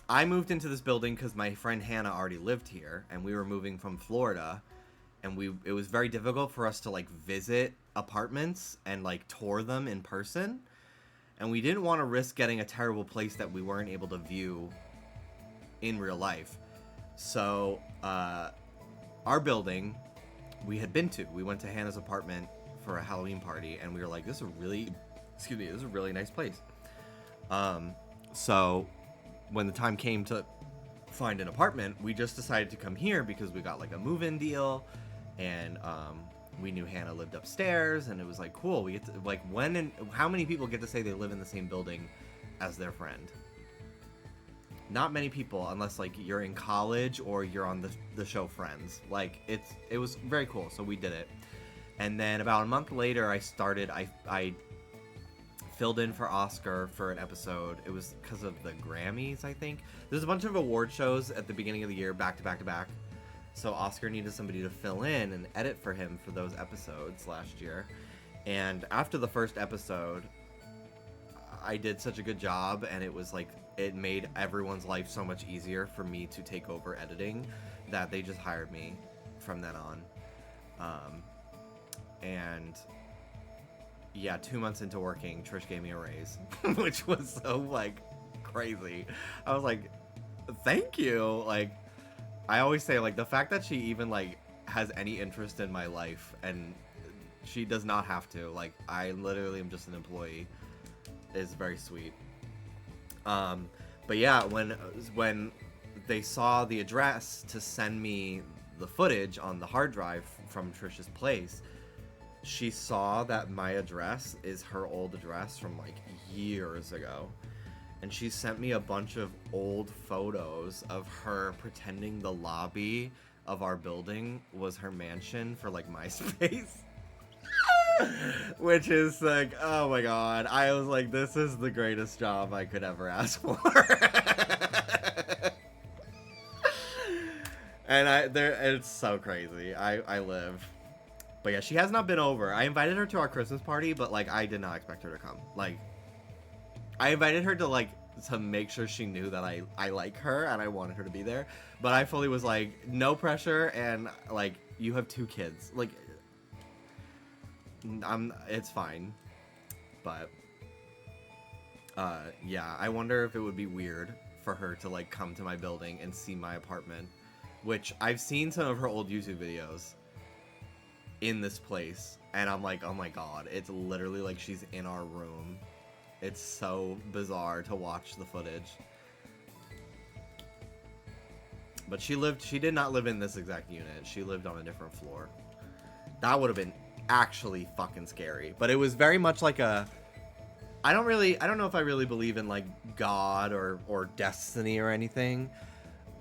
I moved into this building because my friend Hannah already lived here, and we were moving from Florida, and it was very difficult for us to like visit apartments and like tour them in person. And we didn't want to risk getting a terrible place that we weren't able to view in real life. So, our building we had been to. We went to Hannah's apartment for a Halloween party, and we were like, this is a really nice place. So when the time came to find an apartment, we just decided to come here because we got like a move-in deal, and we knew Hannah lived upstairs, and it was like, cool. We get to, like, how many people get to say they live in the same building as their friend? Not many people, unless like you're in college or you're on the show Friends. Like, it was very cool, so we did it. And then about a month later, I filled in for Oscar for an episode. It was because of the Grammys, I think. There's a bunch of award shows at the beginning of the year, back to back to back. So Oscar needed somebody to fill in and edit for him for those episodes last year. And after the first episode, I did such a good job, and it was like, it made everyone's life so much easier for me to take over editing, that they just hired me from then on. And yeah, 2 months into working, Trish gave me a raise, which was so like crazy. I was like, thank you. Like, I always say, like, the fact that she even like has any interest in my life, and she does not have to, like, I literally am just an employee, is very sweet. But yeah, when they saw the address to send me the footage on the hard drive from Trish's place, she saw that my address is her old address from like years ago. And she sent me a bunch of old photos of her pretending the lobby of our building was her mansion for like MySpace. Which is like, oh my god. I was like, this is the greatest job I could ever ask for. And it's so crazy. I live. But yeah, she has not been over. I invited her to our Christmas party, but like, I did not expect her to come. Like, I invited her to make sure she knew that I like her and I wanted her to be there. But I fully was like, no pressure, and like, you have 2 kids. Like, it's fine. But yeah, I wonder if it would be weird for her to like come to my building and see my apartment, which I've seen some of her old YouTube videos in this place, and I'm like, oh my god, it's literally like she's in our room. It's so bizarre to watch the footage. But she did not live in this exact unit. She lived on a different floor. That would have been actually fucking scary. But it was very much like a, I don't know if I really believe in like God or destiny or anything.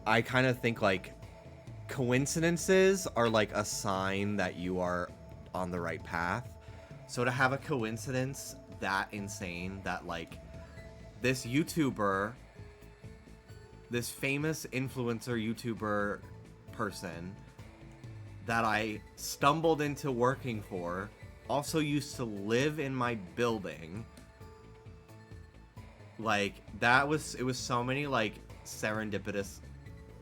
I kind of think like coincidences are like a sign that you are on the right path. So to have a coincidence that insane that like this YouTuber, this famous influencer YouTuber person that I stumbled into working for also used to live in my building. Like, it was so many like serendipitous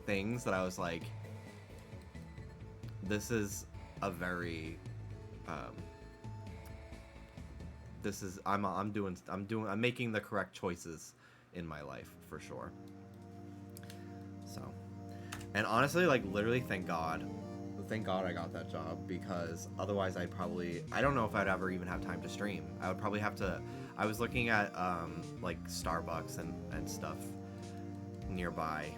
things that I was like, this is a very I'm making the correct choices in my life for sure. So, and honestly, like, literally thank God I got that job, because otherwise I don't know if I'd ever even have time to stream. I would probably have to, I was looking at like Starbucks and stuff nearby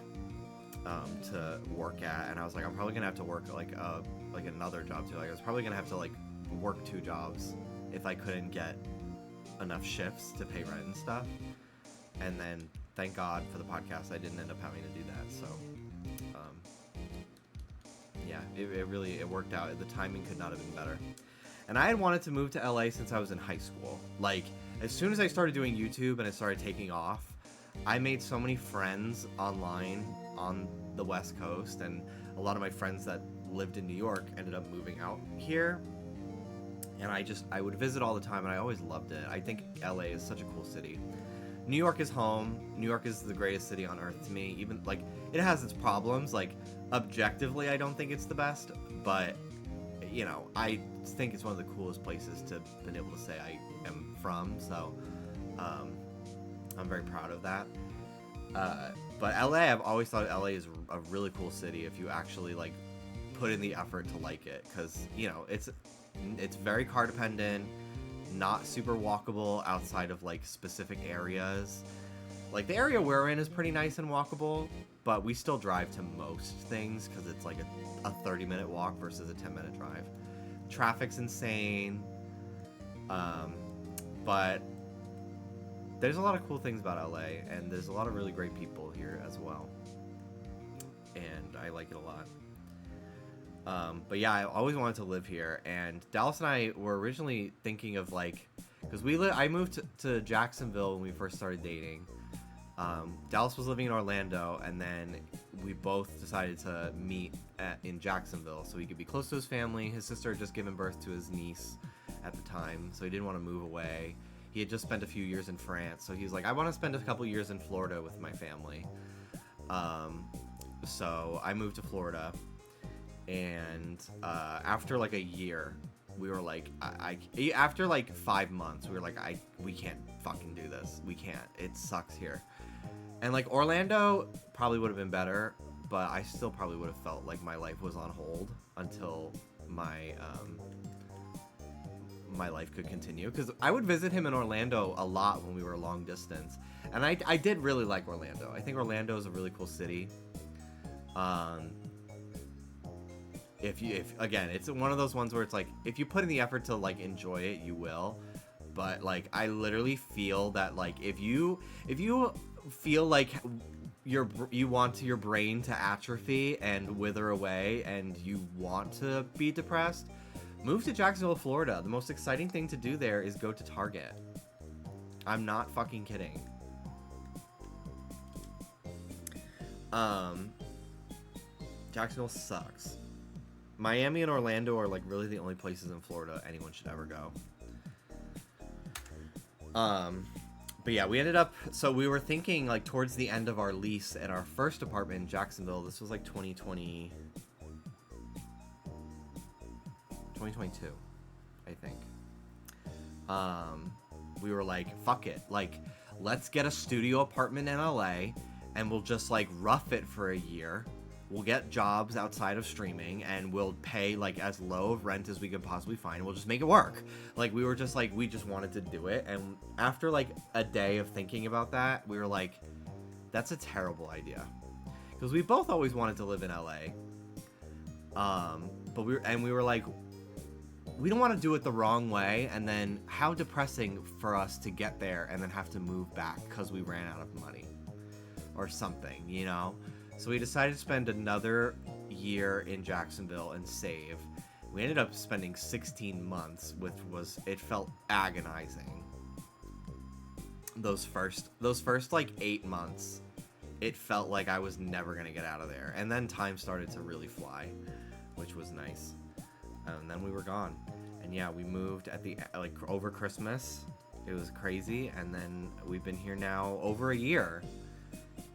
to work at, and I was like, I'm probably gonna have to work like another job too. Like, I was probably gonna have to like work 2 jobs if I couldn't get enough shifts to pay rent and stuff. And then thank God for the podcast, I didn't end up having to do that. So yeah, it worked out. The timing could not have been better. And I had wanted to move to LA since I was in high school. Like, as soon as I started doing YouTube and it started taking off, I made so many friends online on the West Coast, and a lot of my friends that lived in New York ended up moving out here. And I would visit all the time, and I always loved it. I think LA is such a cool city. New York is home. New York is the greatest city on earth to me. Even, like, it has its problems. Like, objectively, I don't think it's the best, but, you know, I think it's one of the coolest places to been able to say I am from. So, I'm very proud of that. But LA, I've always thought LA is a really cool city if you actually like put in the effort to like it, because you know it's very car dependent, not super walkable outside of like specific areas. Like the area we're in is pretty nice and walkable, but we still drive to most things because it's like a 30-minute walk versus a 10-minute drive. Traffic's insane, but there's a lot of cool things about LA, and there's a lot of really great people here as well, and I like it a lot. But yeah, I always wanted to live here, and Dallas and I were originally thinking of like, because I moved to Jacksonville when we first started dating. Dallas was living in Orlando, and then we both decided to meet in Jacksonville so he could be close to his family. His sister had just given birth to his niece at the time, so he didn't want to move away. He had just spent a few years in France, so he was like, I want to spend a couple years in Florida with my family. So I moved to Florida, and after like a year, we were like, after like 5 months, we were like, we can't fucking do this. We can't. It sucks here. And like Orlando probably would have been better, but I still probably would have felt like my life was on hold until my life could continue. Because I would visit him in Orlando a lot when we were long distance, and I did really like Orlando. I think Orlando is a really cool city. If again, it's one of those ones where it's like, if you put in the effort to like enjoy it, you will. But like, I literally feel that like, if you feel like you want your brain to atrophy and wither away, and you want to be depressed, move to Jacksonville, Florida. The most exciting thing to do there is go to Target. I'm not fucking kidding. Jacksonville sucks. Miami and Orlando are like really the only places in Florida anyone should ever go. But yeah, we ended up, so we were thinking like towards the end of our lease at our first apartment in Jacksonville. This was like 2022, I think. We were like, fuck it. Like, let's get a studio apartment in LA, and we'll just like rough it for a year. We'll get jobs outside of streaming, and we'll pay like as low of rent as we could possibly find. We'll just make it work. Like, we were just like, we just wanted to do it. And after like a day of thinking about that, we were like, that's a terrible idea. Because we both always wanted to live in LA. But we were like, we don't want to do it the wrong way. And then how depressing for us to get there and then have to move back because we ran out of money or something, you know? So we decided to spend another year in Jacksonville and save. We ended up spending 16 months, which it felt agonizing. Those first like 8 months, it felt like I was never gonna get out of there. And then time started to really fly, which was nice. And then we were gone. And yeah, we moved at over Christmas. It was crazy. And then we've been here now over a year.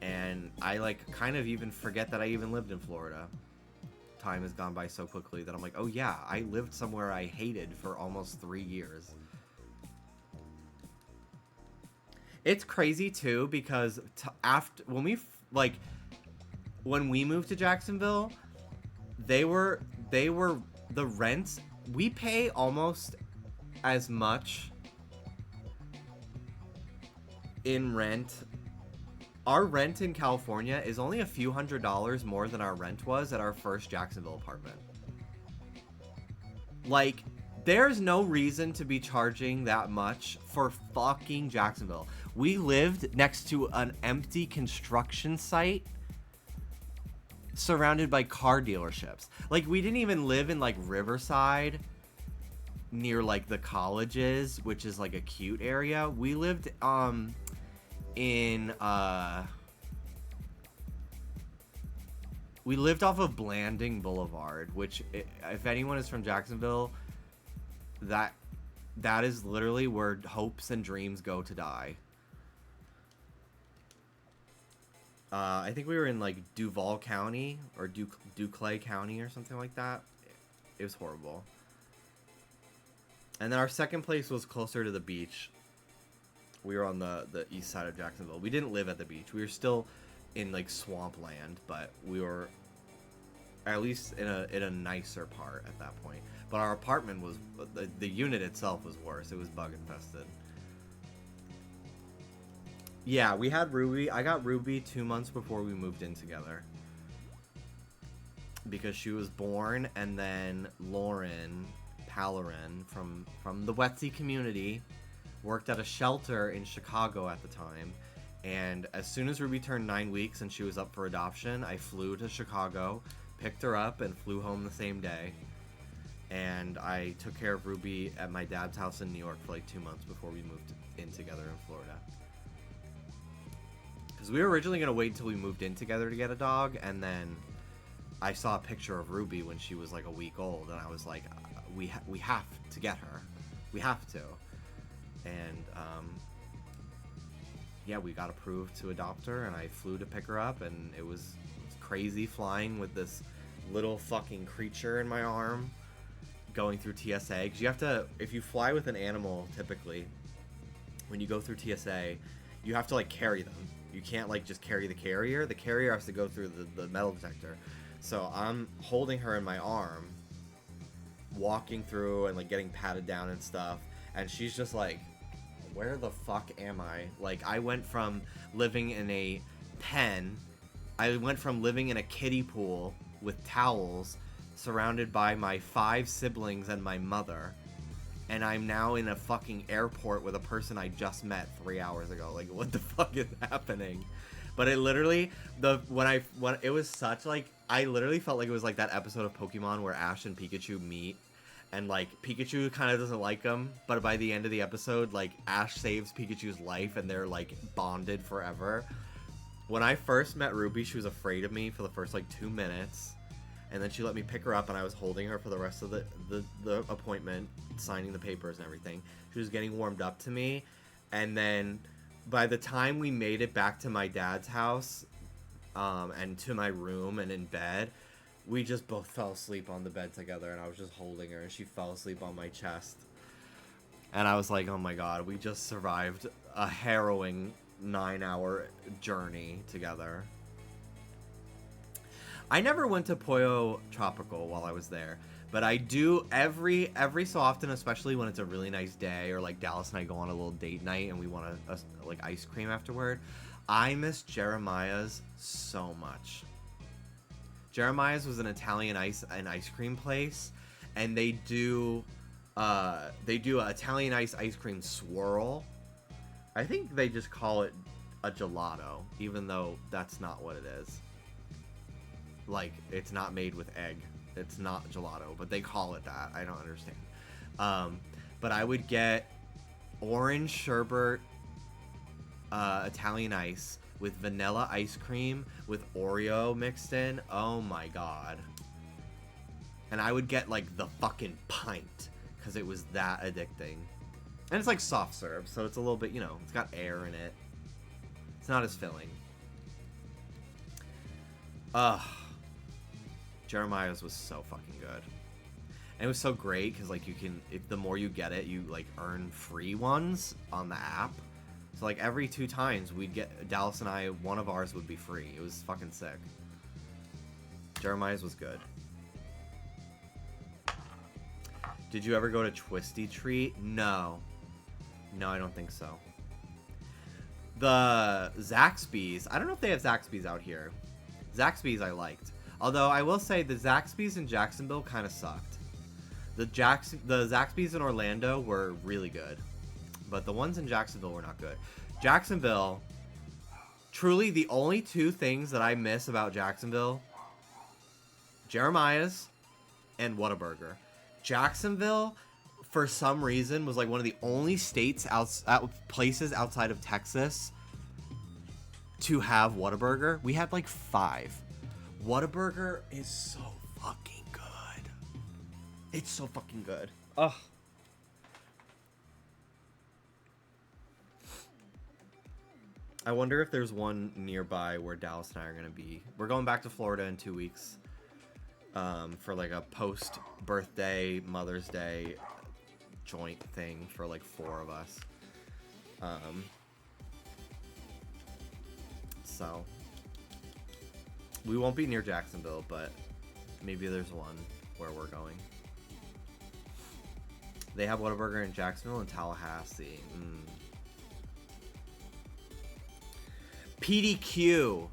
And I like kind of even forget that I even lived in Florida. Time has gone by so quickly that I'm like, oh yeah, I lived somewhere I hated for almost 3 years. It's crazy too, because after when we moved to Jacksonville, the rents, we pay almost as much in rent. Our rent in California is only a few $100s more than our rent was at our first Jacksonville apartment. Like, there's no reason to be charging that much for fucking Jacksonville. We lived next to an empty construction site surrounded by car dealerships. Like, we didn't even live in like Riverside near like the colleges, which is like a cute area. We lived we lived off of Blanding Boulevard, which, if anyone is from Jacksonville, that is literally where hopes and dreams go to die. I think we were in like Duval County or Duclay County or something like that. It was horrible. And then our second place was closer to the beach. We were on the east side of Jacksonville. We didn't live at the beach. We were still in like swampland, but we were at least in a nicer part at that point. But our apartment was, the unit itself was worse. It was bug infested. Yeah, we had Ruby. I got Ruby 2 months before we moved in together. Because she was born, and then Lauren Palloran from the Wetsy community worked at a shelter in Chicago at the time. And as soon as Ruby turned 9 weeks and she was up for adoption, I flew to Chicago, picked her up, and flew home the same day. And I took care of Ruby at my dad's house in New York for like 2 months before we moved in together in Florida. Because we were originally going to wait until we moved in together to get a dog, and then I saw a picture of Ruby when she was like a week old, and I was like, we have to get her. We have to. And, yeah, we got approved to adopt her, and I flew to pick her up, and it was crazy flying with this little fucking creature in my arm going through TSA. Because you have to, if you fly with an animal, typically, when you go through TSA, you have to, like, carry them. You can't, like, just carry the carrier. The carrier has to go through the metal detector. So I'm holding her in my arm, walking through and, like, getting patted down and stuff, and she's just like, where the fuck am I? Like, I went from living in a pen, I went from living in a kiddie pool with towels, surrounded by my 5 siblings and my mother, and I'm now in a fucking airport with a person I just met 3 hours ago. Like, what the fuck is happening? But it literally, when it was such, like, I literally felt like it was like that episode of Pokemon where Ash and Pikachu meet, and, like, Pikachu kind of doesn't like him, but by the end of the episode, like, Ash saves Pikachu's life, and they're, like, bonded forever. When I first met Ruby, she was afraid of me for the first, like, 2 minutes, and then she let me pick her up, and I was holding her for the rest of the appointment, signing the papers and everything. She was getting warmed up to me, and then by the time we made it back to my dad's house, and to my room and in bed, we just both fell asleep on the bed together, and I was just holding her, and she fell asleep on my chest. And I was like, oh my god, we just survived a harrowing 9-hour journey together. I never went to Pollo Tropical while I was there, but I do every so often, especially when it's a really nice day, or like Dallas and I go on a little date night and we want like ice cream afterward. I miss Jeremiah's so much. Jeremiah's was an Italian ice cream place, and they do a Italian ice cream swirl. I think they just call it a gelato, even though that's not what it is. Like, it's not made with egg. It's not gelato, but they call it that. I don't understand. But I would get orange sherbet Italian ice with vanilla ice cream with Oreo mixed in. Oh my god. And I would get like the fucking pint because it was that addicting. And it's like soft serve, so it's a little bit, you know, it's got air in it. It's not as filling. Jeremiah's was so fucking good. And it was so great because, like, you can, if the more you get it, you, like, earn free ones on the app. So, like, every 2 times we'd get, Dallas and I, one of ours would be free. It was fucking sick. Jeremiah's was good. Did you ever go to Twisty Treat? No. No, I don't think so. The Zaxby's, I don't know if they have Zaxby's out here. Zaxby's I liked. Although I will say the Zaxby's in Jacksonville kind of sucked. The Zaxby's in Orlando were really good, but the ones in Jacksonville were not good. Jacksonville, truly the only 2 things that I miss about Jacksonville, Jeremiah's and Whataburger. Jacksonville, for some reason, was like one of the only states places outside of Texas to have Whataburger. We had like 5. Whataburger is so fucking good. It's so fucking good. Ugh. I wonder if there's one nearby where Dallas and I are going to be. We're going back to Florida in 2 weeks for like a post-birthday, Mother's Day joint thing for like 4 of us. So we won't be near Jacksonville, but maybe there's one where we're going. They have Whataburger in Jacksonville and Tallahassee. PDQ.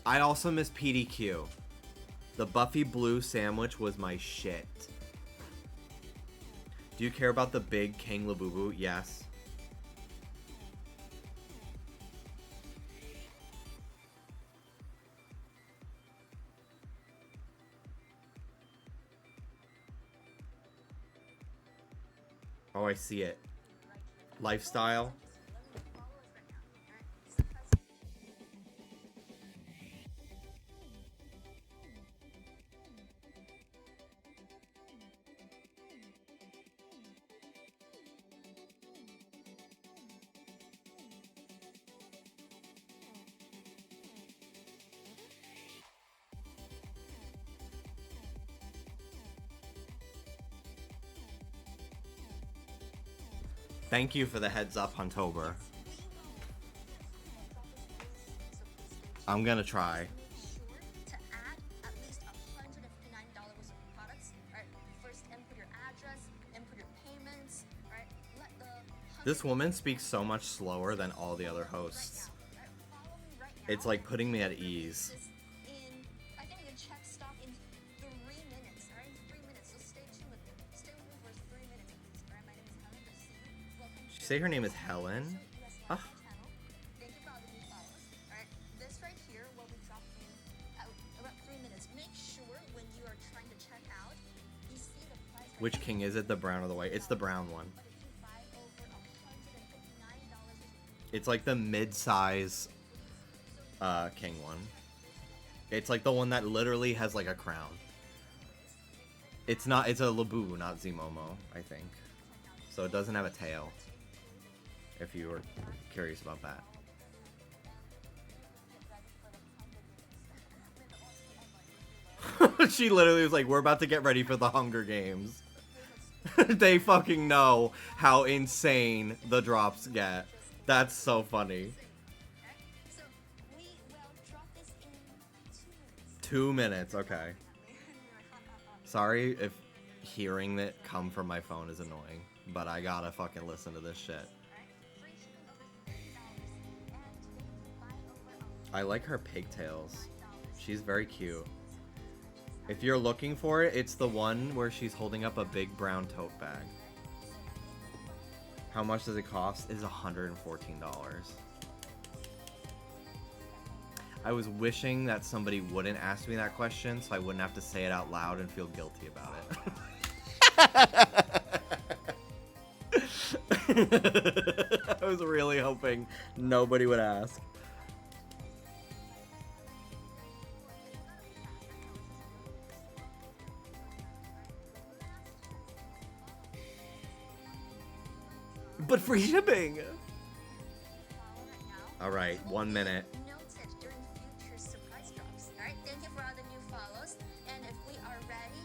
I also miss PDQ. The Buffy Blue sandwich was my shit. Do you care about the big King Labubu? Yes. Oh, I see it. Lifestyle. Thank you for the heads up, Huntober. I'm gonna try. To add at least $159 worth of products. Alright, first input your address, input your payments. Alright, let the This woman speaks so much slower than all the other hosts. It's like putting me at ease. I think we can check stock in 3 minutes. Alright, 3 minutes. So stay tuned with me. Stay with me for 3 minutes at least. Alright, my name is Helen. Good to see you. Welcome Did you say her name is Helen? Ah. Thank you for all the new follows. Alright, this right here will be dropped in about 3 minutes. Make sure when you are trying to check out, you see the price. Which king is it, the brown or the white? It's the brown one. But if you buy over $159, It's like the mid-size king one. It's like the one that literally has like a crown. It's not, it's a Labubu, not Zimomo, I think. So it doesn't have a tail. If you were curious about that. She literally was like, we're about to get ready for the Hunger Games. They fucking know how insane the drops get. That's so funny. so we will drop this in 2 2 minutes. minutes, okay. Sorry if hearing it come from my phone is annoying, but I gotta fucking listen to this shit. Free shipping over $30 and buy over I like her pigtails. She's very cute. If you're looking for it, it's the one where she's holding up a big brown tote bag. How much does it cost? It's $114. I was wishing that somebody wouldn't ask me that question so I wouldn't have to say it out loud and feel guilty about it. I was really hoping nobody would ask. But free shipping! Alright, 1 minute. noted during future surprise drops. Alright, thank you for all the new follows. And if we are ready,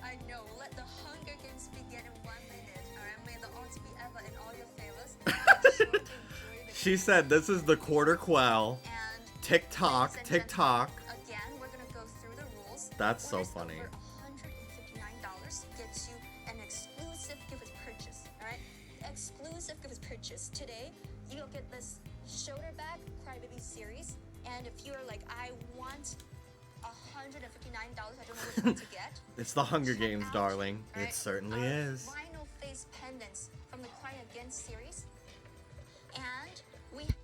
I know, let the Hunger Games begin in 1 minute. Alright, may the odds be ever in all your favors. She said this is the quarter quell. And TikTok, ladies and TikTok. gentlemen, again, we're gonna go through the rules. That's so Orders funny. Over $159 gets you an exclusive gift with purchase. Alright? Exclusive gift with purchase. Today, you'll get this shoulder bag Crybaby series. And if you're like, I want $159, I don't know which one to get. It's the Hunger check Games, out, darling. It alright, certainly our is. Vinyl face pendants from the Cry Again series. And we have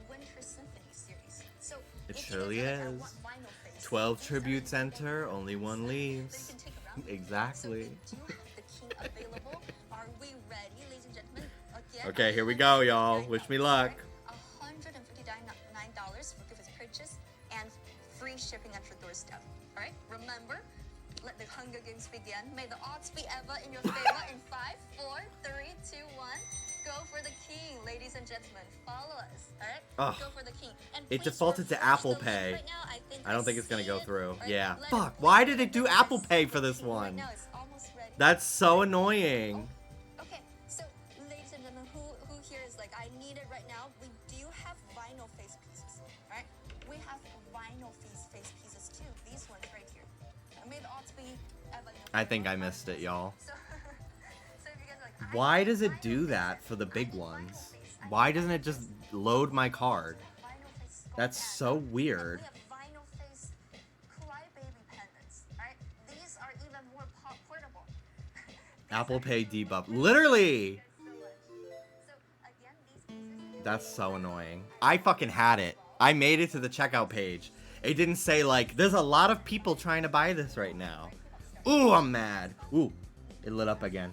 Winter Symphony series. So It if you surely feel like, I is. want vinyl face, 12 these are tributes the enter, only one then leaves. you can take around. Exactly. So we do have the king available. Are we ready, ladies and gentlemen? Again, Okay, here we go, y'all. Wish me luck. $159 for gift purchase and free shipping at your doorstep. All right, remember, let the Hunger Games begin. May the odds be ever in your favor. In 5, 4, 3, 2, 1. Go for the king, ladies and gentlemen. Follow us. All right, Ugh. go for the king. And It please defaulted to refresh Apple the link Pay. right now. I don't think it's gonna see go it. through. All right, Yeah. let it Fuck, play why for did a it do minute. Apple Pay for this Right one? now it's almost ready. That's so annoying. I think I missed it, y'all. So, so if you guys are like, Why does it do that for the big ones? Why doesn't it just load my card? That's so weird. We have vinyl face crybaby pendants, right? These are even more portable. Apple Pay debuff. Literally! So again, these pieces. That's so annoying. I fucking had it. I made it to the checkout page. It didn't say, like, there's a lot of people trying to buy this right now. Ooh, I'm mad. Ooh, it lit up again.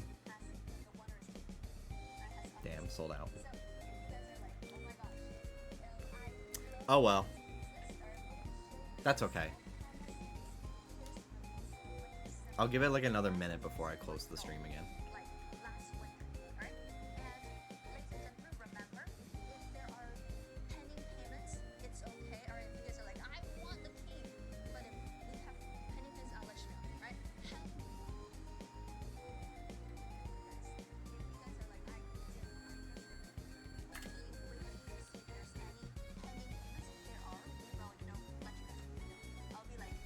Damn, sold out. Oh well. That's okay. I'll give it like another minute before I close the stream again. Like last winter, right? And ladies and gentlemen, remember, if there are pending payments, it's okay. Or if you guys are like, I want the key, but if we have pending payments, I'll let you know, right? If you guys are like, I didn't see if there's any pending payments. If there are, we will, you know, let you guys know. I'll be like,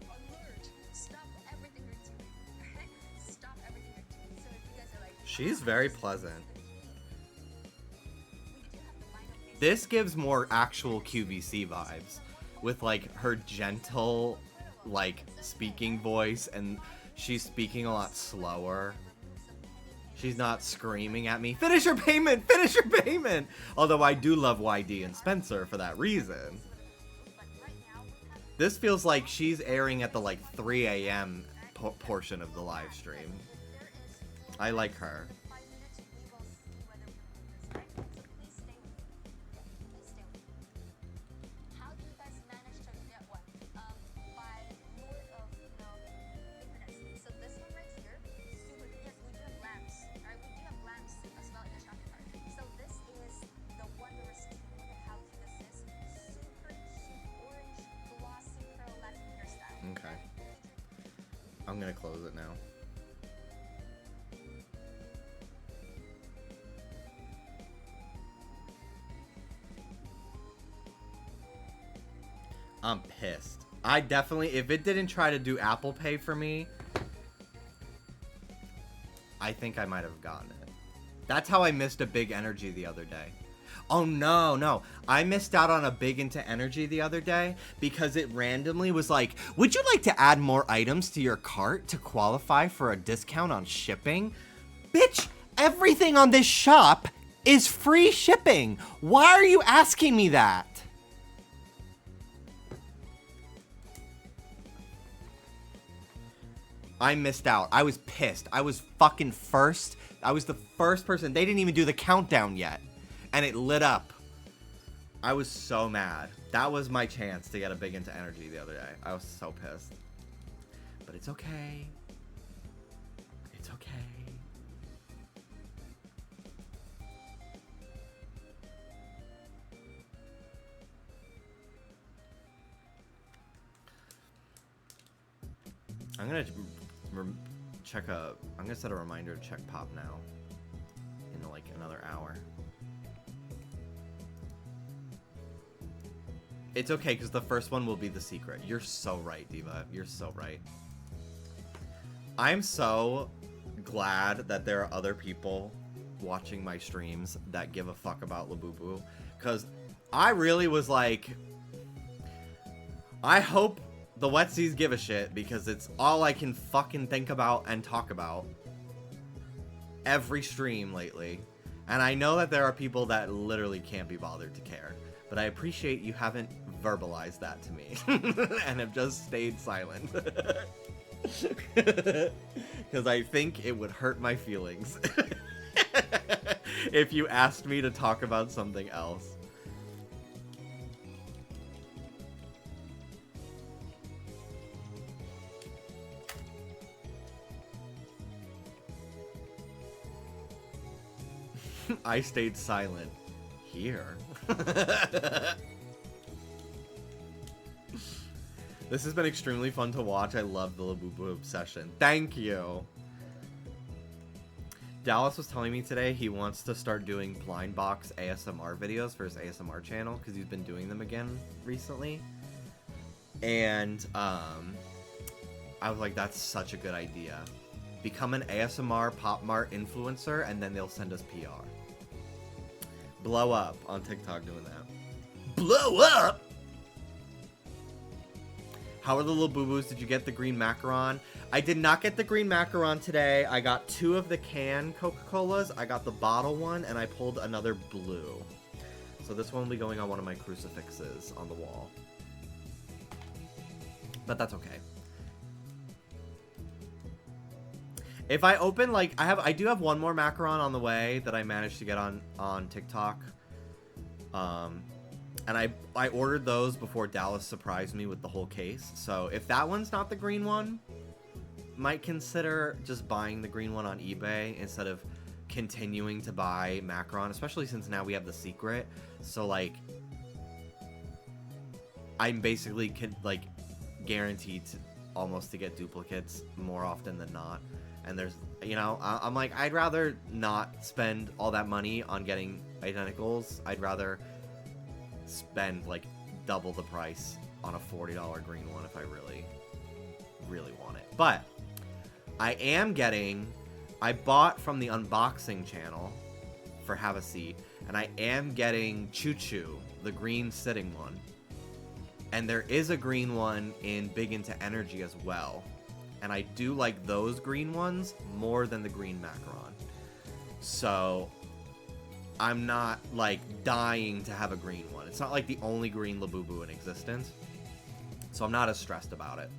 alert! Stop everything you're doing. Okay? Stop everything you're doing. So if you guys are like, She's very pleasant. we do have the vinyl face. This gives more actual QVC vibes. With like her gentle, like, speaking voice, and she's speaking a lot slower. She's not screaming at me, finish your payment, finish your payment! Although I do love YD and Spencer for that reason. This feels like she's airing at the like 3 a.m. portion of the live stream. I like her. 5 minutes, we will see whether we can do this, right? So please stay with me. Please stay with me. How do you guys manage to get one? By north of, you know, internets. So this one right here, super, yes, we do have lamps. Alright, we do have lamps as well in the shopping cart. So this is the wondrous tea. Look at how cute this is. Super cute orange, glossy pearlescent hairstyle. Okay. I'm gonna close it now. I'm pissed. I definitely, if it didn't try to do Apple Pay for me, I think I might have gotten it. That's how I missed a big energy the other day. Oh no. I missed out on a big into energy the other day because it randomly was like, would you like to add more items to your cart to qualify for a discount on shipping? Bitch, everything on this shop is free shipping. Why are you asking me that? I missed out. I was pissed. I was fucking first. I was the first person. They didn't even do the countdown yet. And it lit up. I was so mad. That was my chance to get a big into energy the other day. I was so pissed. But it's okay. It's okay. I'm gonna I'm gonna set a reminder to check Pop now. In like another hour. It's okay, because the first one will be the secret. You're so right, Diva. You're so right. I'm so glad that there are other people watching my streams that give a fuck about Labubu. Because I really was like, I hope the Wetsies give a shit, because it's all I can fucking think about and talk about every stream lately. And I know that there are people that literally can't be bothered to care. But I appreciate you haven't verbalized that to me and have just stayed silent. Because I think it would hurt my feelings if you asked me to talk about something else. I stayed silent. Here. This has been extremely fun to watch. I love the Labubu obsession. Thank you. Dallas was telling me today he wants to start doing blind box ASMR videos for his ASMR channel because he's been doing them again recently. And I was like, that's such a good idea. Become an ASMR Pop Mart influencer, and then they'll send us PR. Blow up on TikTok doing that. Blow up! How are the Labubus? Did you get the green macaron? I did not get the green macaron today. I got 2 of the canned Coca-Colas. I got the bottle one, and I pulled another blue. So this one will be going on one of my crucifixes on the wall. But that's okay. If I open, like, I do have one more macaron on the way that I managed to get on TikTok. And I ordered those before Dallas surprised me with the whole case. So if that one's not the green one, might consider just buying the green one on eBay instead of continuing to buy macaron, especially since now we have the secret. So, like, I'm basically like guaranteed almost to get duplicates more often than not. And there's, you know, I'm like, I'd rather not spend all that money on getting identicals. I'd rather spend like double the price on a $40 green one if I really, really want it. But I am getting, I bought from the unboxing channel for Have a Seat, and I am getting Choo Choo, the green sitting one. And there is a green one in Big Into Energy as well. And I do like those green ones more than the green macaron. So I'm not like dying to have a green one. It's not like the only green Labubu in existence. So I'm not as stressed about it.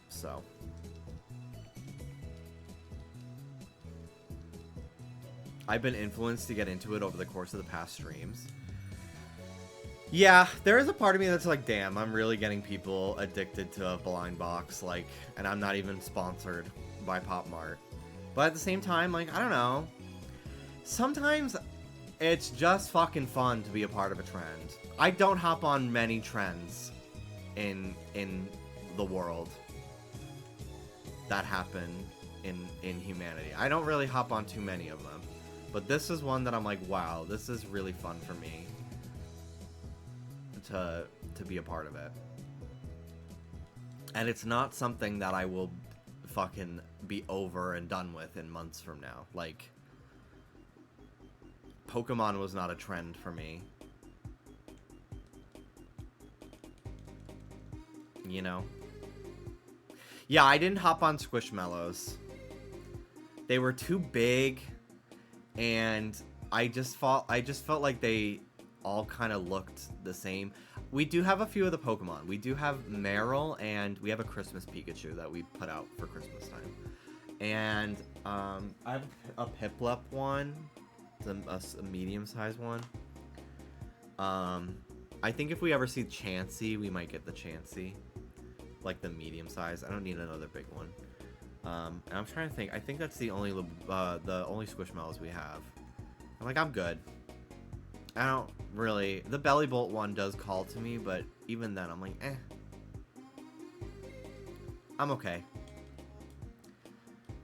So I've been influenced to get into it over the course of the past streams. Yeah, there is a part of me that's like, damn, I'm really getting people addicted to a blind box, like, and I'm not even sponsored by Pop Mart. But at the same time, like, I don't know. Sometimes it's just fucking fun to be a part of a trend. I don't hop on many trends in the world that happen in humanity. I don't really hop on too many of them. But this is one that I'm like, wow, this is really fun for me to be a part of it. And it's not something that I will fucking be over and done with in months from now. Like, Pokemon was not a trend for me. You know? Yeah, I didn't hop on Squishmallows. They were too big, and I just felt like they all kind of looked the same. We do have a few of the Pokemon. We do have Meryl, and we have a Christmas Pikachu that we put out for Christmas time. And I have a Piplup one, a medium-sized one. I think if we ever see Chansey, we might get the Chansey, like the medium size. I don't need another big one. And I'm trying to think. I think that's the only Squishmallows we have. I'm like, I'm good. I don't really. The Belly Bolt one does call to me, but even then, I'm like, eh. I'm okay.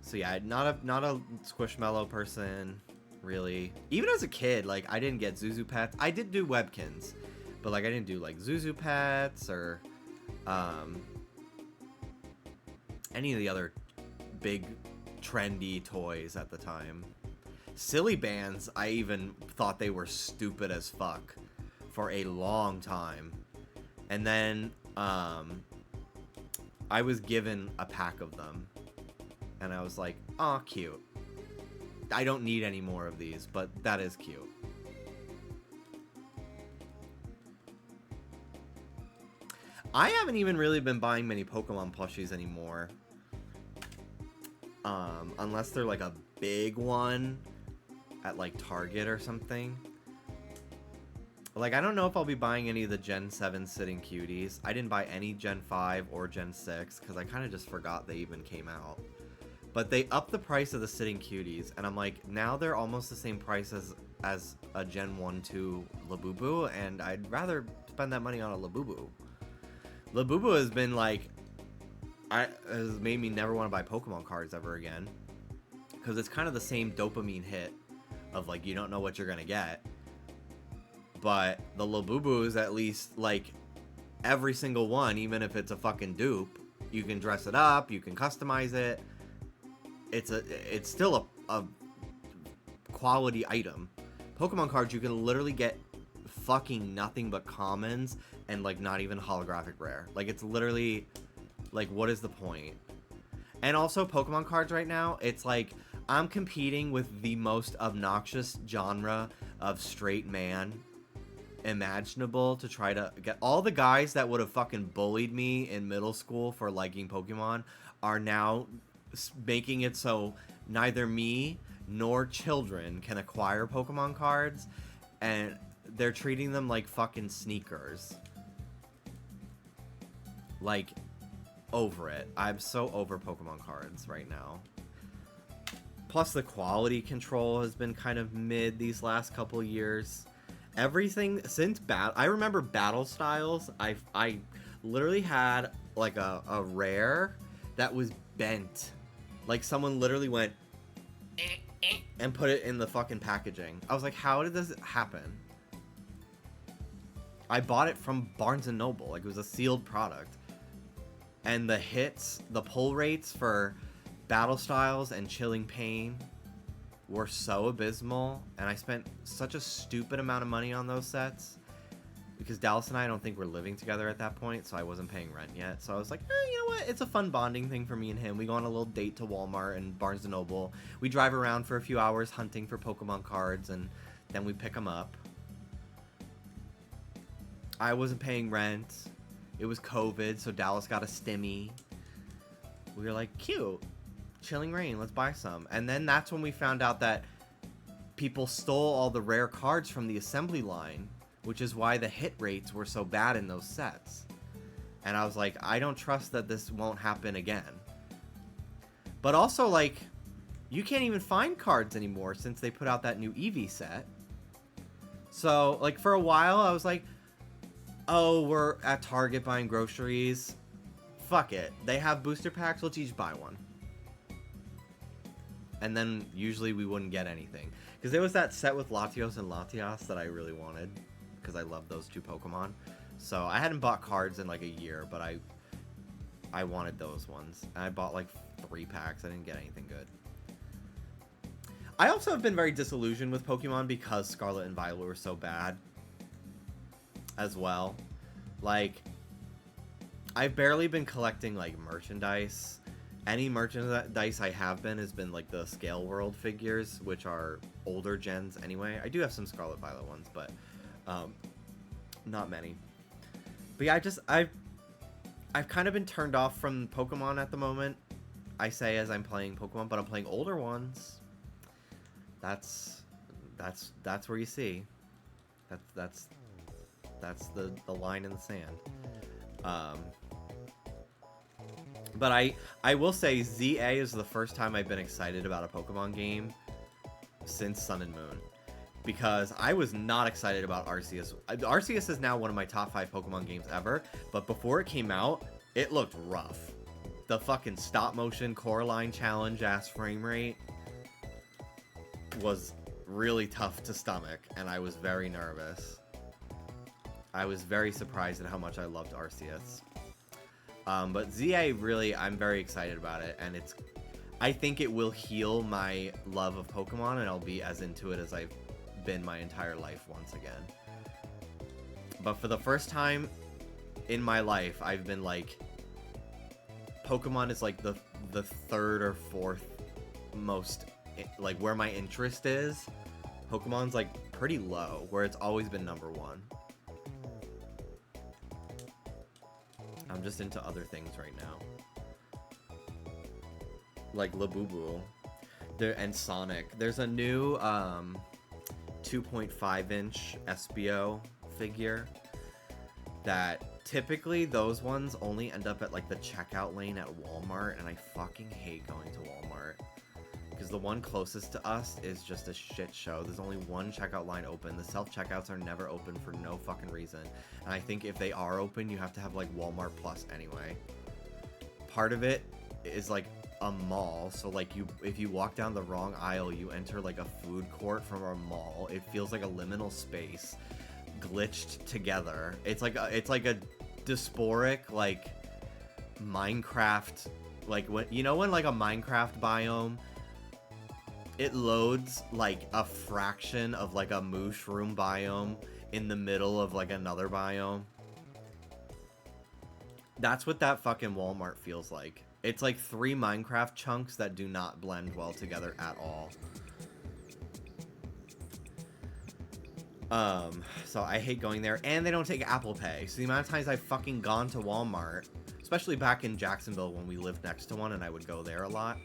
So yeah, not a Squishmallow person, really. Even as a kid, like, I didn't get Zuzu Pets. I did do Webkins, but like I didn't do like Zuzu Pets or any of the other big trendy toys at the time. Silly Bands, I even thought they were stupid as fuck for a long time. And then I was given a pack of them, and I was like, aw, cute. I don't need any more of these, but that is cute. I haven't even really been buying many Pokemon plushies anymore. Unless they're like a big one at like Target or something. Like, I don't know if I'll be buying any of the Gen 7 Sitting Cuties. I didn't buy any Gen 5 or Gen 6 because I kind of just forgot they even came out. But they upped the price of the Sitting Cuties, and I'm like, now they're almost the same price as a Gen 1-2 Labubu, and I'd rather spend that money on a Labubu. Labubu has been like, has made me never want to buy Pokemon cards ever again. Because it's kind of the same dopamine hit of like, you don't know what you're going to get. But the Labubu is at least like, every single one, even if it's a fucking dupe. You can dress it up, you can customize it. It's still a quality item. Pokemon cards, you can literally get fucking nothing but commons and like not even holographic rare. Like it's literally like, what is the point? And also Pokemon cards right now, it's like I'm competing with the most obnoxious genre of straight man imaginable to try to get all the guys that would have fucking bullied me in middle school for liking Pokemon are now making it so neither me nor children can acquire Pokemon cards, and they're treating them like fucking sneakers. Like, over it. I'm so over Pokemon cards right now. Plus the quality control has been kind of mid these last couple years. Everything since I remember battle styles. I literally had like a rare that was bent. Like someone literally went and put it in the fucking packaging. I was like, how did this happen? I bought it from Barnes & Noble. Like it was a sealed product. And the hits, the pull rates for battle styles and Chilling Pain were so abysmal, and I spent such a stupid amount of money on those sets because Dallas and I don't think we're living together at that point, so I wasn't paying rent yet. So I was like, you know what? It's a fun bonding thing for me and him. We go on a little date to Walmart and Barnes & Noble. We drive around for a few hours hunting for Pokemon cards, and then we pick them up. I wasn't paying rent. It was COVID, so Dallas got a stimmy. We were like, cute. Chilling Reign, let's buy some. And then that's when we found out that people stole all the rare cards from the assembly line, which is why the hit rates were so bad in those sets. And I was like, I don't trust that this won't happen again. But also, like, you can't even find cards anymore since they put out that new Eevee set. So, like, for a while, I was like, oh, we're at Target buying groceries. Fuck it. They have booster packs, let's each buy one. And then usually we wouldn't get anything. Because there was that set with Latios and Latias that I really wanted. Because I love those two Pokemon. So I hadn't bought cards in like a year, but I wanted those ones. And I bought like 3 packs. I didn't get anything good. I also have been very disillusioned with Pokemon because Scarlet and Violet were so bad. As well. Like, I've barely been collecting like merchandise. Any merchandise I have been has been like the Scale World figures, which are older gens anyway. I do have some Scarlet Violet ones, but not many. But yeah, I've kind of been turned off from Pokemon at the moment. I say as I'm playing Pokemon, but I'm playing older ones. That's where you see. That's the line in the sand. But I will say ZA is the first time I've been excited about a Pokemon game since Sun and Moon. Because I was not excited about Arceus. Arceus is now one of my top 5 Pokemon games ever. But before it came out, it looked rough. The fucking stop motion Coraline challenge ass frame rate was really tough to stomach. And I was very nervous. I was very surprised at how much I loved Arceus. But ZA, really, I'm very excited about it, and I think it will heal my love of Pokemon, and I'll be as into it as I've been my entire life once again. But for the first time in my life, I've been like, Pokemon is like the 3rd or 4th most, like, where my interest is. Pokemon's like pretty low, where it's always been number 1. I'm just into other things right now. Like Labubu. And Sonic. There's a new 2.5-inch SBO figure that typically those ones only end up at like the checkout lane at Walmart, and I fucking hate going to Walmart. Because the one closest to us is just a shit show. There's only one checkout line open. The self-checkouts are never open for no fucking reason. And I think if they are open, you have to have like Walmart Plus anyway. Part of it is like a mall. So like if you walk down the wrong aisle, you enter like a food court from a mall. It feels like a liminal space glitched together. It's like a dysphoric, like, Minecraft, like, when, you know when, like, a Minecraft biome, it loads, like, a fraction of, like, a mushroom biome in the middle of, like, another biome? That's what that fucking Walmart feels like. It's like 3 Minecraft chunks that do not blend well together at all. So I hate going there, and they don't take Apple Pay. So the amount of times I've fucking gone to Walmart, especially back in Jacksonville when we lived next to one and I would go there a lot,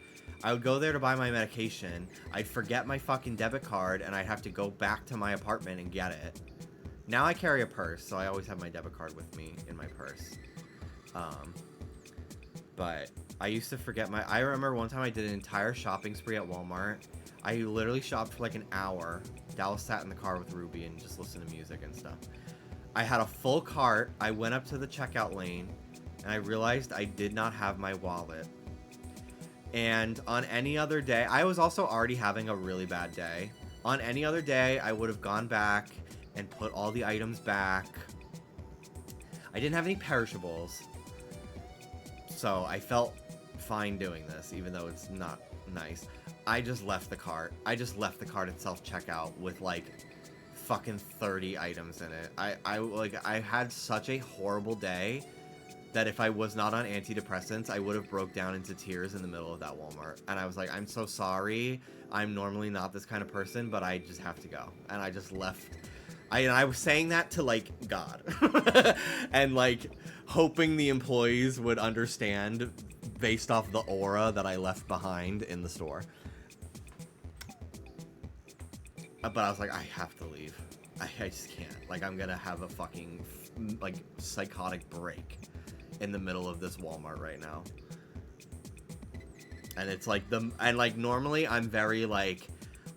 I would go there to buy my medication, I'd forget my fucking debit card, and I'd have to go back to my apartment and get it. Now I carry a purse, so I always have my debit card with me in my purse. But I used to forget my... I remember one time I did an entire shopping spree at Walmart. I literally shopped for like an hour. Dallas sat in the car with Ruby and just listened to music and stuff. I had a full cart. I went up to the checkout lane, and I realized I did not have my wallet. And on any other day... I was also already having a really bad day. On any other day, I would have gone back and put all the items back. I didn't have any perishables. So I felt fine doing this, even though it's not nice. I just left the cart. I just left the cart at self-checkout with like fucking 30 items in it. I had such a horrible day that if I was not on antidepressants, I would have broke down into tears in the middle of that Walmart. And I was like, I'm so sorry. I'm normally not this kind of person, but I just have to go. And I just left. I was saying that to, like, God. And, like, hoping the employees would understand based off the aura that I left behind in the store. But I was like, I have to leave. I just can't. Like, I'm gonna have a fucking, like, psychotic break in the middle of this Walmart right now. And it's like, normally I'm very, like...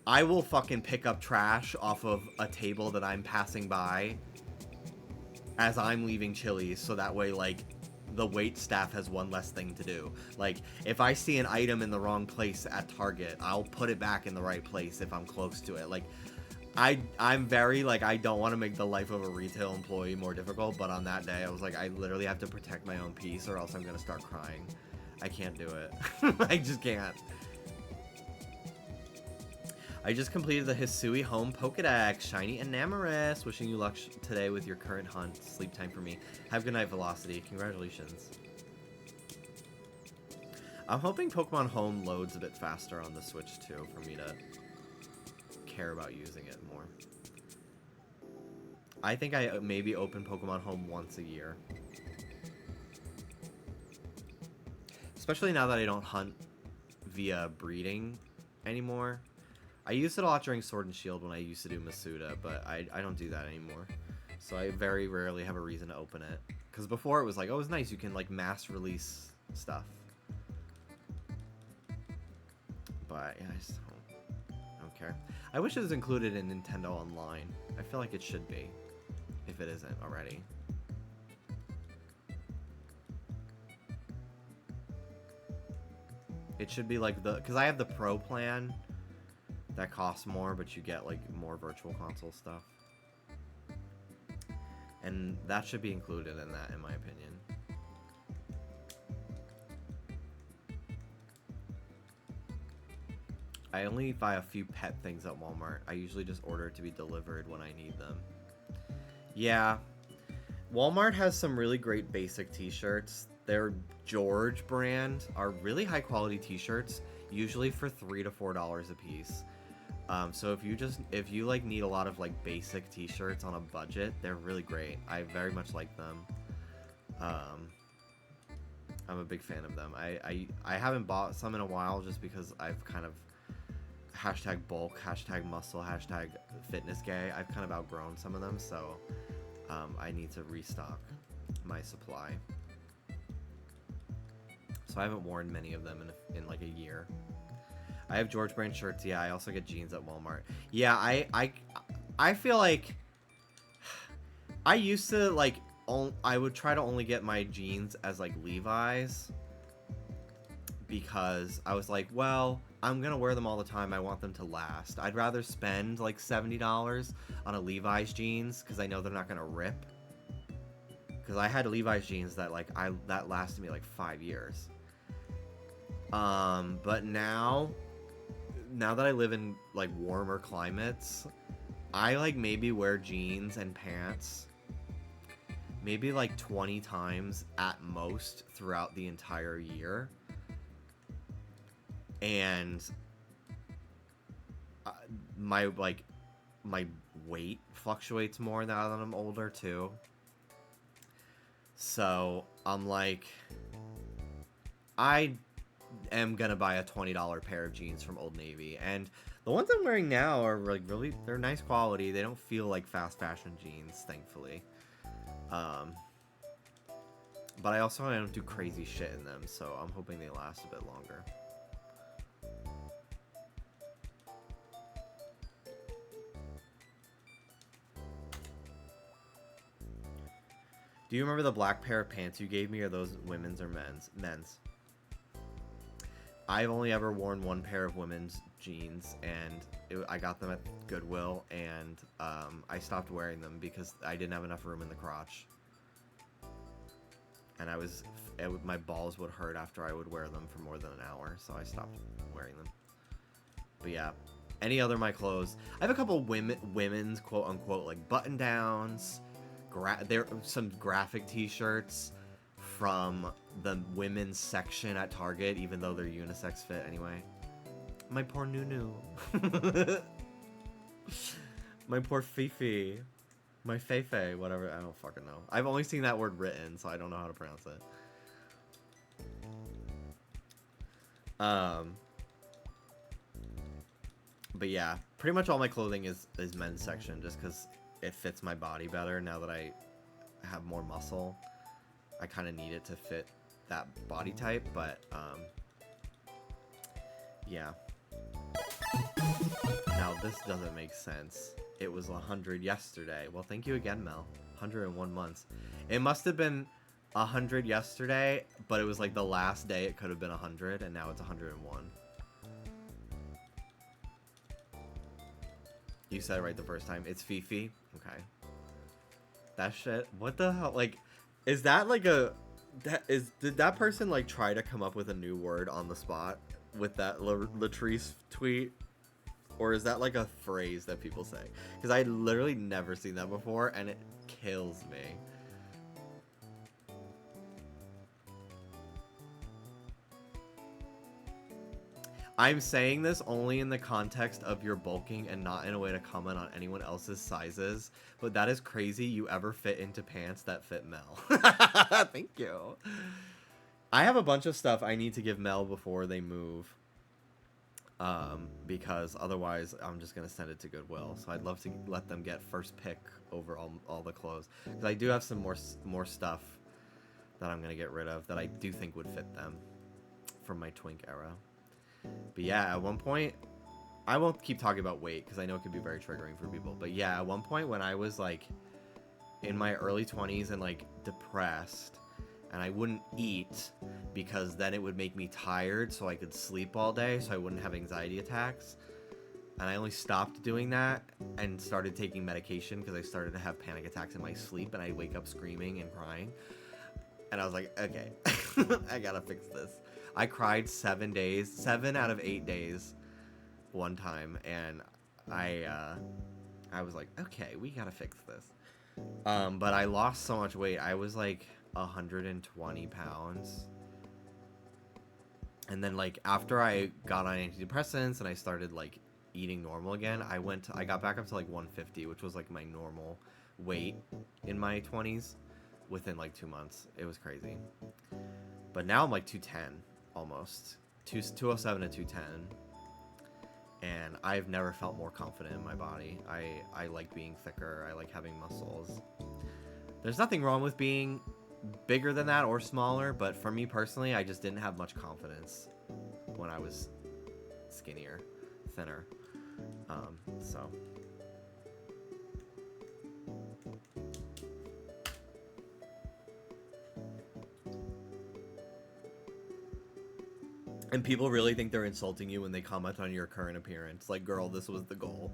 I will fucking pick up trash off of a table that I'm passing by as I'm leaving Chili's, so that way, like, the wait staff has one less thing to do. Like, if I see an item in the wrong place at Target, I'll put it back in the right place if I'm close to it. Like, I'm very, like, I don't want to make the life of a retail employee more difficult, but on that day, I was like, I literally have to protect my own peace or else I'm gonna start crying. I can't do it. I just can't. I just completed the Hisui Home Pokedex. Shiny Enamorous. Wishing you luck today with your current hunt. Sleep time for me. Have a good night, Velocity. Congratulations. I'm hoping Pokemon Home loads a bit faster on the Switch, too, for me to care about using it more. I think I maybe open Pokemon Home once a year. Especially now that I don't hunt via breeding anymore. I used it a lot during Sword and Shield when I used to do Masuda, but I don't do that anymore. So I very rarely have a reason to open it. Because before it was like, oh, it's nice, you can like mass release stuff. But yeah, I just don't care. I wish it was included in Nintendo Online. I feel like it should be, if it isn't already. It should be like the, because I have the Pro plan. That costs more, but you get, like, more Virtual Console stuff. And that should be included in that, in my opinion. I only buy a few pet things at Walmart. I usually just order it to be delivered when I need them. Yeah. Walmart has some really great basic t-shirts. Their George brand are really high-quality t-shirts, usually for $3 to $4 a piece. So if you like need a lot of like basic t-shirts on a budget, they're really great. I very much like them. I'm a big fan of them. I haven't bought some in a while just because I've kind of hashtag bulk, hashtag muscle, hashtag fitness gay. I've kind of outgrown some of them, so I need to restock my supply. So I haven't worn many of them in like a year. I have George brand shirts. Yeah, I also get jeans at Walmart. Yeah, I feel like I used to like I would try to only get my jeans as like Levi's because I was like, well, I'm gonna wear them all the time. I want them to last. I'd rather spend like $70 on a Levi's jeans because I know they're not gonna rip. because I had Levi's jeans that like that lasted me like 5 years. But now that I live in like warmer climates, I like maybe wear jeans and pants maybe like 20 times at most throughout the entire year. And my weight fluctuates more now that I'm older too. So I'm like, I am gonna buy a $20 pair of jeans from Old Navy, and the ones I'm wearing now are like really, they're nice quality. They don't feel like fast fashion jeans, thankfully. But I don't do crazy shit in them, so I'm hoping they last a bit longer. Do you remember the black pair of pants you gave me? Are those women's or men's? Men's. I've only ever worn one pair of women's jeans, and I got them at Goodwill, and I stopped wearing them because I didn't have enough room in the crotch. And my balls would hurt after I would wear them for more than an hour, so I stopped wearing them. But yeah, any other of my clothes. I have a couple women's quote-unquote like button-downs. There are some graphic t-shirts from the women's section at Target, even though they're unisex fit anyway. My poor Nunu. My poor Fifi. My Feifei, whatever, I don't fucking know. I've only seen that word written, so I don't know how to pronounce it. But yeah, pretty much all my clothing is men's section, just because it fits my body better now that I have more muscle. I kind of need it to fit that body type, but yeah. Now this doesn't make sense. It was 100 yesterday. Well, thank you again, Mel. 101 months. It must have been 100 yesterday, but it was like the last day it could have been 100, and now it's 101. You said it right the first time. It's Fifi. Okay. That shit. What the hell? Like, is that like a... Did that person like try to come up with a new word on the spot with that Latrice tweet? Or is that like a phrase that people say? Because I literally never seen that before, and it kills me. I'm saying this only in the context of your bulking and not in a way to comment on anyone else's sizes, but that is crazy you ever fit into pants that fit Mel. Thank you. I have a bunch of stuff I need to give Mel before they move. Because otherwise I'm just gonna send it to Goodwill. So I'd love to let them get first pick over all the clothes, because I do have some more stuff that I'm gonna get rid of that I do think would fit them from my twink era. But yeah, at one point, I won't keep talking about weight because I know it could be very triggering for people, but yeah, at one point when I was like in my early 20s and like depressed, and I wouldn't eat because then it would make me tired so I could sleep all day so I wouldn't have anxiety attacks. And I only stopped doing that and started taking medication because I started to have panic attacks in my sleep and I'd wake up screaming and crying. And I was like, okay, I gotta fix this. I cried 7 out of 8 days one time, and I was like, okay, we gotta fix this. But I lost so much weight. I was like 120 pounds. And then like after I got on antidepressants and I started like eating normal again, I got back up to like 150, which was like my normal weight in my 20s within like 2 months. It was crazy. But now I'm like 210 almost. 207 to 210. And I've never felt more confident in my body. I like being thicker. I like having muscles. There's nothing wrong with being bigger than that or smaller, but for me personally, I just didn't have much confidence when I was skinnier, thinner. So and people really think they're insulting you when they comment on your current appearance. Like, girl, this was the goal.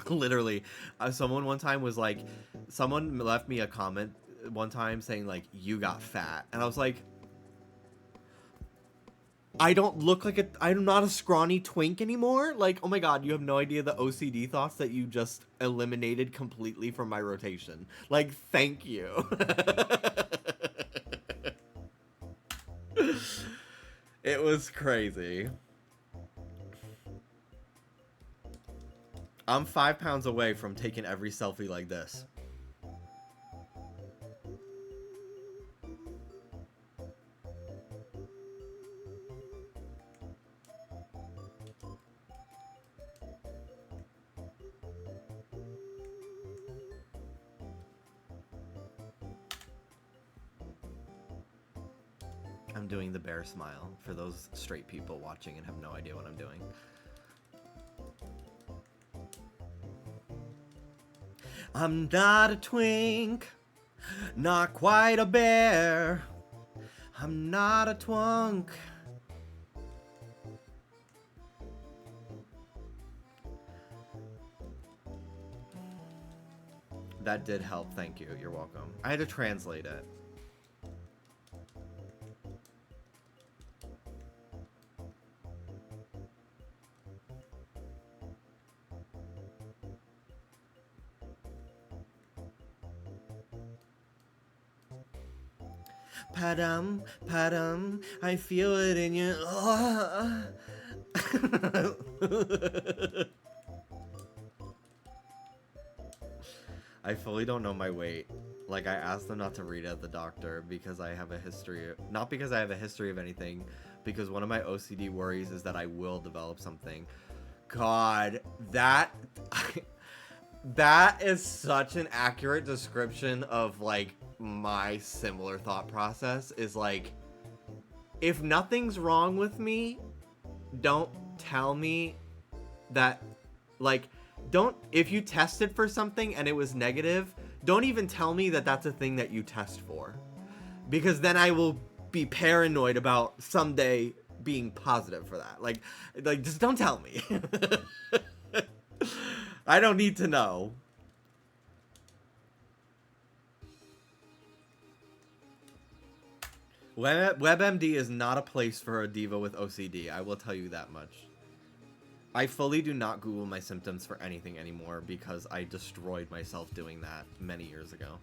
Literally, someone one time was like, someone left me a comment one time saying like, you got fat. And I was like, I don't look like I'm not a scrawny twink anymore. Like, oh my god, you have no idea the OCD thoughts that you just eliminated completely from my rotation. Like, thank you. It was crazy. I'm 5 pounds away from taking every selfie like this. I'm doing the bear smile for those straight people watching and have no idea what I'm doing. I'm not a twink, not quite a bear. I'm not a twunk. That did help, thank you. You're welcome. I had to translate it. Padam, padam, I feel it in you. I fully don't know my weight. Like, I asked them not to read it at the doctor because I have a history, not because I have a history of anything, because one of my OCD worries is that I will develop something. God, that is such an accurate description of, like, my similar thought process. Is like, if nothing's wrong with me, don't tell me that, like, if you tested for something and it was negative, don't even tell me that that's a thing that you test for, because then I will be paranoid about someday being positive for that. Like just don't tell me. I don't need to know. WebMD is not a place for a diva with OCD. I will tell you that much. I fully do not Google my symptoms for anything anymore because I destroyed myself doing that many years ago.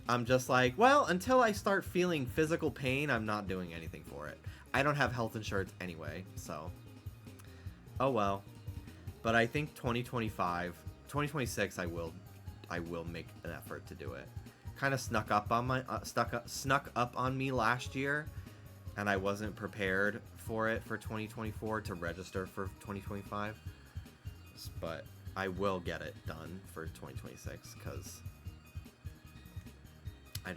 I'm just like, well, until I start feeling physical pain, I'm not doing anything for it. I don't have health insurance anyway, so. Oh well. But I think 2026, I will make an effort to do it. Kind of snuck up on me last year, and I wasn't prepared for it for 2024 to register for 2025. But I will get it done for 2026 because I'm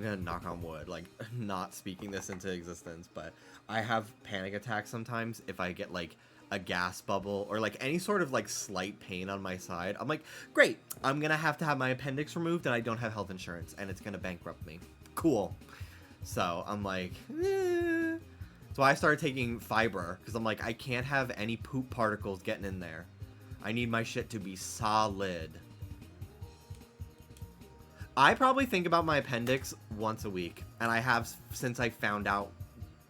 gonna knock on wood, like, not speaking this into existence, but I have panic attacks sometimes if I get like a gas bubble or like any sort of like slight pain on my side. I'm like, great, I'm gonna have to have my appendix removed and I don't have health insurance and it's gonna bankrupt me. Cool. So I'm like, eh. So I started taking fiber because I'm like, I can't have any poop particles getting in there. I need my shit to be solid. I probably think about my appendix once a week, and I have since I found out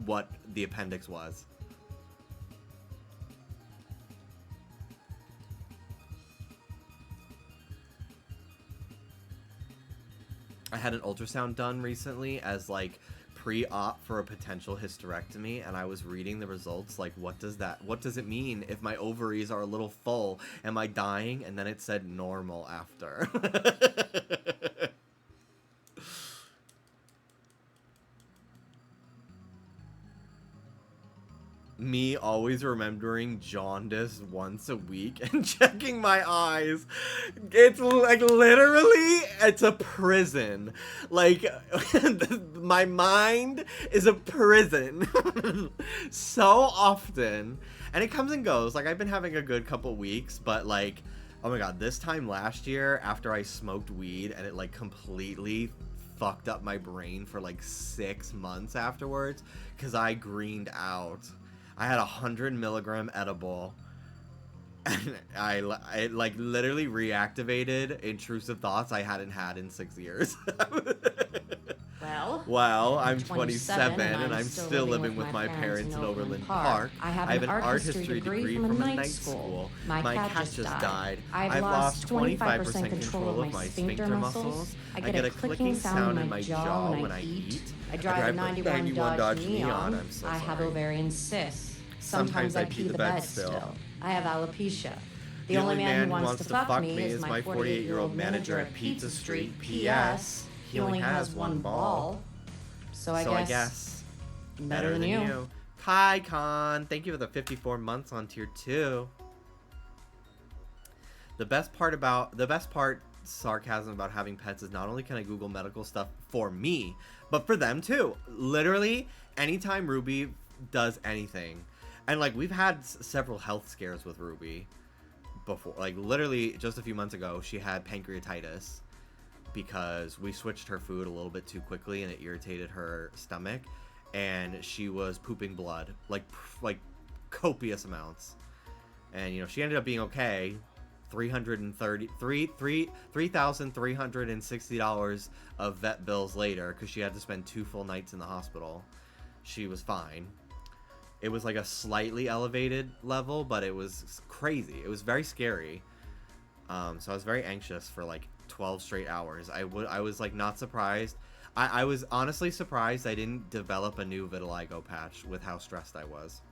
what the appendix was. I had an ultrasound done recently as like pre-op for a potential hysterectomy, and I was reading the results like, what does it mean if my ovaries are a little full? Am I dying? And then it said normal after. Me always remembering jaundice once a week and checking my eyes. It's like literally, it's a prison. Like, my mind is a prison so often. And it comes and goes. Like, I've been having a good couple weeks, but like, oh my god, this time last year after I smoked weed and it like completely fucked up my brain for like 6 months afterwards because I greened out. I had 100 milligram edible, And it like literally reactivated intrusive thoughts I hadn't had in 6 years. Well, I'm 27 and I'm still living with my parents in Overland Park. I have an art history degree from a night school. My cat just died. I've lost 25% control of my sphincter muscles. I get a clicking sound in my jaw when I eat. I drive a 91 Dodge Neon. I'm so sorry. I have ovarian cysts. Sometimes I pee the bed still. I have alopecia. The only man who wants to fuck me is my 48-year-old manager at Pizza Street. P.S. He only has one ball. So I guess better than you. Kai Con, thank you for the 54 months on tier 2. The best part sarcasm about having pets is not only can I Google medical stuff for me, but for them too. Literally, anytime Ruby does anything, and like we've had several health scares with Ruby before. Like literally just a few months ago, she had pancreatitis because we switched her food a little bit too quickly and it irritated her stomach, and she was pooping blood like copious amounts, and you know she ended up being okay. $3,360 of vet bills later because she had to spend 2 full nights in the hospital. She was fine. It was like a slightly elevated level, but it was crazy. It was very scary. So I was very anxious for like 12 straight hours. I was like not surprised. I was honestly surprised I didn't develop a new vitiligo patch with how stressed I was.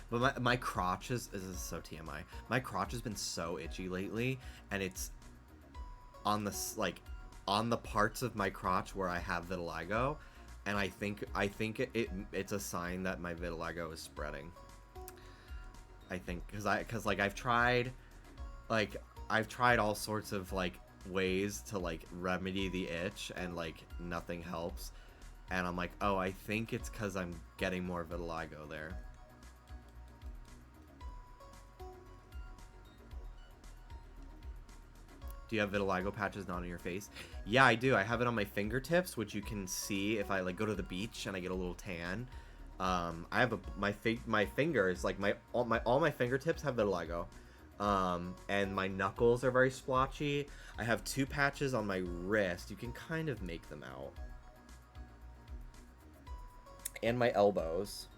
But my crotch this is so TMI. My crotch has been so itchy lately, and it's on the parts of my crotch where I have vitiligo, and I think it's a sign that my vitiligo is spreading. I think because like I've tried all sorts of like ways to like remedy the itch, and like nothing helps, and I'm like, oh, I think it's because I'm getting more vitiligo there. Do you have vitiligo patches not on your face? Yeah, I do. I have it on my fingertips, which you can see if I like go to the beach and I get a little tan. I have my fingers, like all my fingertips have vitiligo, and my knuckles are very splotchy. I have 2 patches on my wrist. You can kind of make them out, and my elbows,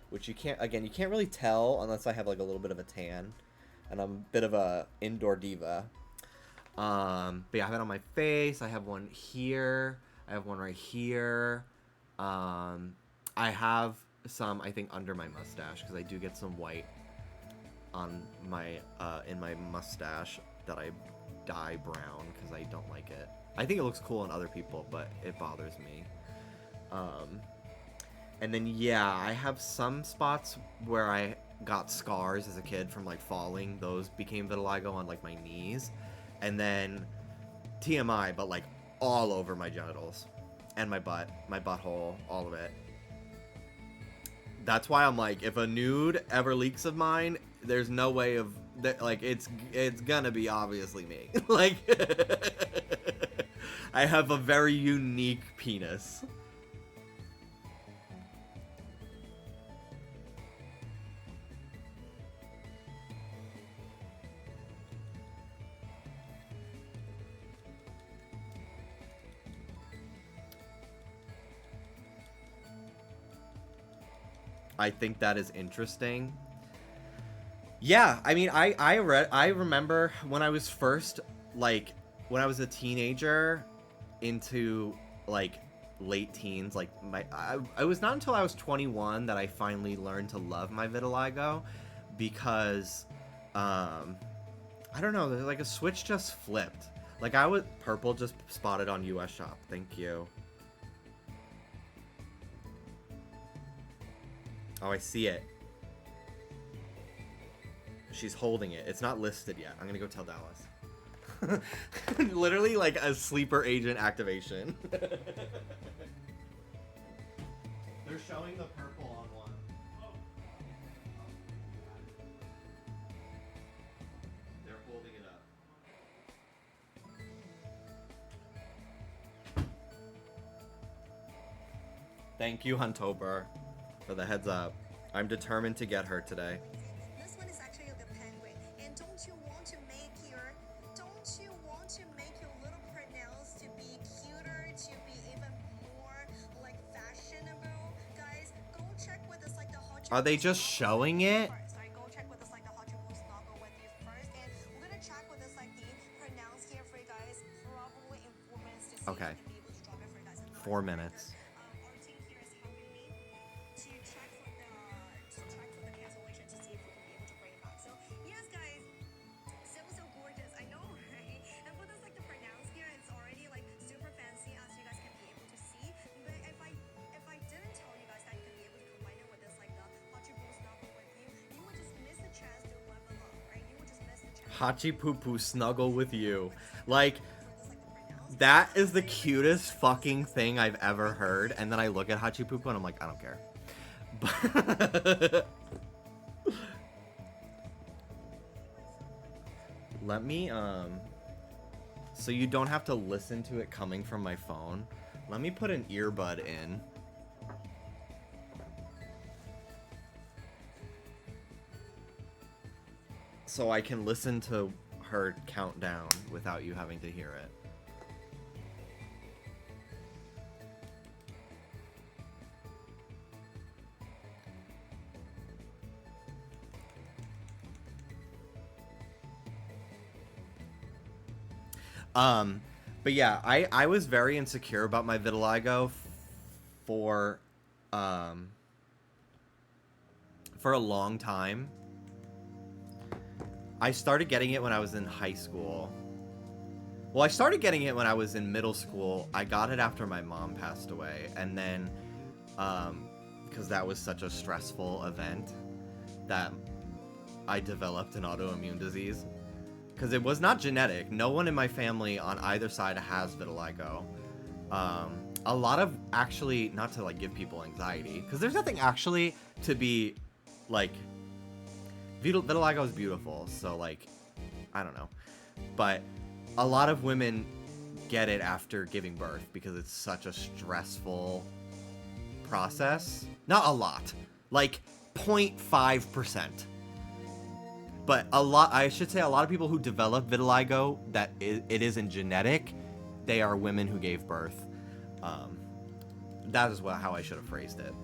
which you can't really tell unless I have like a little bit of a tan, and I'm a bit of a indoor diva. But yeah, I have it on my face. I have one here. I have one right here. I have some, I think, under my mustache because I do get some white on my in my mustache that I dye brown because I don't like it. I think it looks cool on other people, but it bothers me. And then yeah, I have some spots where I got scars as a kid from like falling. Those became vitiligo on like my knees. And then TMI, but like all over my genitals and my butt, my butthole, all of it. That's why I'm like, if a nude ever leaks of mine, there's no way of that. Like it's gonna be obviously me. Like I have a very unique penis. I think that is interesting. Yeah, I mean, I remember when I was first, like, when I was a teenager into, like, late teens, like, it was not until I was 21 that I finally learned to love my vitiligo, because, I don't know, like, a switch just flipped. Like, purple just spotted on US Shop, thank you. Oh, I see it. She's holding it. It's not listed yet. I'm gonna go tell Dallas. Literally like a sleeper agent activation. They're showing the purple on one. They're holding it up. Thank you, Huntober, for the heads up. I'm determined to get her today. This one is actually the penguin. And don't you want to make your little pronouns to be cuter, to be even more like fashionable? Guys, go check with us like the hot. Are they just showing it? Sorry, go check with us like the hot snuggle with you first, and we're gonna check with us like the pronouns here for you guys. Probably in 4 minutes to see Okay. if we can be able to drop it for you guys. 4 minutes. Our team here is helping me to check for the cancellation to see if we can be able to bring it back. So yes, guys, so gorgeous. I know, right? And for this like the pronounce here, it's already like super fancy as you guys can be able to see. But if I didn't tell you guys that you can be able to combine it with this like the Hachibu snuggle with you, you would just miss the chance to level up, right? You would just miss the chance. Hachi Poo Poo snuggle with you. Like, that is the cutest fucking thing I've ever heard. And then I look at Hachi Poo Poo and I'm like, I don't care. Let me, so you don't have to listen to it coming from my phone. Let me put an earbud in. So I can listen to her count down without you having to hear it. But yeah, I was very insecure about my vitiligo for a long time. I started getting it when I was in high school. Well, I started getting it when I was in middle school. I got it after my mom passed away, and then because that was such a stressful event that I developed an autoimmune disease. Because it was not genetic. No one in my family on either side has vitiligo. A lot of, actually, not to like give people anxiety, because there's nothing actually to be like, vitiligo is beautiful, so like, I don't know. But a lot of women get it after giving birth because it's such a stressful process. Not a lot, like 0.5%. But a lot, I should say, a lot of people who develop vitiligo, that it isn't genetic, they are women who gave birth. That is how I should have phrased it.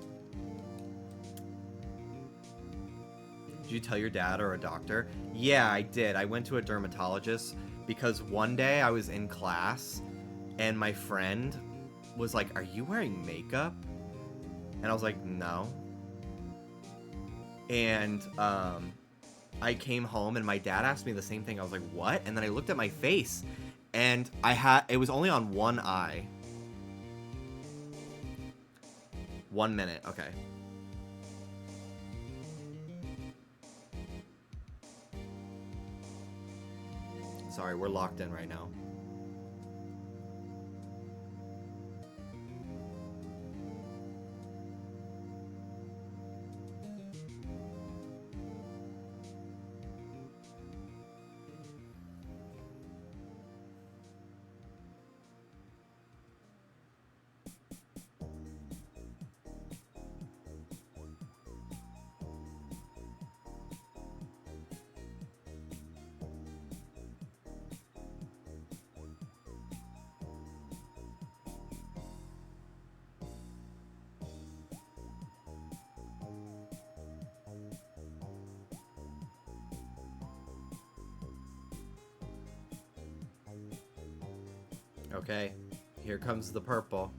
Did you tell your dad or a doctor? Yeah, I did. I went to a dermatologist because one day I was in class and my friend was like, "Are you wearing makeup?" And I was like, "No." And I came home and my dad asked me the same thing. I was like, "What?" And then I looked at my face and it was only on one eye. 1 minute, okay. Sorry, we're locked in right now. Okay, here comes the purple.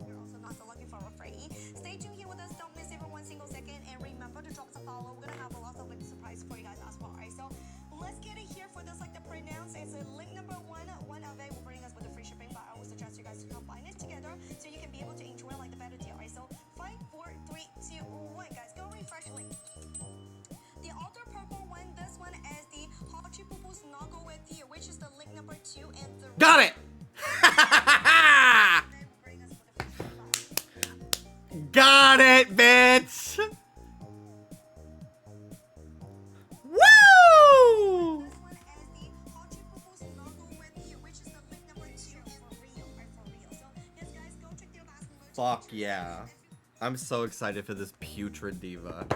You're also not so looking for a free. Stay tuned here with us. Don't miss even one single second. And remember to drop the follow. We're gonna have a lot of like surprise for you guys as well. Alright, so let's get it here for this like the pronounce. It's a link number one. One of it will bring us with the free shipping, but I would suggest you guys to combine it together so you can be able to enjoy like the better deal. Alright, so 5, 4, 3, 2, 1, guys. Go refresh link. The outer purple one, this one is the Hachi Poo Poo Snuggle with you, which is the link number 2 and 3. Got it! Got it, bitch! Woo! This one is Fuck yeah. I'm so excited for this putrid diva.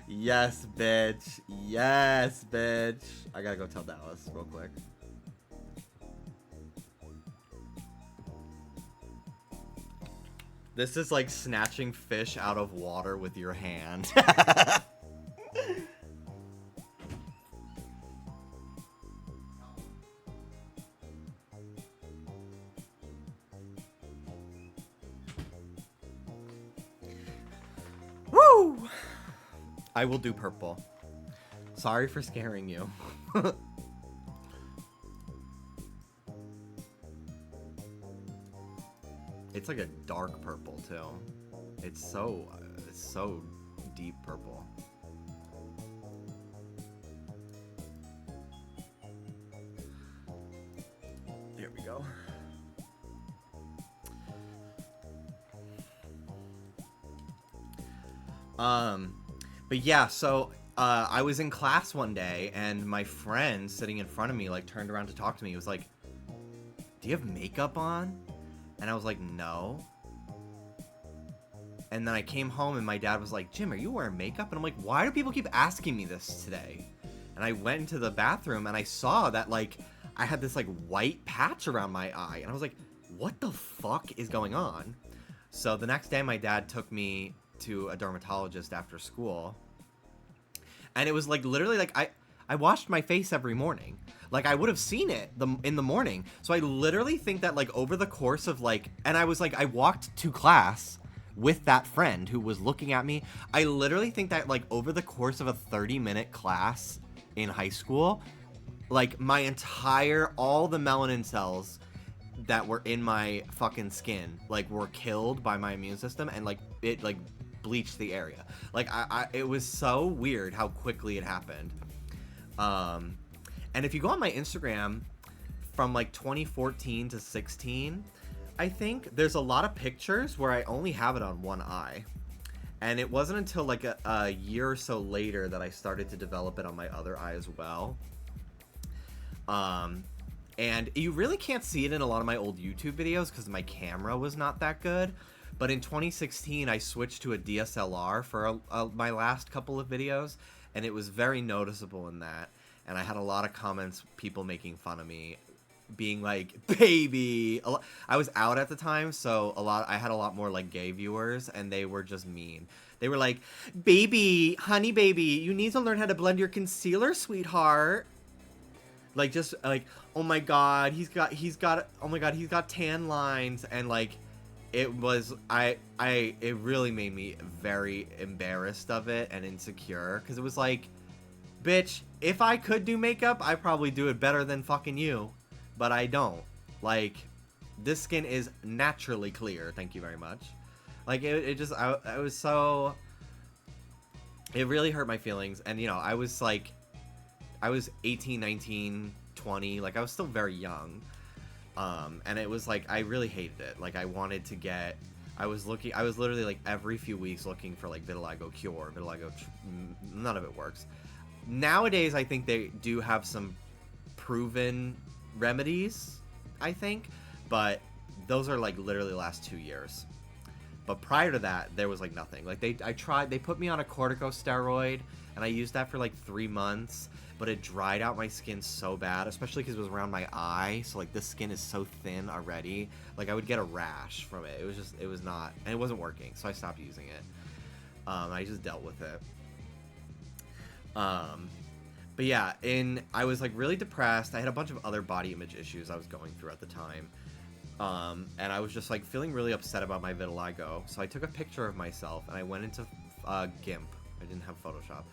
Yes, bitch. Yes, bitch. I gotta go tell Dallas real quick. This is like snatching fish out of water with your hand. Woo! I will do purple. Sorry for scaring you. It's like a dark purple too. It's so deep purple. Here we go. But yeah, so I was in class one day and my friend sitting in front of me like turned around to talk to me. He was like, "Do you have makeup on?" And I was like, "No." And then I came home and my dad was like, "Jim, are you wearing makeup?" And I'm like, "Why do people keep asking me this today?" And I went into the bathroom and I saw that like I had this like white patch around my eye. And I was like, "What the fuck is going on?" So the next day my dad took me to a dermatologist after school. And it was like literally like I washed my face every morning. Like I would have seen it in the morning. So I literally think that like over the course of like, and I was like, I walked to class with that friend who was looking at me. I literally think that like over the course of a 30-minute class in high school, like my all the melanin cells that were in my fucking skin, like were killed by my immune system and like it like bleached the area. Like it was so weird how quickly it happened. And if you go on my Instagram from like 2014 to 16, I think there's a lot of pictures where I only have it on one eye. And it wasn't until like a year or so later that I started to develop it on my other eye as well. And you really can't see it in a lot of my old YouTube videos because my camera was not that good. But in 2016, I switched to a DSLR for my last couple of videos, and it was very noticeable in that. And I had a lot of comments, people making fun of me, being like, "Baby." I was out at the time, so I had a lot more like gay viewers, and they were just mean. They were like, "Baby, honey baby, you need to learn how to blend your concealer, sweetheart." Like just like, "Oh my god, he's got tan lines," and like it was it really made me very embarrassed of it and insecure, because it was like, bitch, if I could do makeup, I probably do it better than fucking you, but I don't. Like, this skin is naturally clear, thank you very much. Like it just I was so, it really hurt my feelings. And you know, I was 18, 19, 20, like I was still very young. And it was like I really hated it. Like I wanted to get, I was literally like every few weeks looking for like vitiligo cure, none of it works. Nowadays I think they do have some proven remedies, I think, but those are like literally the last 2 years. But prior to that, there was like nothing. Like they put me on a corticosteroid and I used that for like 3 months, but it dried out my skin so bad, especially because it was around my eye. So like this skin is so thin already. Like I would get a rash from it. It was not, and it wasn't working. So I stopped using it. I just dealt with it. But yeah, I was like really depressed. I had a bunch of other body image issues I was going through at the time. And I was just like feeling really upset about my vitiligo. So I took a picture of myself and I went into GIMP. I didn't have Photoshop.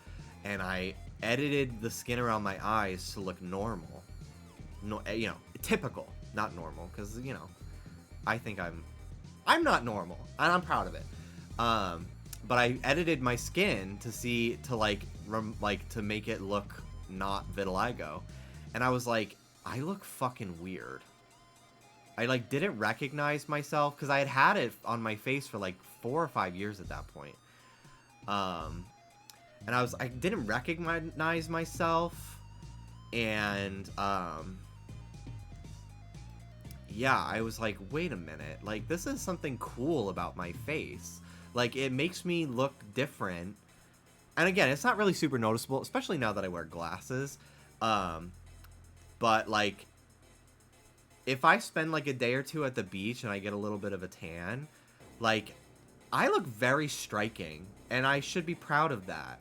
And I edited the skin around my eyes to look normal. No, you know, typical, not normal, because you know, I think I'm not normal, and I'm proud of it. But I edited my skin to make it look not vitiligo, and I was like, I look fucking weird. I like didn't recognize myself because I had it on my face for like 4 or 5 years at that point. And I didn't recognize myself, and yeah, I was like, wait a minute, like, this is something cool about my face. Like, it makes me look different. And again, it's not really super noticeable, especially now that I wear glasses. But, like, if I spend, like, a day or two at the beach and I get a little bit of a tan, like, I look very striking. And I should be proud of that.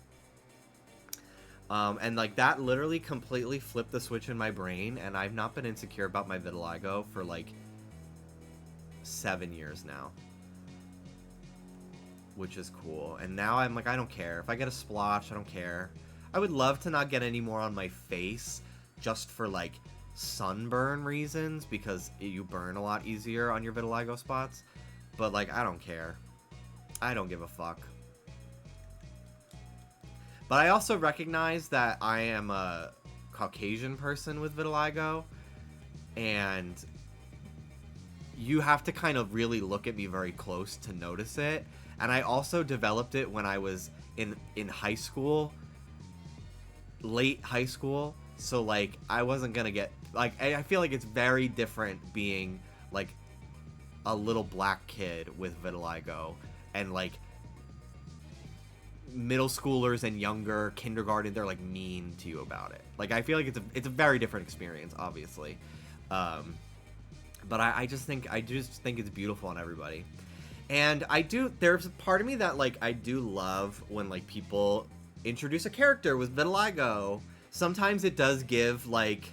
And, like, that literally completely flipped the switch in my brain. And I've not been insecure about my vitiligo for, like, 7 years now. Which is cool. And now I'm like, I don't care. If I get a splotch, I don't care. I would love to not get any more on my face just for, like, sunburn reasons, because you burn a lot easier on your vitiligo spots. But, like, I don't care. I don't give a fuck. But I also recognize that I am a Caucasian person with vitiligo, and you have to kind of really look at me very close to notice it. And I also developed it when I was in high school, late high school. So, like, I wasn't gonna get, like, I feel like it's very different being, like, a little black kid with vitiligo, and, like, middle schoolers and younger, kindergarten, they're, like, mean to you about it. Like, I feel like it's a very different experience, obviously. But I just think it's beautiful on everybody. And there's a part of me that, like, I do love when, like, people introduce a character with vitiligo. Sometimes it does give, like,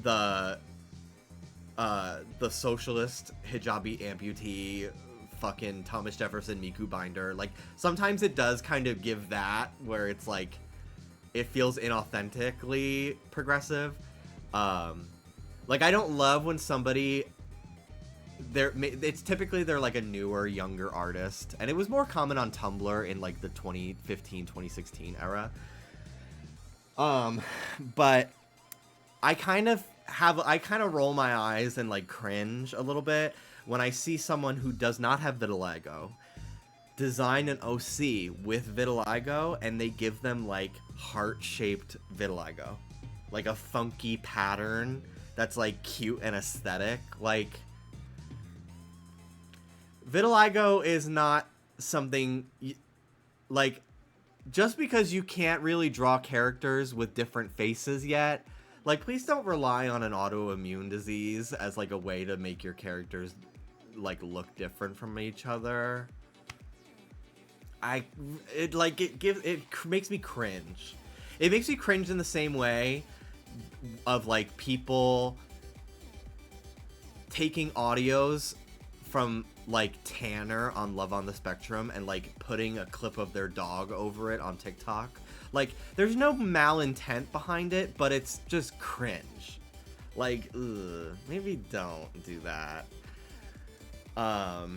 the socialist hijabi amputee fucking Thomas Jefferson Miku binder. Like, sometimes it does kind of give that, where it's, like, it feels inauthentically progressive. Like, I don't love when somebody... it's typically they're like a newer, younger artist, and it was more common on Tumblr in, like, the 2015, 2016 era. But I kind of roll my eyes and, like, cringe a little bit when I see someone who does not have vitiligo design an OC with vitiligo, and they give them, like, heart-shaped vitiligo, like a funky pattern that's, like, cute and aesthetic. Like, vitiligo is not something, like, just because you can't really draw characters with different faces yet, like, please don't rely on an autoimmune disease as, like, a way to make your characters, like, look different from each other. It makes me cringe. It makes me cringe in the same way of, like, people taking audios from, like, Tanner on Love on the Spectrum and, like, putting a clip of their dog over it on TikTok. Like, there's no malintent behind it, but it's just cringe. Like, ugh, maybe don't do that. I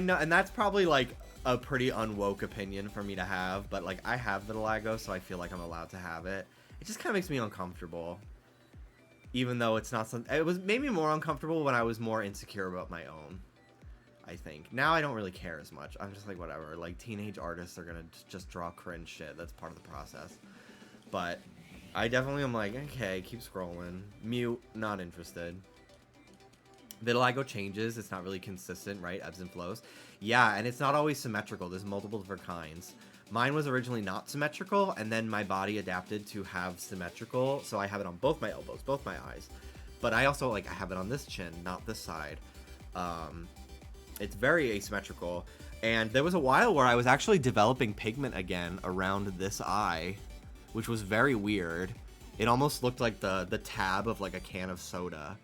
know, and that's probably, like, a pretty unwoke opinion for me to have, but, like, I have vitiligo, so I feel like I'm allowed to have it. It just kind of makes me uncomfortable. Even though it's not something... It made me more uncomfortable when I was more insecure about my own, I think. Now I don't really care as much. I'm just like, whatever. Like, teenage artists are gonna just draw cringe shit. That's part of the process. But I definitely am like, okay, keep scrolling. Mute, not interested. Vitiligo changes. It's not really consistent, right? Ebbs and flows. Yeah, and it's not always symmetrical. There's multiple different kinds. Mine was originally not symmetrical, and then my body adapted to have symmetrical, so I have it on both my elbows, both my eyes. But I also, like, I have it on this chin, not this side. It's very asymmetrical, and there was a while where I was actually developing pigment again around this eye, which was very weird. It almost looked like the tab of, like, a can of soda,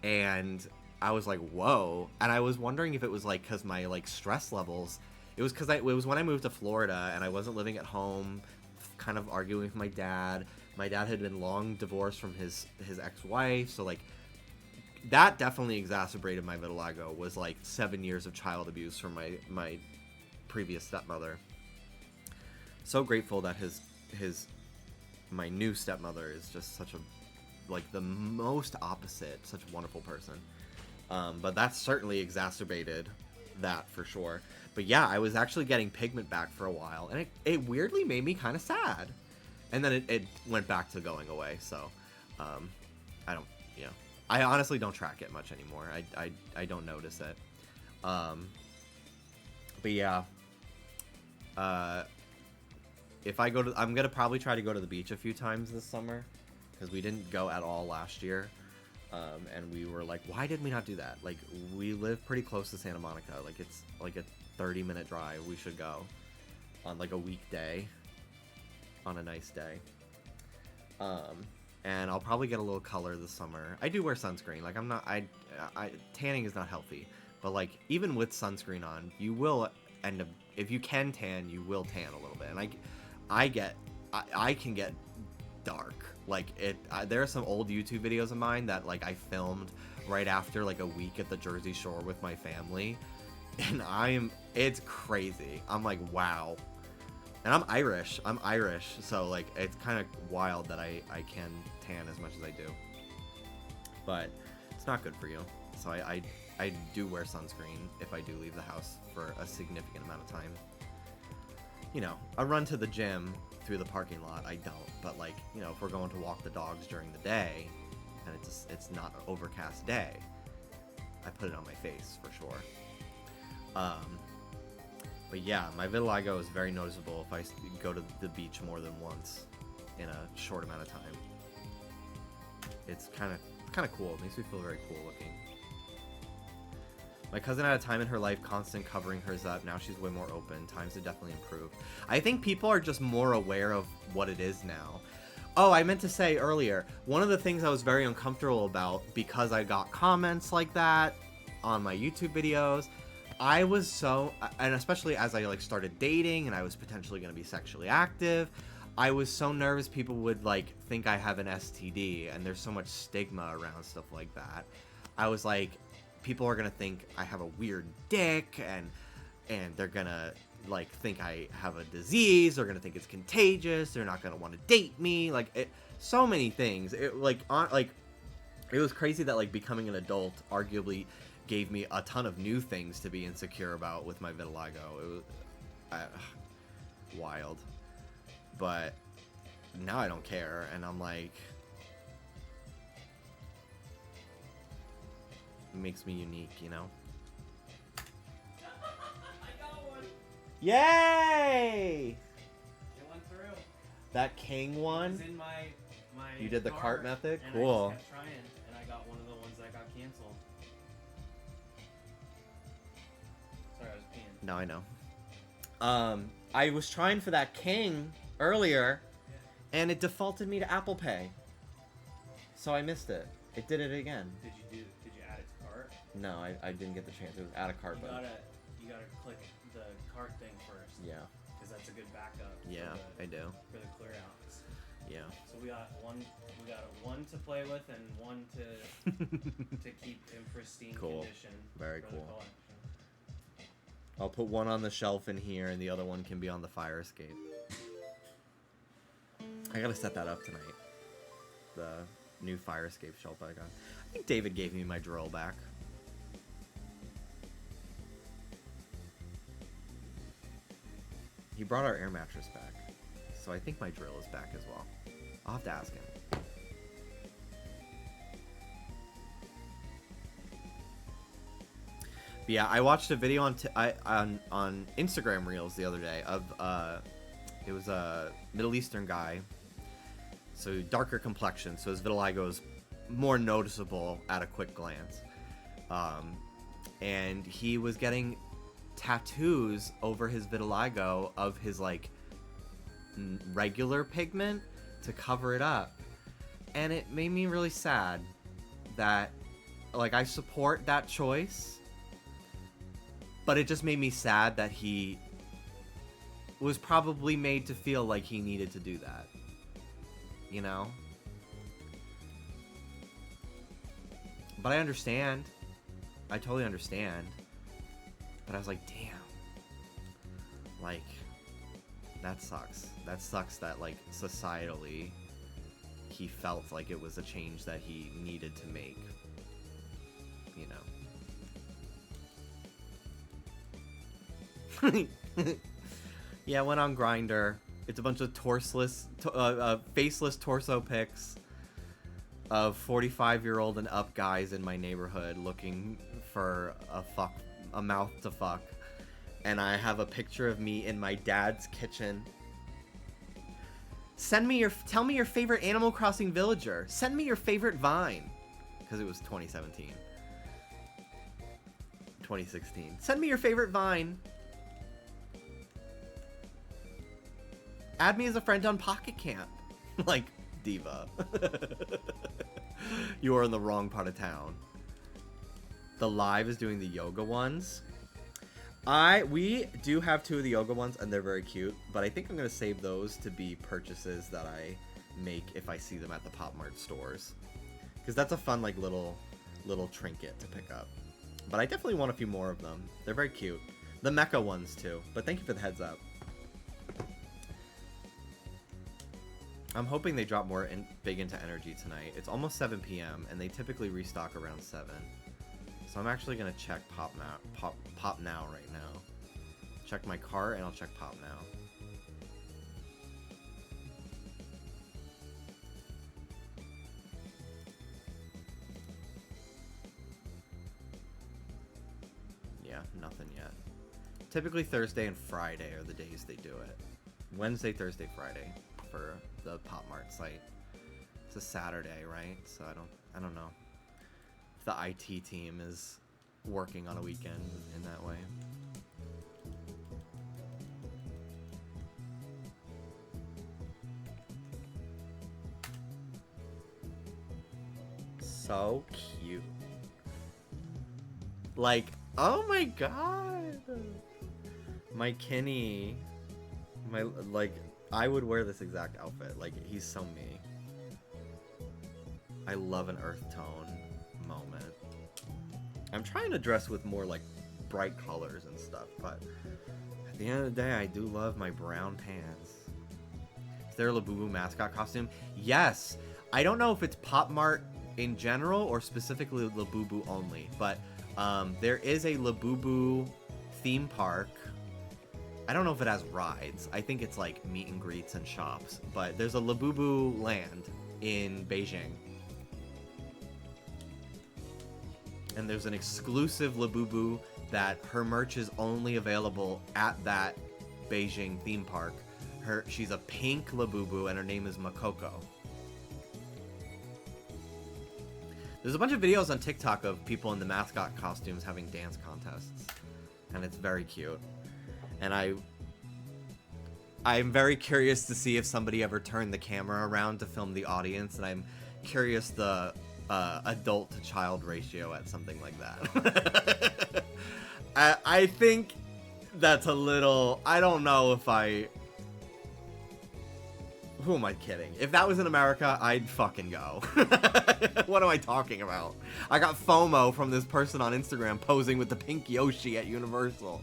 and I was like, whoa. And I was wondering if it was, like, because my, like, stress levels... It was because it was when I moved to Florida and I wasn't living at home, kind of arguing with my dad. My dad had been long divorced from his ex-wife, so, like, that definitely exacerbated my vitiligo. Was, like, 7 years of child abuse from my previous stepmother. So grateful that my new stepmother is just such a, like, the most opposite, such a wonderful person. But that certainly exacerbated that for sure. But yeah, I was actually getting pigment back for a while, and it weirdly made me kind of sad. And then it went back to going away, so I don't, I honestly don't track it much anymore. I don't notice it. But yeah. If I go to, I'm gonna probably try to go to the beach a few times this summer, because we didn't go at all last year. And we were like, why did we not do that? Like, we live pretty close to Santa Monica. Like, it's like a 30-minute drive. We should go on like a weekday, on a nice day. And I'll probably get a little color this summer. I do wear sunscreen. Like, I'm not, tanning is not healthy. But like, even with sunscreen on, you will end up, if you can tan, you will tan a little bit. And I can get dark. Like, there are some old YouTube videos of mine that like I filmed right after like a week at the Jersey Shore with my family, and it's crazy. I'm like, wow. And I'm Irish, so like it's kind of wild that I can tan as much as I do, but it's not good for you. So I do wear sunscreen if I do leave the house for a significant amount of time. You know, a run to the gym through the parking lot, I don't. But like, you know, if we're going to walk the dogs during the day, and it's not an overcast day, I put it on my face for sure. But yeah, my vitiligo is very noticeable if I go to the beach more than once in a short amount of time. It's kind of cool. It makes me feel very cool looking. My cousin had a time in her life constant covering hers up. Now she's way more open. Times have definitely improved. I think people are just more aware of what it is now. Oh, I meant to say earlier, one of the things I was very uncomfortable about, because I got comments like that on my YouTube videos, I was so, and especially as I like started dating and I was potentially going to be sexually active, I was so nervous people would like think I have an STD, and there's so much stigma around stuff like that. I was like, people are gonna think I have a weird dick, and they're gonna like think I have a disease. They're gonna think it's contagious. They're not gonna want to date me. Like, so many things. It was crazy that like becoming an adult arguably gave me a ton of new things to be insecure about with my vitiligo. It was wild, but now I don't care, and I'm like, makes me unique, you know. I got one. Yay! It went through. That king one. It was in my You did the cart method? and Cool. I just kept trying, and I got one of the ones that got canceled. Sorry, I was peeing. No, I know. I was trying for that king earlier, and it defaulted me to Apple Pay, so I missed it. It did it again. Did you add it to cart? No, I didn't get the chance. It was add a cart button. You gotta click the cart thing first. Yeah. Because that's a good backup. Yeah, I do. For the clear outs. Yeah. So we got one to play with and one to keep in pristine Cool. condition. Very for the cool. color. I'll put one on the shelf in here, and the other one can be on the fire escape. I gotta set that up tonight. The new fire escape shelf I got. I think David gave me my drill back. He brought our air mattress back, so I think my drill is back as well. I'll have to ask him. But yeah, I watched a video on Instagram Reels the other day of it was a Middle Eastern guy, so darker complexion, so his vitiligo is more noticeable at a quick glance, and he was getting tattoos over his vitiligo of his like regular pigment to cover it up, and it made me really sad that, like, I support that choice, but it just made me sad that he was probably made to feel like he needed to do that, you know? But I understand. I totally understand. But I was like, damn. Like, that sucks. That sucks that, like, societally, he felt like it was a change that he needed to make. You know? Yeah, I went on Grindr. It's a bunch of faceless torso pics. of 45-year-old and up guys in my neighborhood looking for a mouth to fuck. And I have a picture of me in my dad's kitchen. Tell me your favorite Animal Crossing villager. Send me your favorite Vine. Because it was 2017. 2016. Send me your favorite Vine. Add me as a friend on Pocket Camp. Like, diva. You are in the wrong part of town. The live is doing the yoga ones. We do have 2 of the yoga ones, and they're very cute. But I think I'm going to save those to be purchases that I make if I see them at the Pop Mart stores. Because that's a fun, like, little trinket to pick up. But I definitely want a few more of them. They're very cute. The mecha ones, too. But thank you for the heads up. I'm hoping they drop more big into energy tonight. It's almost 7 p.m. and they typically restock around 7. So I'm actually gonna check Pop Now right now. Check my cart and I'll check Pop Now. Yeah, nothing yet. Typically Thursday and Friday are the days they do it. Wednesday, Thursday, Friday for the Pop Mart site. It's a Saturday, right? So I don't know if the IT team is working on a weekend in that way. So cute. Like, oh my god. My Kenny. I would wear this exact outfit. Like, he's so me. I love an earth tone moment. I'm trying to dress with more, like, bright colors and stuff, but at the end of the day, I do love my brown pants. Is there a Labubu mascot costume? Yes! I don't know if it's Pop Mart in general or specifically Labubu only, but there is a Labubu theme park. I don't know if it has rides. I think it's like meet and greets and shops. But there's a Labubu land in Beijing. And there's an exclusive Labubu that her merch is only available at that Beijing theme park. She's a pink Labubu and her name is Makoko. There's a bunch of videos on TikTok of people in the mascot costumes having dance contests. And it's very cute. And I'm very curious to see if somebody ever turned the camera around to film the audience, and I'm curious the adult to child ratio at something like that. I think that's a little, I don't know if who am I kidding? If that was in America, I'd fucking go. What am I talking about? I got FOMO from this person on Instagram posing with the pink Yoshi at Universal.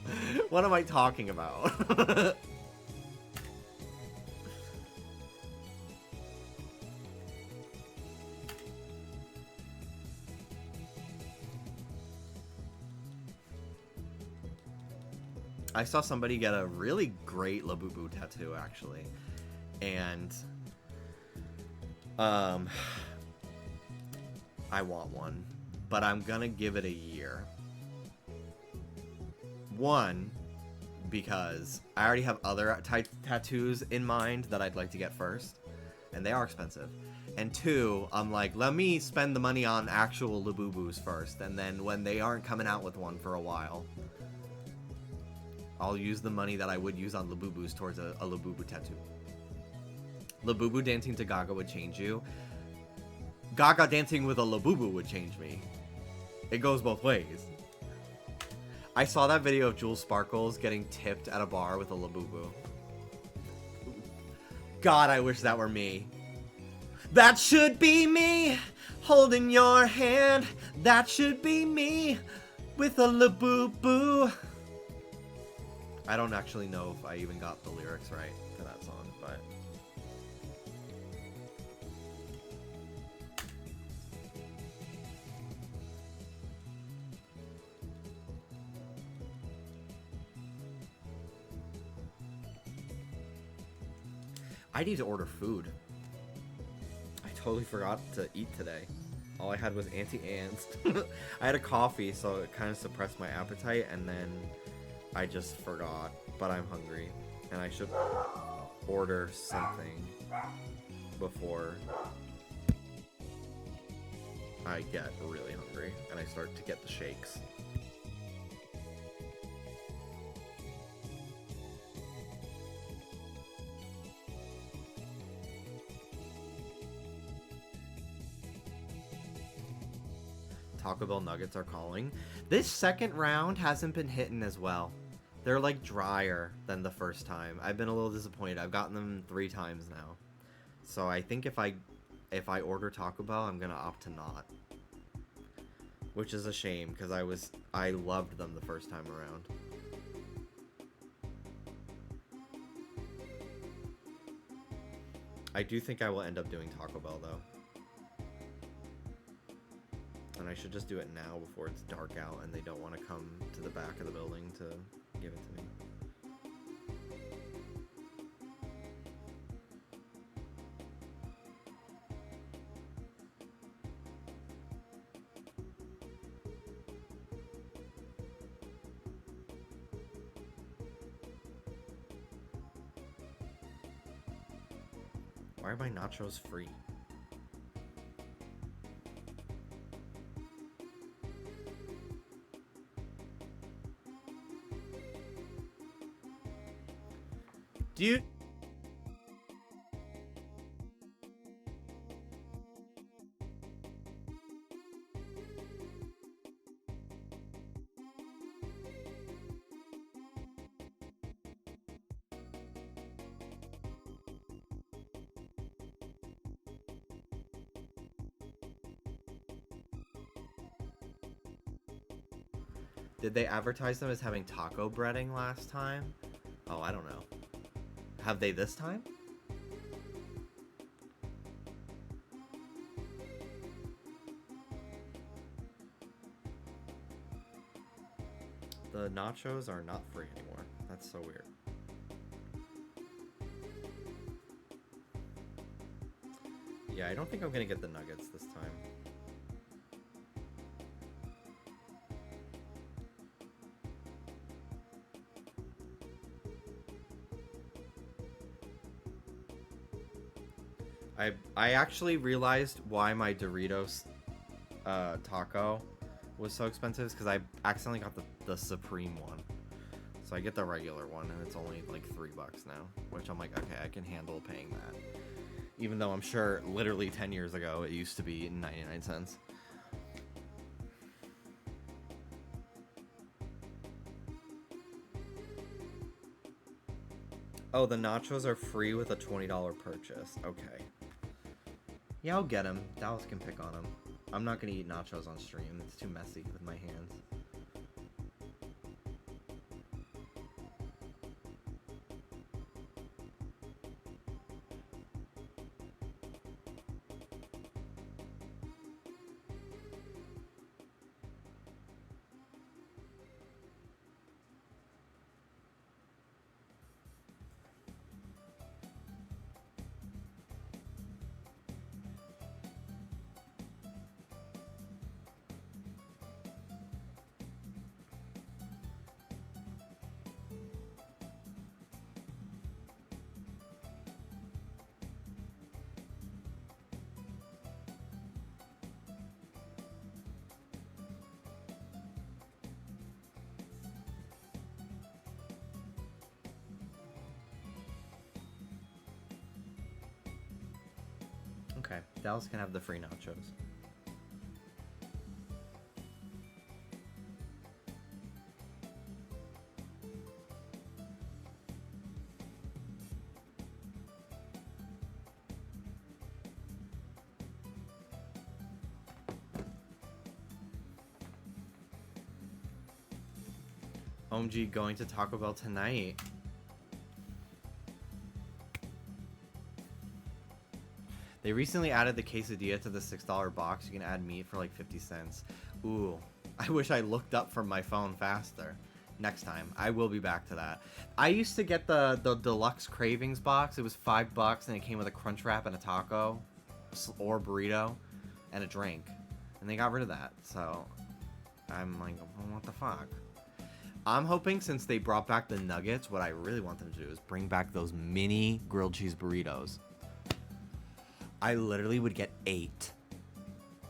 What am I talking about? I saw somebody get a really great Labubu tattoo, actually. And I want one, but I'm gonna give it a year. One, because I already have other tattoos in mind that I'd like to get first, and they are expensive. And two, I'm like, let me spend the money on actual Labubus first, and then when they aren't coming out with one for a while, I'll use the money that I would use on Labubus towards a Labubu tattoo. Labubu dancing to Gaga would change you. Gaga dancing with a Labubu would change me. It goes both ways. I saw that video of Jules Sparkles getting tipped at a bar with a Labubu. God, I wish that were me. That should be me, holding your hand. That should be me, with a Labubu. I don't actually know if I even got the lyrics right to that song, but... I need to order food. I totally forgot to eat today. All I had was Auntie Anne's. I had a coffee, so it kind of suppressed my appetite, and then I just forgot. But I'm hungry, and I should order something before I get really hungry and I start to get the shakes. Taco Bell nuggets are calling. This second round hasn't been hitting as well. They're like drier than the first time. I've been a little disappointed. I've gotten them 3 times now. So I think if I order Taco Bell, I'm gonna opt to not. Which is a shame because I loved them the first time around. I do think I will end up doing Taco Bell though. And I should just do it now before it's dark out and they don't want to come to the back of the building to give it to me. Why are my nachos free? Dude. Did they advertise them as having taco breading last time? Oh, I don't know. Have they this time? The nachos are not free anymore. That's so weird. Yeah, I don't think I'm gonna get the nuggets this time. I actually realized why my Doritos taco was so expensive because I accidentally got the Supreme one. So I get the regular one and it's only like $3 now, which I'm like, okay, I can handle paying that. Even though I'm sure literally 10 years ago it used to be 99 cents. Oh, the nachos are free with a $20 purchase. Okay. Yeah, I'll get them. Dallas can pick on them. I'm not gonna eat nachos on stream. It's too messy with my hands. Okay, Dallas can have the free nachos. OMG, going to Taco Bell tonight. They recently added the quesadilla to the $6 box. You can add meat for like 50 cents. Ooh, I wish I looked up from my phone faster. Next time, I will be back to that. I used to get the deluxe cravings box. It was $5 and it came with a crunch wrap and a taco. or burrito and a drink. And they got rid of that. So I'm like, well, what the fuck? I'm hoping since they brought back the nuggets, what I really want them to do is bring back those mini grilled cheese burritos. I literally would get 8.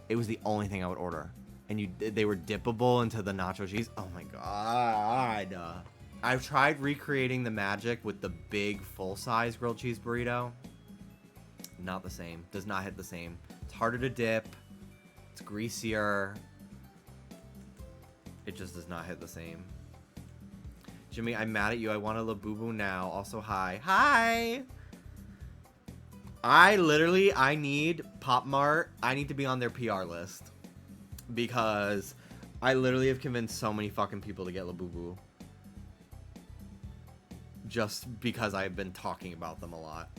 It was the only thing I would order. And they were dippable into the nacho cheese. Oh my god. I've tried recreating the magic with the big full-size grilled cheese burrito. Not the same. Does not hit the same. It's harder to dip. It's greasier. It just does not hit the same. Jimmy, I'm mad at you. I want a Labubu now. Also, hi. Hi! I need Pop Mart. I need to be on their PR list. Because I literally have convinced so many fucking people to get Labubu. Just because I've been talking about them a lot.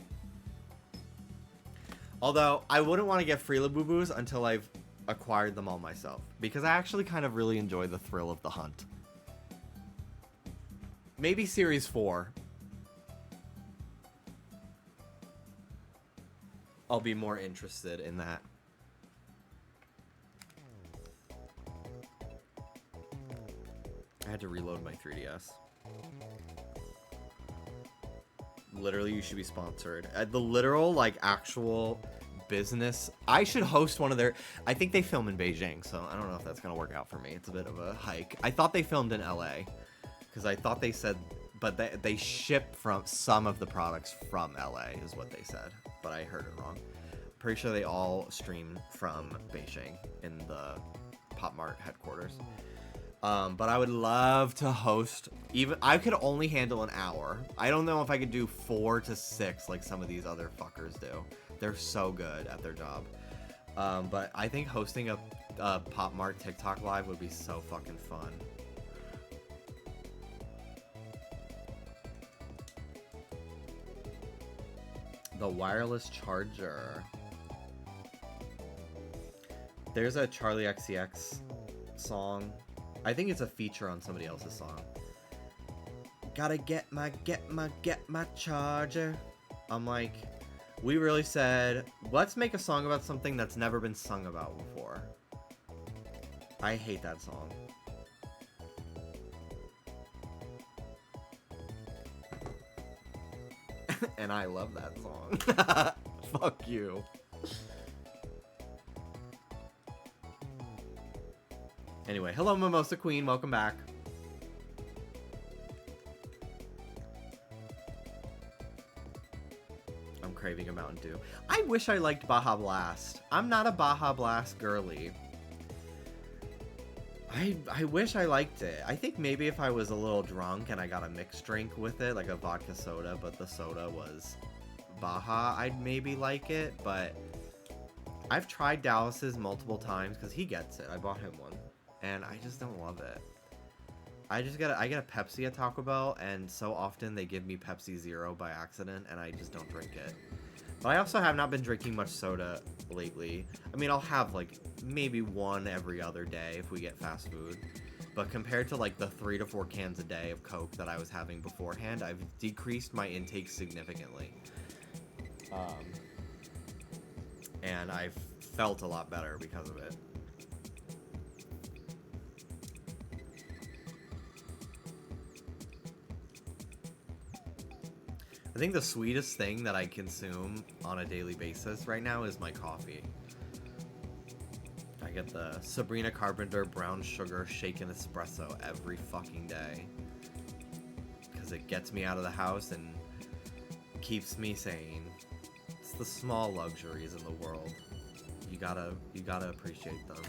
Although, I wouldn't want to get free Labubus until I've acquired them all myself. Because I actually kind of really enjoy the thrill of the hunt. Maybe Series 4. I'll be more interested in that. I had to reload my 3DS. Literally, you should be sponsored. The literal, like, actual business. I should host one of their... I think they film in Beijing, so I don't know if that's going to work out for me. It's a bit of a hike. I thought they filmed in LA. Because I thought they said... But they ship from some of the products from LA, is what they said. But I heard it wrong. Pretty sure they all stream from Beijing in the Pop Mart headquarters. But I would love to host, even, I could only handle an hour. I don't know if I could do 4 to 6 like some of these other fuckers do. They're so good at their job. But I think hosting a Pop Mart TikTok live would be so fucking fun. The wireless charger. There's a Charlie XCX song. I think it's a feature on somebody else's song. Gotta get my charger. I'm like, we really said, let's make a song about something that's never been sung about before. I hate that song. And I love that song. Fuck you. Anyway, hello Mimosa Queen, welcome back. I'm craving a Mountain Dew. I wish I liked Baja Blast. I'm not a Baja Blast girly. I wish I liked it. I think maybe if I was a little drunk and I got a mixed drink with it, like a vodka soda, but the soda was Baja, I'd maybe like it, but I've tried Dallas's multiple times because he gets it. I bought him one, and I just don't love it. I get a Pepsi at Taco Bell, and so often they give me Pepsi Zero by accident, and I just don't drink it. But I also have not been drinking much soda lately. I mean, I'll have like maybe one every other day if we get fast food. But compared to like the 3 to 4 cans a day of Coke that I was having beforehand, I've decreased my intake significantly. And I've felt a lot better because of it. I think the sweetest thing that I consume on a daily basis right now is my coffee. I get the Sabrina Carpenter brown sugar shaken espresso every fucking day. Because it gets me out of the house and keeps me sane. It's the small luxuries in the world. You gotta appreciate them.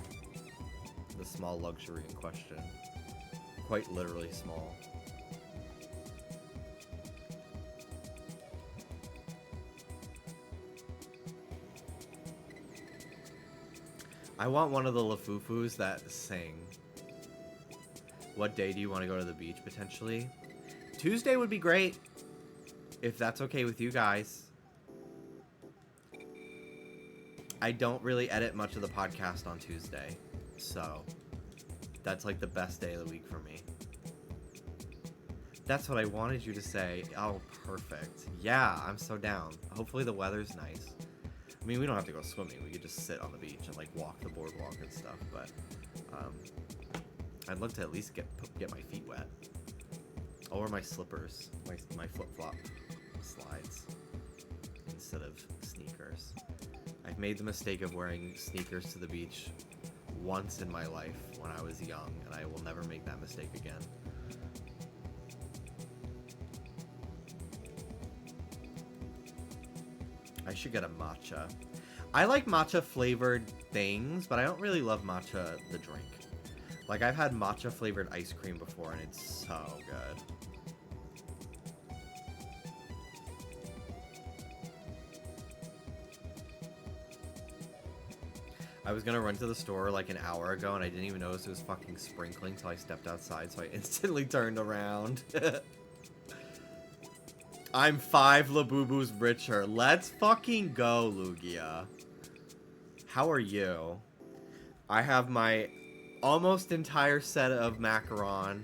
The small luxury in question. Quite literally small. I want one of the Lafufus that sing. What day do you want to go to the beach, potentially? Tuesday would be great. If that's okay with you guys. I don't really edit much of the podcast on Tuesday. So, that's like the best day of the week for me. That's what I wanted you to say. Oh, perfect. Yeah, I'm so down. Hopefully the weather's nice. I mean, we don't have to go swimming. We could just sit on the beach and like walk the boardwalk and stuff. But I'd love to at least get my feet wet. Or my slippers, my flip-flop slides instead of sneakers. I've made the mistake of wearing sneakers to the beach once in my life when I was young, and I will never make that mistake again. I should get a matcha. I like matcha flavored things, but I don't really love matcha the drink. Like, I've had matcha flavored ice cream before, and it's so good. I was gonna run to the store like an hour ago, and I didn't even notice it was fucking sprinkling until I stepped outside, so I instantly turned around. I'm 5 Labubus richer. Let's fucking go, Lugia. How are you? I have my almost entire set of macaron.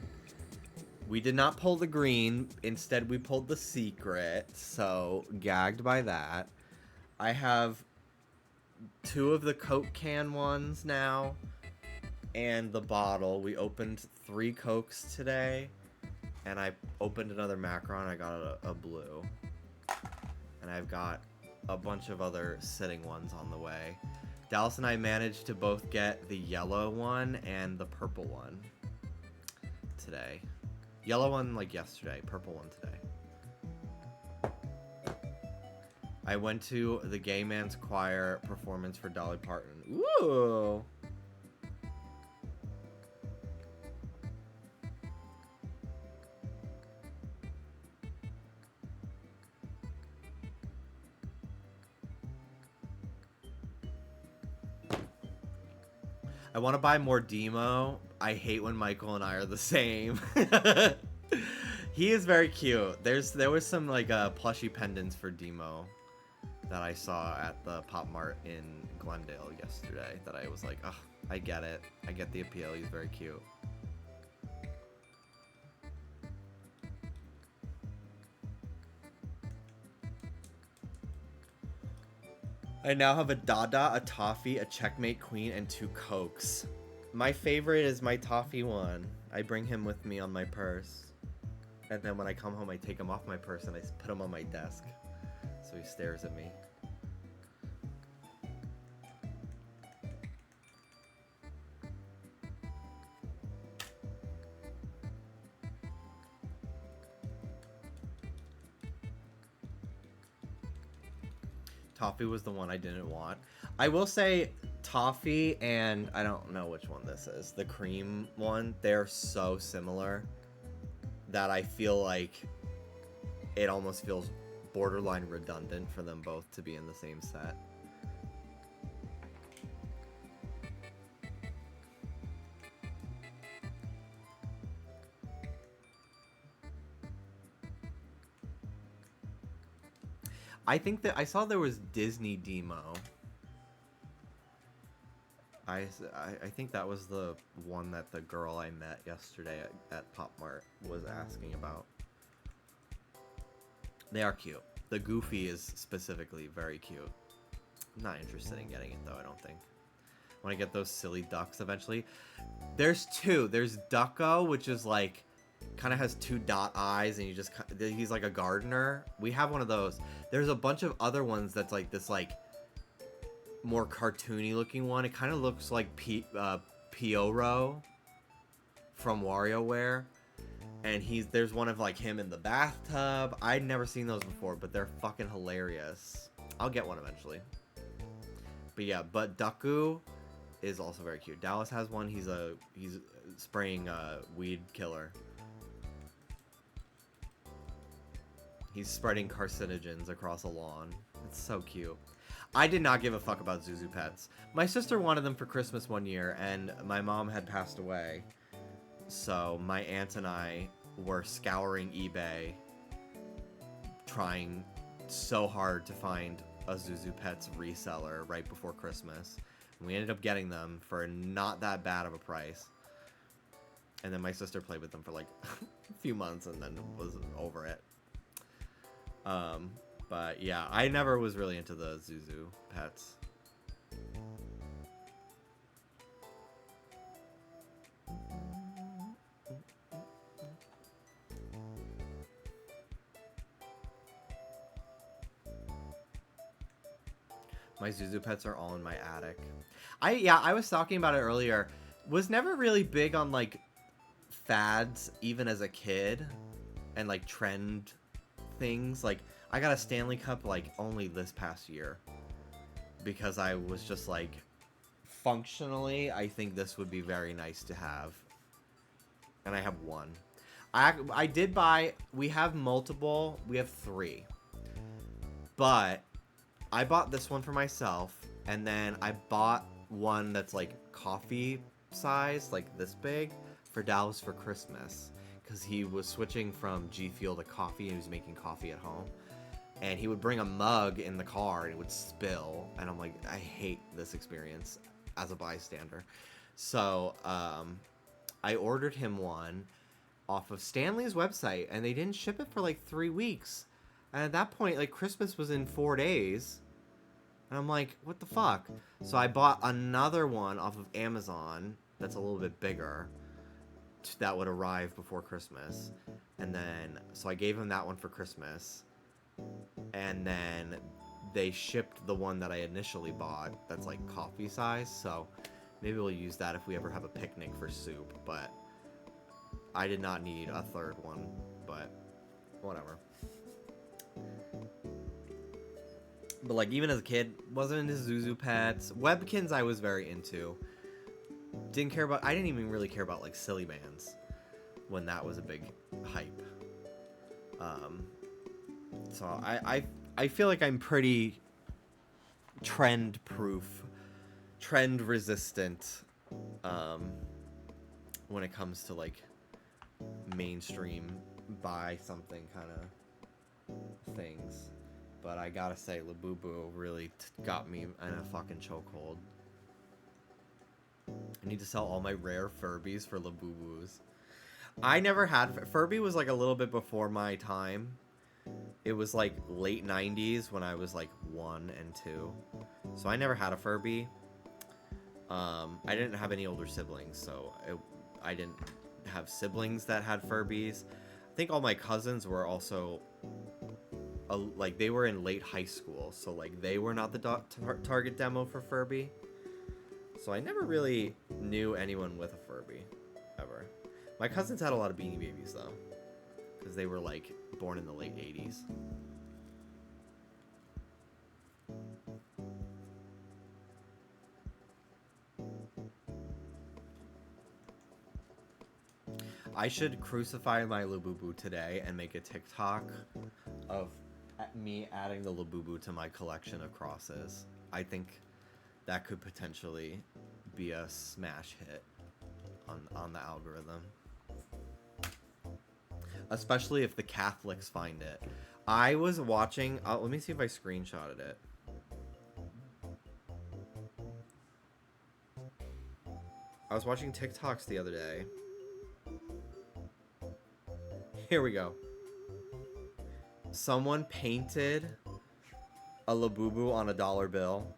We did not pull the green. Instead, we pulled the secret. So, gagged by that. I have 2 of the Coke can ones now. And the bottle. We opened 3 Cokes today. And I opened another macaron. I got a blue. And I've got a bunch of other sitting ones on the way. Dallas and I managed to both get the yellow one and the purple one today. Yellow one like yesterday, purple one today. I went to the Gay Man's Choir performance for Dolly Parton. Ooh! I want to buy more Demo. I hate when Michael and I are the same. He is very cute. There was some like plushy pendants for Demo that I saw at the Pop Mart in Glendale yesterday that I was like, oh, I get it. I get the appeal. He's very cute. I now have a Dada, a Toffee, a Checkmate Queen, and 2 Cokes. My favorite is my Toffee one. I bring him with me on my purse. And then when I come home, I take him off my purse and I put him on my desk. So he stares at me. Toffee was the one I didn't want. I will say Toffee and I don't know which one this is. The cream one, they're so similar that I feel like it almost feels borderline redundant for them both to be in the same set. I think that I saw there was Disney Demo. I think that was the one that the girl I met yesterday at Pop Mart was asking about. They are cute. The Goofy is specifically very cute. I'm not interested in getting it though, I don't think. I want to get those silly ducks eventually. There's 2. There's Ducko, which is like kind of has 2 dot eyes and he's like a gardener. We have one of those. There's a bunch of other ones that's like this like more cartoony looking one. It kind of looks like Pioro from WarioWare, and there's one of like him in the bathtub. I'd never seen those before, but they're fucking hilarious. I'll get one eventually. But yeah, but Ducko is also very cute. Dallas has one. He's spraying weed killer. He's spreading carcinogens across a lawn. It's so cute. I did not give a fuck about Zuzu pets. My sister wanted them for Christmas one year, and my mom had passed away. So my aunt and I were scouring eBay, trying so hard to find a Zuzu Pets reseller right before Christmas. And we ended up getting them for not that bad of a price. And then my sister played with them for like a few months and then was over it. But yeah, I never was really into the Zuzu pets. My Zuzu pets are all in my attic. I was talking about it earlier. Was never really big on like fads even as a kid and like trend things. Like I got a Stanley Cup like only this past year because I was just like functionally I think this would be very nice to have. And I have one. I did buy, we have multiple, we have 3. But I bought this one for myself, and then I bought one that's like coffee size, like this big, for Dallas for Christmas. Because he was switching from G Fuel to coffee, and he was making coffee at home. And he would bring a mug in the car, and it would spill. And I'm like, I hate this experience as a bystander. So, I ordered him one off of Stanley's website, and they didn't ship it for like 3 weeks. And at that point, like, Christmas was in 4 days. And I'm like, what the fuck? So I bought another one off of Amazon that's a little bit bigger that would arrive before Christmas. And then, so I gave him that one for Christmas. And then they shipped the one that I initially bought that's like coffee size. So maybe we'll use that if we ever have a picnic for soup. But I did not need a third one. But whatever. But like even as a kid, wasn't into Zuzu pets. Webkins I was very into. Didn't care about, I didn't even really care about like Silly Bands when that was a big hype. So I feel like I'm pretty trend proof, trend resistant when it comes to like mainstream buy something kind of things. But I gotta say, Labubu really got me in a fucking chokehold. I need to sell all my rare Furbies for Labubus. I never had... Furby was like a little bit before my time. It was like late 90s when I was like 1 and 2. So I never had a Furby. I didn't have any older siblings, so I didn't have siblings that had Furbies. I think all my cousins were also... like they were in late high school, so like they were not the target demo for Furby. So I never really knew anyone with a Furby ever. My cousins had a lot of Beanie Babies though, because they were like born in the late 80s. I should crucify my Labubu today and make a TikTok of me adding the Labubu to my collection of crosses. I think that could potentially be a smash hit on the algorithm. Especially if the Catholics find it. I was watching... let me see if I screenshotted it. I was watching TikToks the other day. Here we go. Someone painted a Labubu on a dollar bill.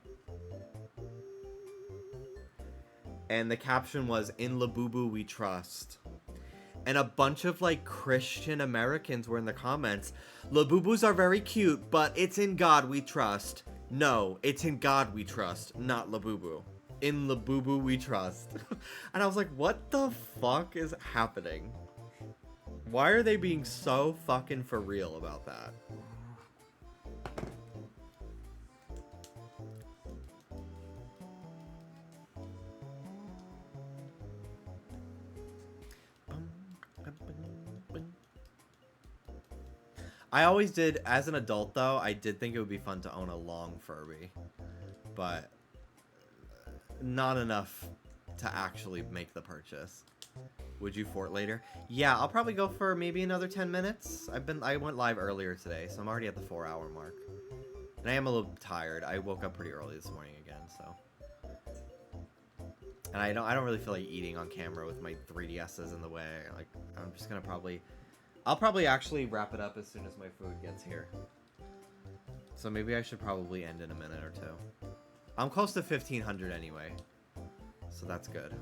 And the caption was, "In Labubu we trust." And a bunch of like Christian Americans were in the comments. "Labubus are very cute, but it's in God we trust." No, it's in God we trust, not Labubu. In Labubu we trust. And I was like, what the fuck is happening? Why are they being so fucking for real about that? I always did, as an adult though, I did think it would be fun to own a long Furby. But not enough to actually make the purchase. Would you fort later? Yeah, I'll probably go for maybe another 10 minutes. I went live earlier today, so I'm already at the 4-hour mark. And I am a little tired. I woke up pretty early this morning again, so. And I don't really feel like eating on camera with my 3DSs in the way. Like, I'm just gonna I'll probably actually wrap it up as soon as my food gets here. So maybe I should probably end in a minute or two. I'm close to 1500 anyway. So that's good.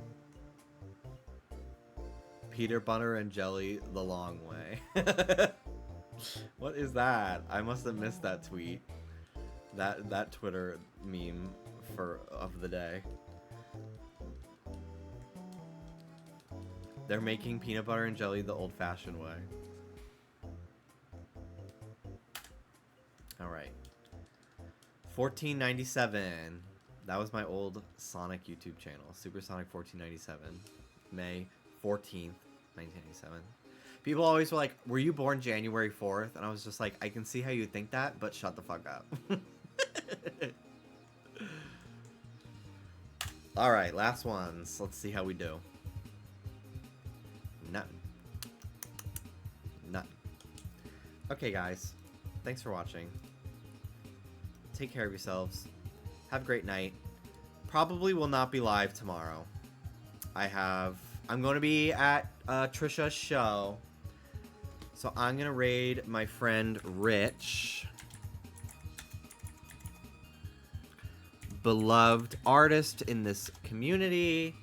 Peanut butter and jelly the long way. What is that? I must have missed that tweet. That Twitter meme of the day. They're making peanut butter and jelly the old-fashioned way. All right. 1497. That was my old Sonic YouTube channel. Supersonic 1497. May 14th, 1997. People always were like, were you born January 4th? And I was just like, I can see how you think that, but shut the fuck up. Alright, last ones. Let's see how we do. Nothing. Nothing. Okay, guys. Thanks for watching. Take care of yourselves. Have a great night. Probably will not be live tomorrow. I'm going to be at Trisha's show. So I'm going to raid my friend Rich. Beloved artist in this community.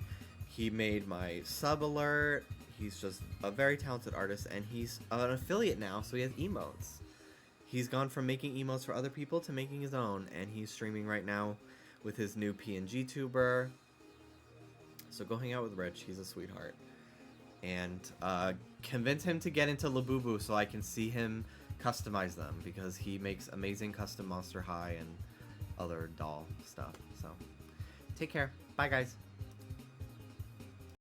He made my sub alert. He's just a very talented artist, and he's an affiliate now, so he has emotes. He's gone from making emotes for other people to making his own, and he's streaming right now with his new PNG tuber. So go hang out with Rich. He's a sweetheart. And convince him to get into Labubu so I can see him customize them, because he makes amazing custom Monster High and other doll stuff. So take care. Bye, guys.